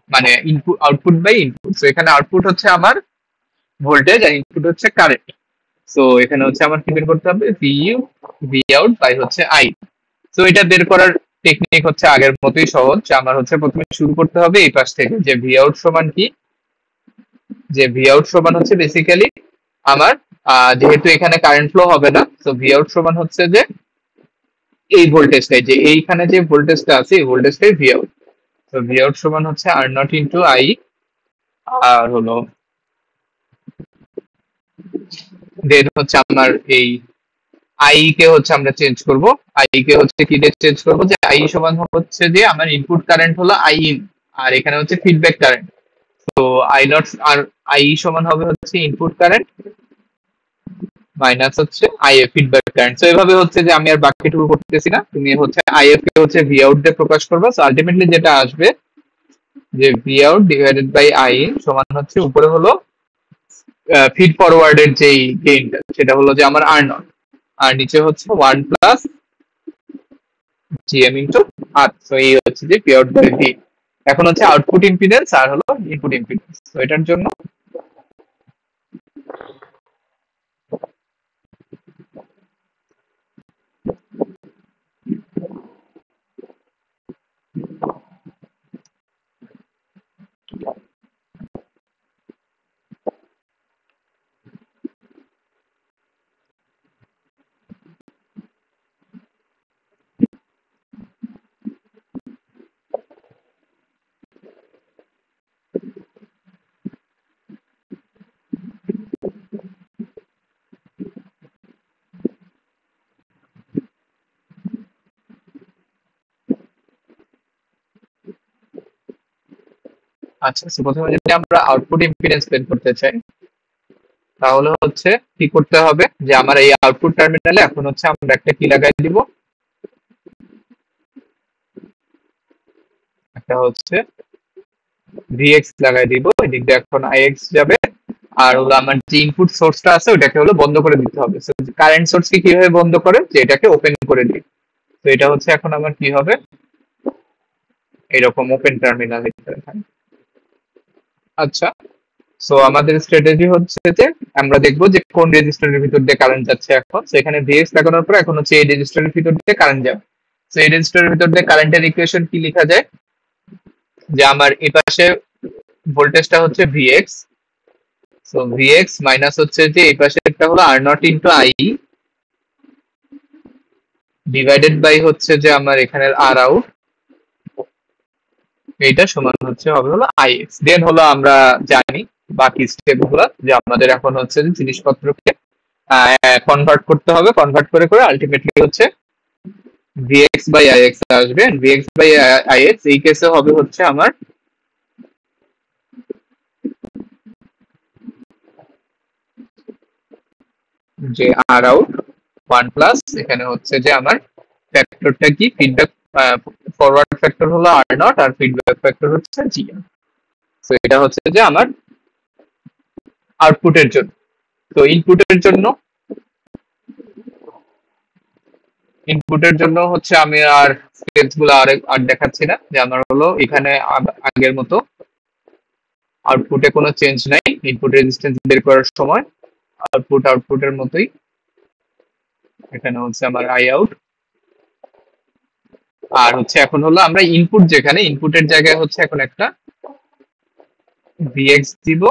মানে input output by input. So এখানে আউটপুট হচ্ছে আমার ভোল্টেজ আর ইনপুট হচ্ছে কারেন্ট। সো এখানে হচ্ছে আমার কি বের করতে হবে? ভি আউট বাই হচ্ছে আই। তো এটা বের করার টেকনিক হচ্ছে আগের মতোই সহজ। আমার হচ্ছে প্রথমে শুরু করতে হবে এই পাশ থেকে, যে ভি আউট সমান কি? যে ভি আউট সমান হচ্ছে বেসিক্যালি আমার যেহেতু এখানে কারেন্ট ফ্লো হবে না, তো ভি আউট সমান হচ্ছে যে এই ভোল্টেজটাই, যে এইখানে যে ভোল্টেজটা আছে এই ভোল্টেজটাই ভি আউট। তো ভি আউট সমান হচ্ছে আর নট ইন্টু আই, আর হলো দেন হচ্ছে আমার এই আই কে হচ্ছে আমরা চেঞ্জ করব। আই কে হচ্ছে কি দিয়ে চেঞ্জ করব? যে আই সমান হচ্ছে যে আমার ইনপুট কারেন্ট হলো আই ইন, আর এখানে হচ্ছে ফিডব্যাক কারেন্ট। তো আই নট আর আই সমান হবে হচ্ছে ইনপুট কারেন্ট মাইনাস হচ্ছে আই এফ ফিডব্যাক কারেন্ট। তো এভাবে হচ্ছে যে আমি আর বাকিটুকু করতেছি না, তুমি হচ্ছে আই এফ কে হচ্ছে ভি আউট দিয়ে প্রকাশ করবে। সো আলটিমেটলি যেটা আসবে যে V out divided by I in সমান হচ্ছে উপরে হলো ফিড ফরওয়ার্ডের যেই গেইনটা সেটা হলো যে আমার আর নট, আর নিচে হচ্ছে 1 প্লাস জিএম ইন্টু আর। তো এই হচ্ছে যে পি আউট বাই ভি। এখন হচ্ছে আউটপুট ইম্পিডেন্স আর হলো ইনপুট ইম্পিডেন্স। তো এটার জন্য আচ্ছা, so প্রথমে যদি আমরা আউটপুট ইম্পিডেন্স বের করতে চাই তাহলে হচ্ছে কি করতে হবে? যে আমার এই আউটপুট টার্মিনালে এখন হচ্ছে আমরা একটা কি লাগাই দিব, একটা হচ্ছে ভিএক্স লাগাই দিব। এদিক দিয়ে এখন আইএক্স যাবে, আর হলো আমার যে ইনপুট সোর্সটা আছে ওটাকে হলো বন্ধ করে দিতে হবে। কারেন্ট সোর্সকে কিভাবে বন্ধ করে? যে এটাকে ওপেন করে দিই। তো এটা হচ্ছে এখন আমার কি হবে, এরকম ওপেন টার্মিনাল এখানে। আচ্ছা, সো আমাদের স্ট্র্যাটেজি হচ্ছে যে আমরা দেখবো যে কোন রেজিস্টারের ভিতর দিয়ে কারেন্ট যাচ্ছে। এখন তো এখানে ভিএক্স লাগানোর পর এখন হচ্ছে এই রেজিস্টারের ভিতর দিয়ে কারেন্ট যাবে। তো এই রেজিস্টারের ভিতর দিয়ে কারেন্টের ইকুয়েশন কি লেখা যায়? যে আমার এই পাশে ভোল্টেজটা হচ্ছে ভিএক্স, সো ভিএক্স মাইনাস হচ্ছে যে এই পাশেরটা হলো R naught into I divided by হচ্ছে যে আমার এখানের আর আউট, এইটা সমান হচ্ছে হবে হলো আইএক্স। দেন হলো আমরা জানি বাকি স্টেপ গুলো, যে আমাদের এখন হচ্ছে যে জিনিসপত্রকে কনভার্ট করতে হবে, কনভার্ট করে করে আলটিমেটলি হচ্ছে ভিএক্স বাই আইএক্স আসবে। ভিএক্স বাই আইএক্স এই কেসে হবে হচ্ছে আমার যে আর আউট 1 প্লাস এখানে হচ্ছে যে আমার ফ্যাক্টরটা কি, ফিডব্যাক ফরওয়ার্ড ফ্যাক্টর হলো আর নট, আর ফিডব্যাক ফ্যাক্টর হচ্ছে জিএম। তো এটা হচ্ছে যে আমার আউটপুটের জন্য। তো ইনপুটের জন্য ইনপুটের জন্য হচ্ছে আমি আর স্টেপস গুলো আর দেখাচ্ছি না, যে আমার হলো এখানে আগের মতো আউটপুটে কোনো চেঞ্জ নাই। ইনপুট রেজিস্ট্যান্স বের করার সময় আউটপুটের মতোই এখানে হচ্ছে আমার আই আউট। আর হচ্ছে এখন হলো আমরা ইনপুট, যেখানে ইনপুটের জায়গায় হচ্ছে এখন একটা ভিএক্স দিব,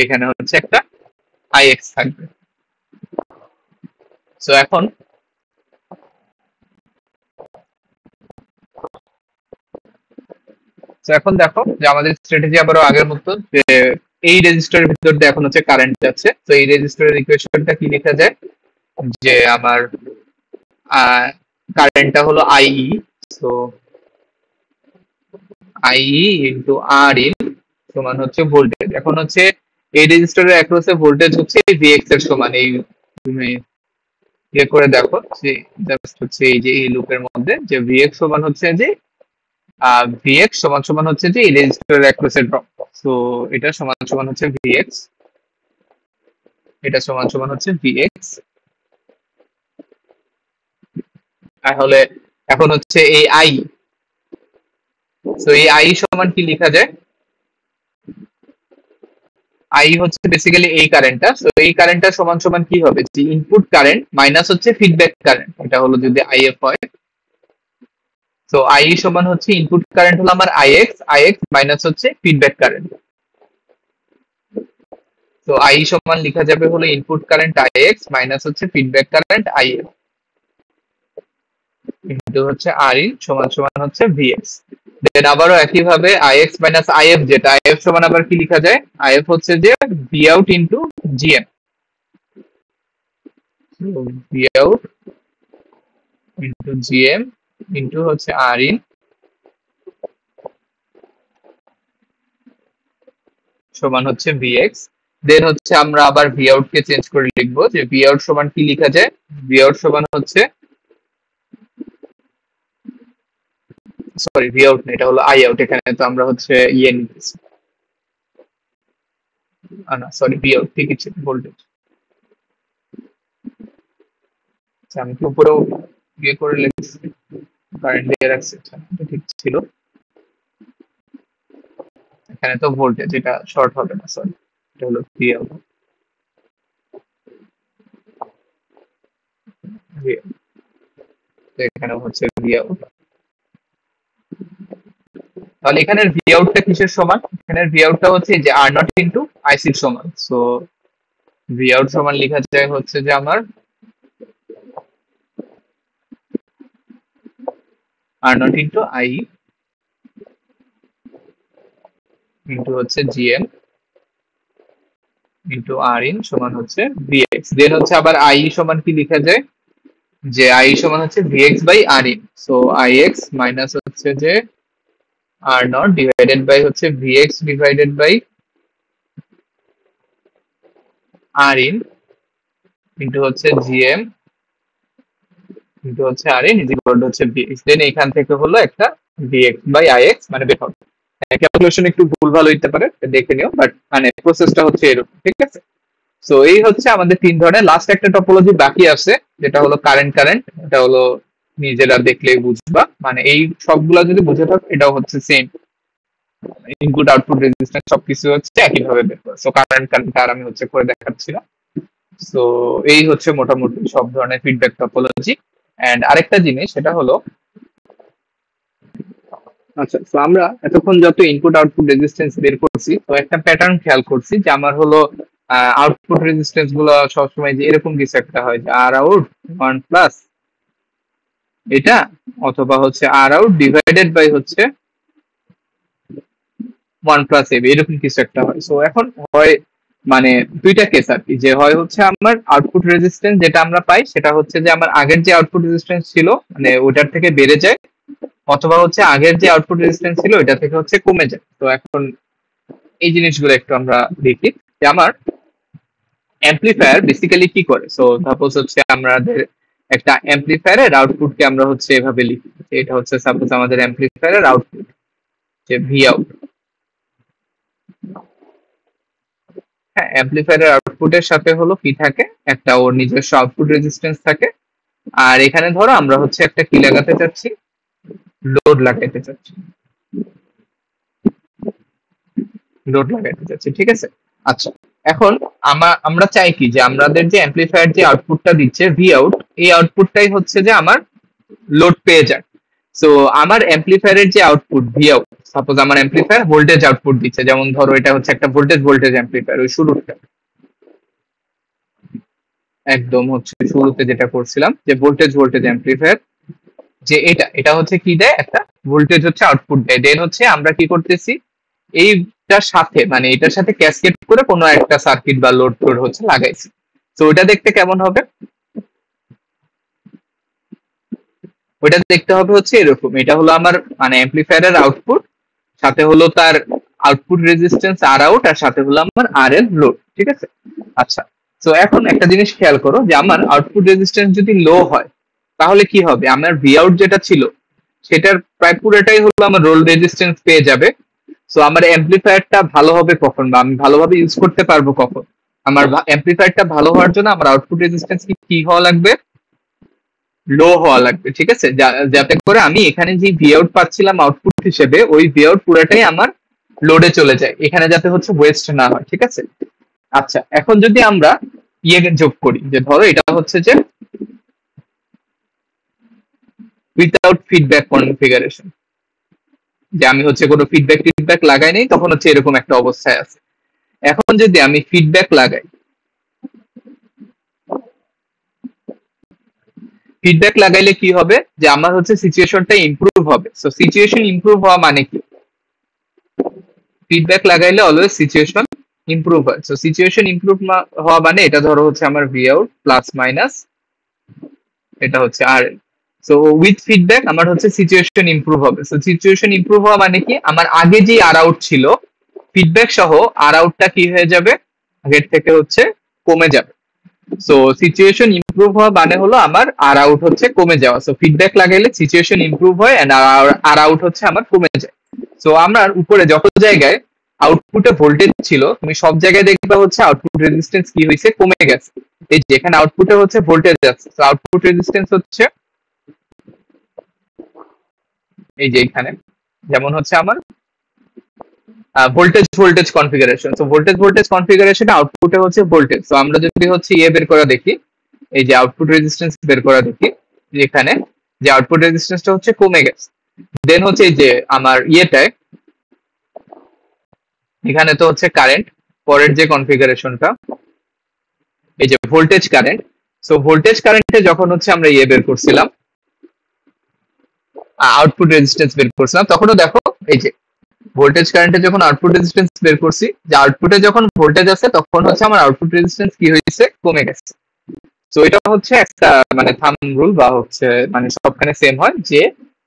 এখানে হচ্ছে একটা আইএক্স থাকবে। সো এখন দেখো যে আমাদের স্ট্র্যাটেজি আবারও আগের মতো, যে এই রেজিস্টারের ভিতর দিয়ে এখন হচ্ছে কারেন্ট যাচ্ছে। তো এই রেজিস্টারের ইকুয়েশনটা কি লেখা যায়, যে আমার কারেন্টটা হলো IE, so IE into R in সমান হচ্ছে ভোল্টেজ। এখন হচ্ছে এই রেজিস্টারের অ্যাক্রসে ভোল্টেজ হচ্ছে ভিএক্স এর সমান। এই তুমি ইয়ে করে দেখো যে জাস্ট হচ্ছে এই যে এই লুপের মধ্যে যে ভিএক্স সমান হচ্ছে যে ভিএক্স সমান সমান হচ্ছে যে এই রেজিস্টারের অ্যাক্রসের ড্রপ। সো এটা সমান সমান হচ্ছে ভিএক্স, এটা সমান সমান হচ্ছে ভিএক্স। তাহলে এখন হচ্ছে এই আই, সো এই আই সমান কি লেখা যায়, আই হচ্ছে বেসিক্যালি এই কারেন্টটা। সো এই কারেন্টটা সমান সমান কি হবে, যে ইনপুট কারেন্ট মাইনাস হচ্ছে ফিডব্যাক কারেন্ট, এটা হলো যদি আইএফ হয়। সো আই সমান হচ্ছে ইনপুট কারেন্ট হলো আমার আইএক্স, আইএক্স মাইনাস হচ্ছে ফিডব্যাক কারেন্ট। তো আই সমান লেখা যাবে হলো ইনপুট কারেন্ট আইএক্স মাইনাস হচ্ছে ফিডব্যাক কারেন্ট আইএফ ইনটু হচ্ছে আর ইন সমান সমান হচ্ছে ভিএক্স। দেন আবারও একই ভাবে আইএক্স মাইনাস আইএফ, যেটা আইএফ সমান আবার কি লেখা যায়, আইএফ হচ্ছে যে V out into GM, V out into GM into হচ্ছে আর ইন সমান হচ্ছে ভিএক্স। দেন হচ্ছে আমরা আবার ভি আউট কে চেঞ্জ করে লিখবো, যে ভি আউট সমান কি লেখা যায়, ভি আউট সমান হচ্ছে, সরি ভি আউট না, এটা হলো আই আউট, এখানে তো আমরা হচ্ছে ইয়ে নিতেছি, না সরি ভি আউট ঠিকই ছিল ভোল্টেজ। আমি কি উপরেও ইয়ে করে লিখছি, কারেন্ট দিয়ে রাখছি, এটা ঠিক ছিল। এখানে তো ভোল্টেজ, এটা শর্ট হবে না, সরি এটা হলো ভি আউট। এখানে হচ্ছে ভি আউট। তাহলে এখানের ভি আউটটা কিসের সমান, এখানের ভি আউটটা হচ্ছে যে আর নট ইন্টু আইসির সমান। সো ভি আউট সমান লেখা যায় হচ্ছে যে আমার আর নট ইন্টু আই ইন্টু হচ্ছে জিএম ইন্টু আর ইন সমান হচ্ছে ভিএক্স। দেন হচ্ছে আবার আই সমান কি লেখা যায়, যে আই সমান হচ্ছে VX by R in. So I x minus হচ্ছে যে আর নট ডিভাইডেড বাই হচ্ছে VX divided by R in into হচ্ছে জিএম ইন্টু হচ্ছে R in is equal to হচ্ছে ভিএক্স। দেন এখান থেকে হলো একটা ভিএক্স বাই আই এক্স মানে বের হবে। ক্যালকুলেশন একটু ভুলভাল হইতে পারে, দেখে নিও, বাট মানে প্রসেসটা হচ্ছে এরকম, ঠিক আছে। সো এই হচ্ছে আমাদের তিন ধরনের। লাস্ট একটা টপোলজি বাকি আছে, যেটা হলো কারেন্ট কারেন্ট, এটা হলো নিজেরা দেখলেই বুঝবা, মানে এই সবগুলা যদি বুঝে থাকো এটাও হচ্ছে সেম, ইনপুট আউটপুট রেজিস্ট্যান্স সবকিছু হচ্ছে একই ভাবে বের করে। সো কারেন্ট কারেন্ট আর আমি হচ্ছে করে দেখাচ্ছি না। সো এই হচ্ছে মোটামুটি সব ধরনের ফিডব্যাক টপোলজি। এন্ড আরেকটা জিনিস সেটা হলো, আচ্ছা তো আমরা এতক্ষণ যত ইনপুট আউটপুট রেজিস্ট্যান্স বের করছি, তো একটা প্যাটার্ন খেয়াল করছি যে আমার হলো আউটপুট রেজিস্ট্যান্স গুলো সবসময় যে এরকম কিছু একটা হয়, যে আর আউট 1 প্লাস এটা, অথবা হচ্ছে আর আউট ডিভাইডেড বাই হচ্ছে 1 প্লাস এবি, এরকম কিছু একটা হয়। সো এখন হয় মানে দুইটা কেস আর কি, যে হয় হচ্ছে আমার আউটপুট রেজিস্ট্যান্স যেটা আমরা পাই সেটা হচ্ছে যে আমার আগের যে আউটপুট রেজিস্ট্যান্স ছিল মানে ওটার থেকে বেড়ে যায়, অথবা হচ্ছে আগের যে আউটপুট রেজিস্ট্যান্স ছিল ওটা থেকে হচ্ছে কমে যায়। তো এখন এই জিনিসগুলো একটু আমরা দেখি, যে আমার অ্যাম্পলিফায়ার বেসিক্যালি কি করে। সো সাপোজ হচ্ছে আমাদের একটা অ্যাম্পলিফায়ারের আউটপুটকে আমরা হচ্ছে এভাবে লিখি, এটা হচ্ছে সাপোজ আমাদের অ্যাম্পলিফায়ারের আউটপুট, যে ভি আউট। হ্যাঁ, অ্যাম্পলিফায়ারের আউটপুটের সাথে হলো কি থাকে, একটা ওর নিজস্ব আউটপুট রেজিস্ট্যান্স থাকে, আর এখানে ধরো আমরা হচ্ছে একটা কি লাগাতে চাচ্ছি, লোড লাগাইতে চাচ্ছি, লোড লাগাইতে চাচ্ছি, ঠিক আছে। আচ্ছা, এখন আমরা চাই কি যে আমাদের যে অ্যাম্পলিফায়ার যে আউটপুটটা দিচ্ছে ভি আউট, এই আউটপুটটাই হচ্ছে যে আমার লোড পেয়ে যায়। সো আমার অ্যাম্পলিফায়ারের যে আউটপুট ভি আউট, সাপোজ আমার অ্যাম্পলিফায়ার ভোল্টেজ আউটপুট দিচ্ছে, যেমন ধরো এটা হচ্ছে একটা ভোল্টেজ অ্যাম্পলিফায়ার, ওই শুরুটা একদম হচ্ছে শুরুতে যেটা করছিলাম যে ভোল্টেজ অ্যাম্পলিফায়ার, যে এটা হচ্ছে কি দেয়, একটা ভোল্টেজ হচ্ছে আউটপুট দেয়। দেন হচ্ছে আমরা কি করতেছি, এইটার সাথে মানে এটার সাথে ক্যাসকেড করে কোনো একটা সার্কিট বা লোড টোড হচ্ছে লাগাইছি। তো ওটা দেখতে কেমন হবে, ওটা দেখতে হবে হচ্ছে এরকম। এটা হলো আমার মানে অ্যাম্পলিফায়ারের আউটপুট, সাথে হলো তার আউটপুট রেজিস্ট্যান্স আর আউট, আর সাথে হলো আমার আর এল লোড, ঠিক আছে। আচ্ছা, তো এখন একটা জিনিস খেয়াল করো যে আমার আউটপুট রেজিস্ট্যান্স যদি লো হয় তাহলে কি হবে, আমার ভি আউট যেটা ছিল সেটার প্রায় পুরোটাই হলো আমার রোল রেজিস্ট্যান্স পেয়ে যাবে। সো আমার অ্যাম্পলিফায়ারটা ভালো হবে কখন, বা আমি ভালোভাবে ইউজ করতে পারবো কখন? আমার অ্যাম্পলিফায়ারটা ভালো হওয়ার জন্য আমার আউটপুট রেজিস্ট্যান্স কি হওয়া লাগবে, লো হওয়া লাগবে, ঠিক আছে। যাতে করে আমি এখানে যে ভি আউট পাচ্ছিলাম আউটপুট হিসেবে, ওই ভি আউট পুরাটাই আমার লোডে চলে যায়, এখানে যাতে হচ্ছে ওয়েস্ট না হয়, ঠিক আছে। আচ্ছা, এখন যদি আমরা ইয়ে যোগ করি, যে ধরো এটা হচ্ছে যে উইথাউট ফিডব্যাক কনফিগারেশন, যে আমি হচ্ছে কোনো ফিডব্যাক লাগাই নাই, তখন হচ্ছে এরকম একটা অবস্থায় আছে। এখন যদি আমি ফিডব্যাক লাগাই, ফিডব্যাক লাগাইলে কি হবে, যে আমার হচ্ছে সিচুয়েশনটা ইমপ্রুভ হবে। সো সিচুয়েশন ইমপ্রুভ হওয়া মানে কি, ফিডব্যাক লাগাইলে অলওয়েজ সিচুয়েশন ইমপ্রুভ হয়। সো সিচুয়েশন ইমপ্রুভ হওয়া মানে এটা ধরো হচ্ছে আমার ভি আউট প্লাস মাইনাস, এটা হচ্ছে আর। সো উইথ ফিডব্যাক আমার হচ্ছে সিচুয়েশন ইমপ্রুভ হবে। সো সিচুয়েশন ইমপ্রুভ হওয়া মানে কি, আমার আগে যে আর আউট ছিল, ফিডব্যাক সহ আর আউটটা কি হয়ে যাবে, আগের থেকে হচ্ছে কমে যাবে। সো সিচুয়েশন ইমপ্রুভ হওয়া মানে হলো আমার আর আউট হচ্ছে কমে যাওয়া। সো ফিডব্যাক লাগাইলে সিচুয়েশন ইমপ্রুভ হয় এন্ড আর আউট হচ্ছে আমার কমে যায়। সো আমরা উপরে যত জায়গায় আউটপুটে ভোল্টেজ ছিল, তুমি সব জায়গায় দেখবে হচ্ছে আউটপুট রেজিস্ট্যান্স কি হয়েছে, কমে গেছে। এই যেখানে আউটপুটে হচ্ছে ভোল্টেজ আছে, আউটপুট রেজিস্ট্যান্স হচ্ছে এই যে এখানে, যেমন হচ্ছে আমার voltage configuration. So voltage configuration আউটপুটে হচ্ছে ভোল্টেজ। তো আমরা যদি হচ্ছে ইয়ে বের করা দেখি, এই যে আউটপুট রেজিস্ট্যান্স বের করা দেখি, যে এখানে যে আউটপুট রেজিস্ট্যান্সটা হচ্ছে কমে গেছে। দেন হচ্ছে এই যে আমার ইয়েটায়, এখানে তো হচ্ছে কারেন্ট, পরের যে কনফিগারেশনটা এই যে ভোল্টেজ কারেন্ট। সো ভোল্টেজ কারেন্টে যখন হচ্ছে আমরা ইয়ে বের করছিলাম, আউটপুট রেজিস্ট্যান্স বের করছিলাম, তখনও দেখো এই যে ভোল্টেজ কারেন্টে যখন আউটপুট রেজিস্ট্যান্স বের করছি, যে আউটপুটে যখন ভোল্টেজ আছে তখন হচ্ছে আমার আউটপুট রেজিস্ট্যান্স কি হয়েছে, কমে গেছে। তো এটা হচ্ছে একটা মানে থাম রুল, বা হচ্ছে মানে সবখানে সেম হয়, যে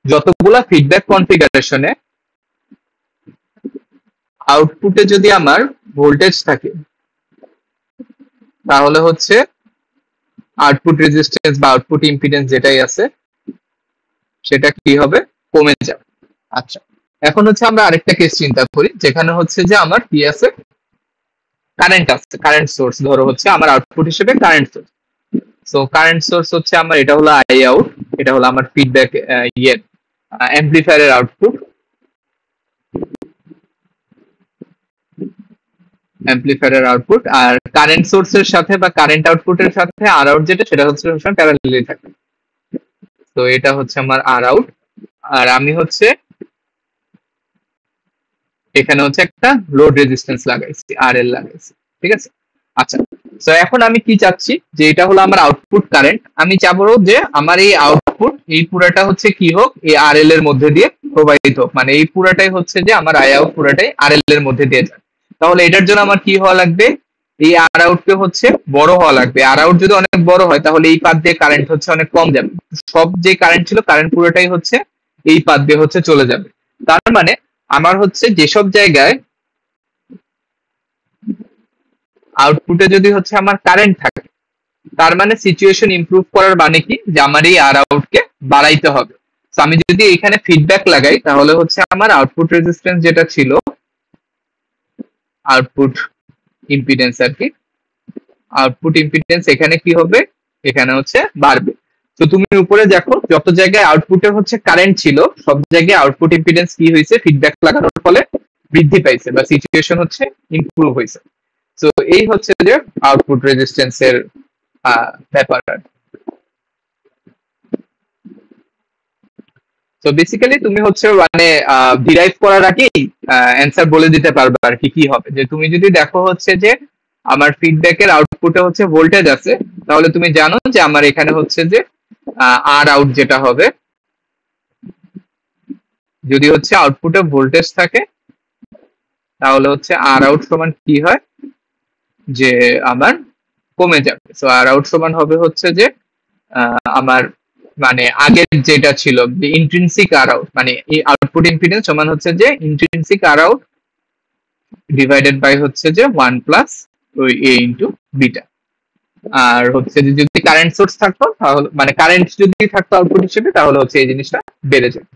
যতগুলা ফিডব্যাক কনফিগারেশনে আউটপুটে যদি আমার ভোল্টেজ থাকে, তাহলে হচ্ছে আউটপুট রেজিস্ট্যান্স বা আউটপুট ইম্পিডেন্স যেটাই আছে সেটা কি হবে, কমে যাবে। আচ্ছা, এখন হচ্ছে আমরা আরেকটা কেস চিন্তা করি, যেখানে হচ্ছে যে আমার কি আছে, কারেন্ট আছে, কারেন্ট সোর্স, ধরো হচ্ছে আমার আউটপুট হিসেবে current source. So current source হচ্ছে আমার, এটা হলো আই আউট, এটা হলো আমার ফিডব্যাক ইয়ে অ্যাম্পলিফায়ারের আউটপুট, অ্যাম্পলিফায়ারের আউটপুট। আর কারেন্ট সোর্সের সাথে বা কারেন্ট আউটপুটের সাথে আর আউট যেটা, সেটা হচ্ছে প্যারালালি থাকে। তো এটা হচ্ছে আমার আর আউট, আর আমি হচ্ছে এখানে হচ্ছে একটা লোড রেজিস্ট্যান্স লাগাইছি, আর এল লাগাইছি, ঠিক আছে। আচ্ছা, তো এখন আমি কি চাচ্ছি, যে এটা হলো আমার আউটপুট কারেন্ট, আমি চাবো যে আমার এই আউটপুট এই পুরাটা হচ্ছে কি হোক, এই আর এল এর মধ্যে দিয়ে প্রবাহিত হোক, মানে এই পুরাটাই হচ্ছে যে আমার আই আউট পুরাটাই আর এল এর মধ্যে দিয়ে যায়। তাহলে এটার জন্য আমার কি হওয়া লাগবে, এই আর আউটকে হচ্ছে বড় হওয়া লাগবে। আর আউট যদি অনেক বড় হয় তাহলে এই পাত দিয়ে কারেন্ট হচ্ছে অনেক কম যাবে, সব যে কারেন্ট ছিল কারেন্ট পুরোটাই হচ্ছে এই পাত দিয়ে হচ্ছে চলে যাবে। তার মানে আমার হচ্ছে যেসব জায়গায় আউটপুটে যদি হচ্ছে আমার কারেন্ট থাকে, তার মানে সিচুয়েশন ইমপ্রুভ করার মানে কি, যে আমার এই আর আউটকে বাড়াইতে হবে। তো আমি যদি এখানে ফিডব্যাক লাগাই, তাহলে হচ্ছে আমার আউটপুট রেজিস্ট্যান্স যেটা ছিল, আউটপুট ইম্পিডেন্স আর কি, আউটপুট ইম্পিডেন্স এখানে কি হবে, এখানে হচ্ছে বাড়বে। তো তুমি উপরে দেখো যত জায়গায় আউটপুটে হচ্ছে কারেন্ট ছিল সব জায়গায় আউটপুট ইম্পিডেন্স কি হয়েছে ফিডব্যাক লাগানোর ফলে বৃদ্ধি পাইছে বা সিচুয়েশন হচ্ছে ইমপ্রুভ হয়েছে। তো এই হচ্ছে যে আউটপুট রেজিস্ট্যান্সের ব্যাপার। তো বেসিক্যালি তুমি হচ্ছে মানে ডিরাইভ করার আগেই অ্যান্সার বলে দিতে পারবে আর কি কি হবে। যে তুমি যদি দেখো হচ্ছে যে আমার ফিডব্যাকের আউটপুটে হচ্ছে ভোল্টেজ আছে, তাহলে তুমি জানো যে আমার এখানে হচ্ছে যে আর আউট যেটা হবে, যদি হচ্ছে আউটপুটে ভোল্টেজ থাকে তাহলে হচ্ছে আর আউট সমান কি হয় যে আমার কমে যাবে। সো আর আউট সমান হবে হচ্ছে যে আমার মানে আগের যেটা ছিল যে ইন্ট্রিনসিক আর আউট, মানে এই আউটপুট ইম্পিডেন্স সমান হচ্ছে যে intrinsic R out divided by হচ্ছে যে 1 প্লাস ওই এ ইন্টু বিটা। আর হচ্ছে যে যদি কারেন্ট সোর্স থাকতো তাহলে মানে কারেন্ট যদি থাকতো আউটপুট হিসেবে তাহলে হচ্ছে এই জিনিসটা বেড়ে যেত।